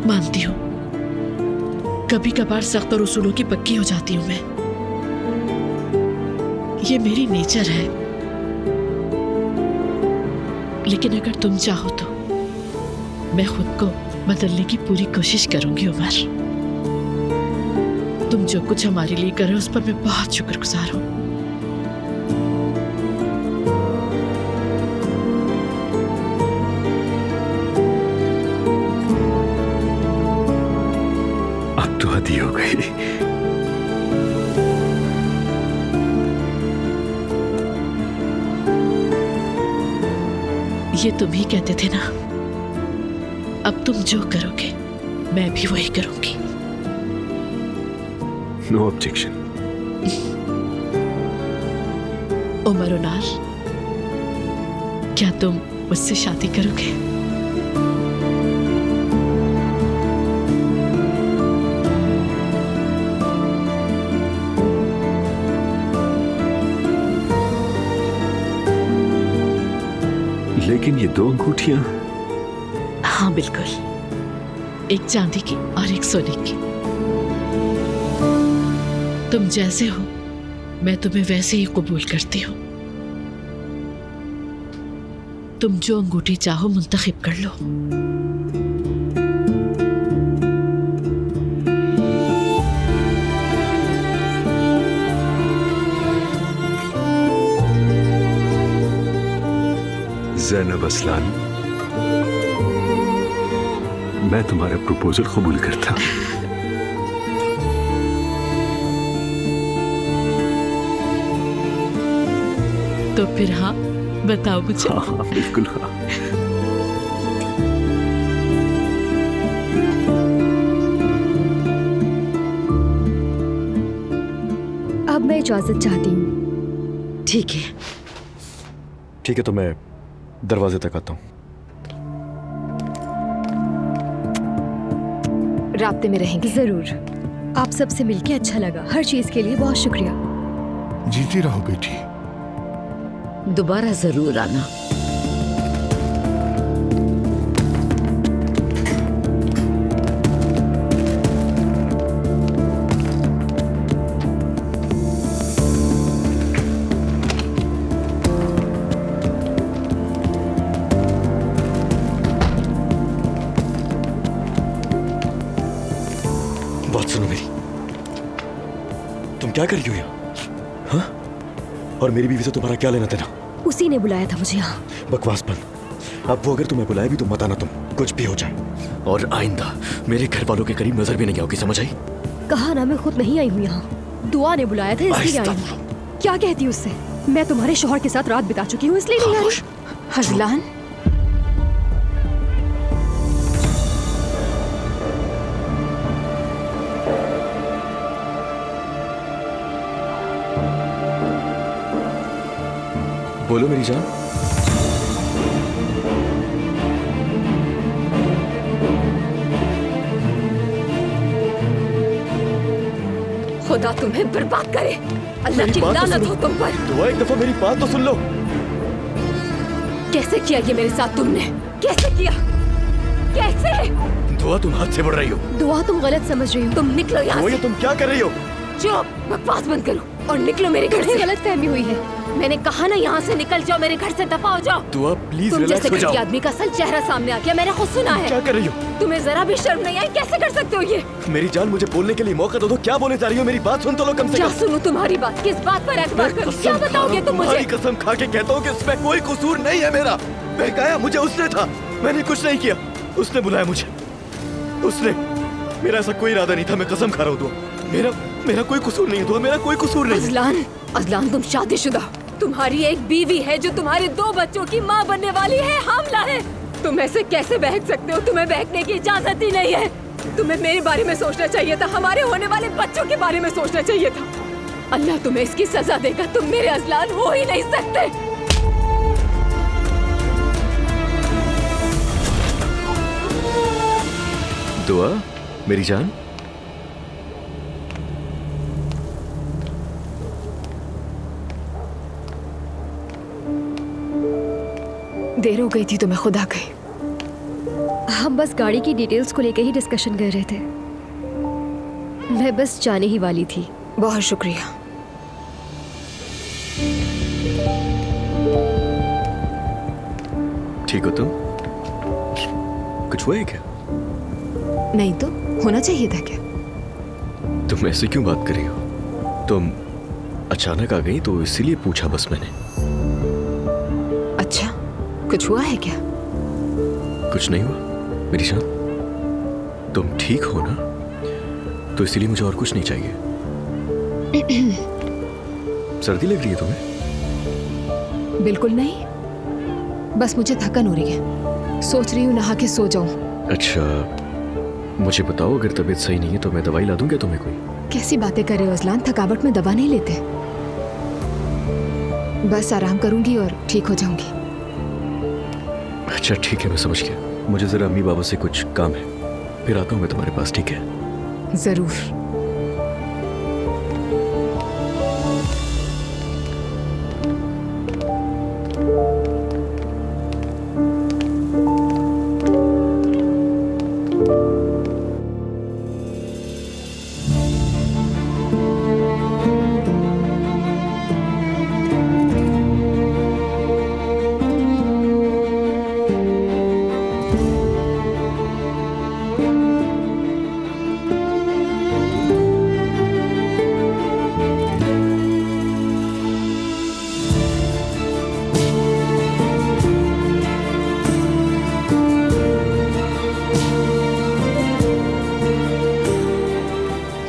C: मानती हूँ कभी कभार सख्त और उसूलों की पक्की हो जाती हूँ मैं, ये मेरी नेचर है। लेकिन अगर तुम चाहो तो मैं खुद को बदलने की पूरी कोशिश करूंगी उमर। तुम जो कुछ हमारे लिए कर रहे हो उस पर मैं बहुत शुक्रगुजार हूं।
A: अब तो हद ही हो गई।
C: ये तुम ही कहते थे ना, अब तुम जो करोगे मैं भी वही करूंगी।
A: No objection.
C: उमर उनाल, क्या तुम मुझसे शादी करोगे?
A: लेकिन ये 2 अंगूठियां?
C: हाँ बिल्कुल, एक चांदी की और एक सोने की। तुम जैसे हो मैं तुम्हें वैसे ही कबूल करती हूँ। तुम जो अंगूठी चाहो मुंतखब कर लो।
A: ज़ैनब असलान, मैं तुम्हारा प्रपोजल कबूल करता हूं।
C: तो फिर हाँ बताओ मुझे।
A: हाँ बिल्कुल हाँ।
T: अब मैं इजाजत चाहती हूँ।
C: ठीक है।
G: ठीक है, तो मैं दरवाजे तक आता हूँ।
T: राब्ते में रहेंगे जरूर। आप सबसे मिलके अच्छा लगा। हर चीज के लिए बहुत शुक्रिया।
M: जीती रहो बेटी।
F: दोबारा जरूर आना।
G: बात सुनो मेरी, तुम क्या कर रही हो यहाँ? हाँ? और मेरी बीवी से तुम्हारा क्या लेना देना?
T: उसी ने बुलाया था मुझे यहाँ।
G: बकवास बंद। अब वो अगर तुम्हें बुलाए भी तो मत आना, तुम कुछ भी हो जाए। और आइंदा मेरे घर वालों के करीब नजर भी नहीं आओगी, समझ आई?
T: कहा ना, मैं खुद नहीं आई हूँ यहाँ। दुआ ने बुलाया था इसलिए आई हूँ। क्या कहती उससे? मैं तुम्हारे शौहर के साथ रात बिता चुकी हूँ इसलिए नहीं आई।
J: हजलान,
G: बोलो मेरी जान।
T: खुदा तुम्हें बर्बाद करे। अल्लाह की लानत हो तुम पर।
G: दुआ, एक दफा मेरी बात तो सुन लो।
T: कैसे किया ये मेरे साथ तुमने? कैसे किया? कैसे?
G: दुआ, तुम हाथ से बढ़ रही हो।
T: दुआ, तुम गलत समझ रही हो। तुम निकलो यहाँ से।
G: तुम क्या कर रही हो?
T: चुप, बकवास बंद करो और निकलो मेरे घर से। गलत फहमी हुई है। मैंने कहा ना, यहाँ से निकल जाओ, मेरे घर से दफा हो जाओ।
G: दुआ प्लीज
T: तुम
G: रिलैक्स
T: जैसे
G: हो जाओ।
T: आदमी का असल चेहरा सामने आ गया, मैंने खुद सुना है।
G: क्या कर रही हो?
T: तुम्हें जरा भी शर्म नहीं आई? कैसे कर सकते हो ये?
G: मेरी जान, मुझे बोलने के लिए मौका दो। क्या बोलने जा रही हो? मेरी बात सुन तो लो कम से कम।
T: क्या सुनूं तुम्हारी बात? किस बात पर एतबार करूं? क्या बताओगे तुम मुझे?
G: कसम खा के कहता हूँ कि इसमें कोई कसूर नहीं है मेरा। बहकाया मुझे उसने था, मैंने कुछ नहीं किया। उसने बुलाया मुझे, उसने मेरा ऐसा कोई इरादा नहीं था, मैं कसम खा रहा हूँ दुआ। मेरा कोई कसूर नहीं है दुआ, मेरा कोई कसूर नहीं।
T: अजलान, अजलान तुम शादीशुदा, तुम्हारी एक बीवी है जो तुम्हारे 2 बच्चों की माँ बनने वाली है, हामला है। तुम ऐसे कैसे बहक सकते हो? तुम्हें बहकने की इजाजत ही नहीं है। तुम्हें मेरे बारे में सोचना चाहिए था, हमारे होने वाले बच्चों के बारे में सोचना चाहिए था। अल्लाह तुम्हें इसकी सजा देगा, तुम मेरे अजलान हो ही नहीं सकते।
G: दुआ मेरी जान,
Q: देर हो गई थी तो मैं खुद आ गई।
T: हम बस गाड़ी की डिटेल्स को लेकर ही डिस्कशन कर रहे थे। मैं बस जाने ही वाली थी।
Q: बहुत शुक्रिया।
G: ठीक हो तुम? कुछ हुआ है क्या?
Q: नहीं तो होना चाहिए था क्या?
G: तुम ऐसे क्यों बात कर रही हो? तुम अचानक आ गई तो इसीलिए पूछा बस मैंने।
Q: अच्छा, कुछ हुआ है क्या?
G: कुछ नहीं हुआ मेरी जान, तुम ठीक हो ना? तो इसीलिए मुझे और कुछ नहीं चाहिए। सर्दी लग रही है तुम्हें?
Q: बिल्कुल नहीं, बस मुझे थकन हो रही है, सोच रही हूँ नहा के सो जाऊं।
G: अच्छा, मुझे बताओ अगर तबीयत सही नहीं है तो मैं दवाई ला दूं क्या तुम्हें कोई?
Q: कैसी बातें कर रहे हो अजलान, थकावट में दवा नहीं लेते। बस आराम करूंगी और ठीक हो जाऊंगी।
G: अच्छा ठीक है, मैं समझ गया। मुझे जरा अम्मी बाबा से कुछ काम है, फिर आता हूँ मैं तुम्हारे पास, ठीक है?
Q: जरूर।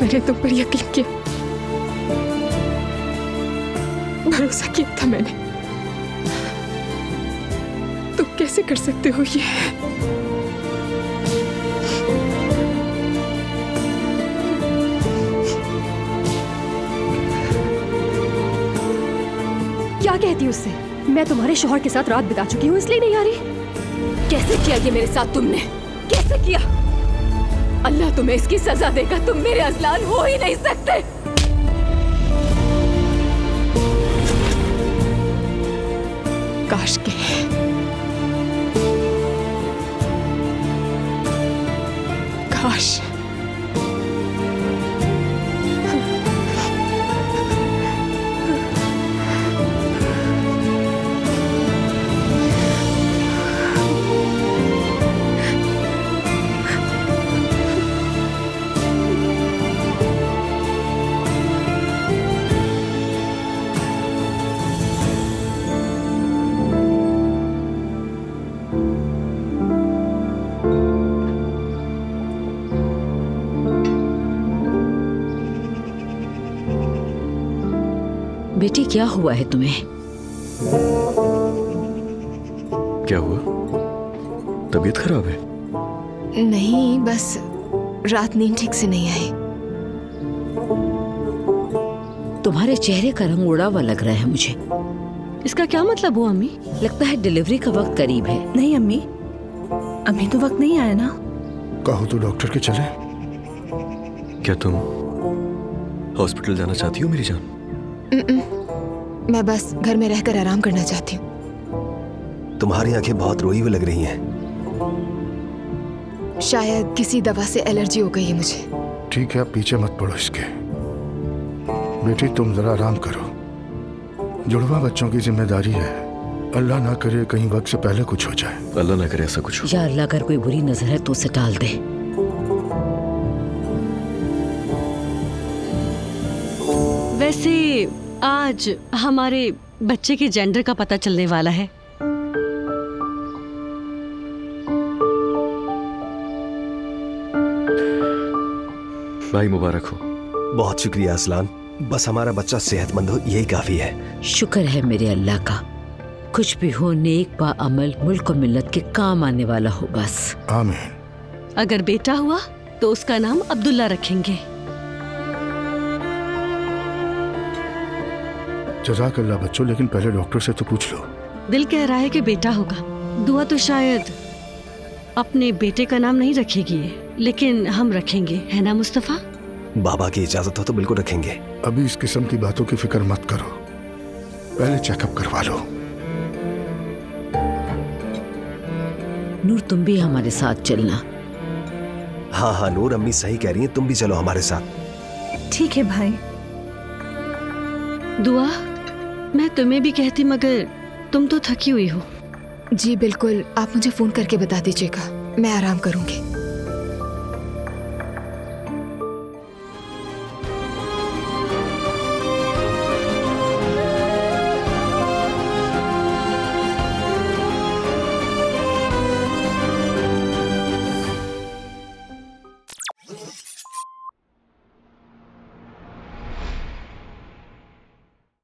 Q: मैंने तुम पर यकीन किया, भरोसा किया था मैंने। तुम कैसे कर सकते हो ये?
T: क्या कहती उससे? मैं तुम्हारे शौहर के साथ रात बिता चुकी हूँ इसलिए नहीं आ रही। कैसे किया ये मेरे साथ तुमने? कैसे किया? अल्लाह तुम्हें इसकी सजा देगा, तुम मेरे अजलान हो ही नहीं सकते।
Q: काश के काश
F: बेटी क्या हुआ है तुम्हें?
G: क्या हुआ? तबीयत खराब है?
Q: नहीं, बस रात नींद ठीक से नहीं आई।
F: तुम्हारे चेहरे का रंग उड़ा हुआ लग रहा है मुझे।
O: इसका क्या मतलब हुआ अम्मी?
F: लगता है डिलीवरी का वक्त करीब है।
E: नहीं अम्मी, अभी तो वक्त नहीं आया ना।
M: कहो तो डॉक्टर के चले।
G: क्या तुम हॉस्पिटल जाना चाहती हो मेरी जान?
Q: मैं बस घर में रहकर आराम करना चाहती हूँ।
P: तुम्हारी आंखें बहुत रोई हुई लग रही हैं।
Q: शायद किसी दवा से एलर्जी हो गई है मुझे।
M: ठीक है, आप पीछे मत पड़ो इसके। बेटी तुम जरा आराम करो, जुड़वा बच्चों की जिम्मेदारी है। अल्लाह ना करे कहीं वक्त से पहले कुछ हो जाए।
G: अल्लाह ना करे ऐसा कुछ हो।
F: या अल्लाह अगर कोई बुरी नजर है तो उसे टाल दे।
O: वैसे आज हमारे बच्चे के जेंडर का पता चलने वाला है।
G: भाई मुबारक हो।
P: बहुत शुक्रिया असलान, बस हमारा बच्चा सेहतमंद हो यही काफी है।
F: शुक्र है मेरे अल्लाह का, कुछ भी हो नेक बा अमल मुल्क और मिल्लत के काम आने वाला हो बस।
M: आमीन।
O: अगर बेटा हुआ तो उसका नाम अब्दुल्ला रखेंगे।
M: जज़ाकल्लाह बच्चों, लेकिन पहले डॉक्टर से तो पूछ लो।
O: दिल कह रहा है कि बेटा होगा, दुआ तो शायद अपने बेटे का नाम नहीं रखेगी, लेकिन हम रखेंगे, है ना मुस्तफा?
P: बाबा की इजाजत हो तो बिल्कुल रखेंगे।
M: अभी इस किस्म की बातों की फिक्र मत करो, पहले चेकअप करवा लो।
F: नूर तुम भी हमारे साथ चलना।
P: हाँ हाँ नूर, अम्मी सही कह रही हैं, तुम भी चलो हमारे साथ।
E: ठीक है भाई।
O: दुआ, मैं तुम्हें भी कहती मगर तुम तो थकी हुई हो।
Q: जी बिल्कुल, आप मुझे फोन करके बता दीजिएगा, मैं आराम करूंगी।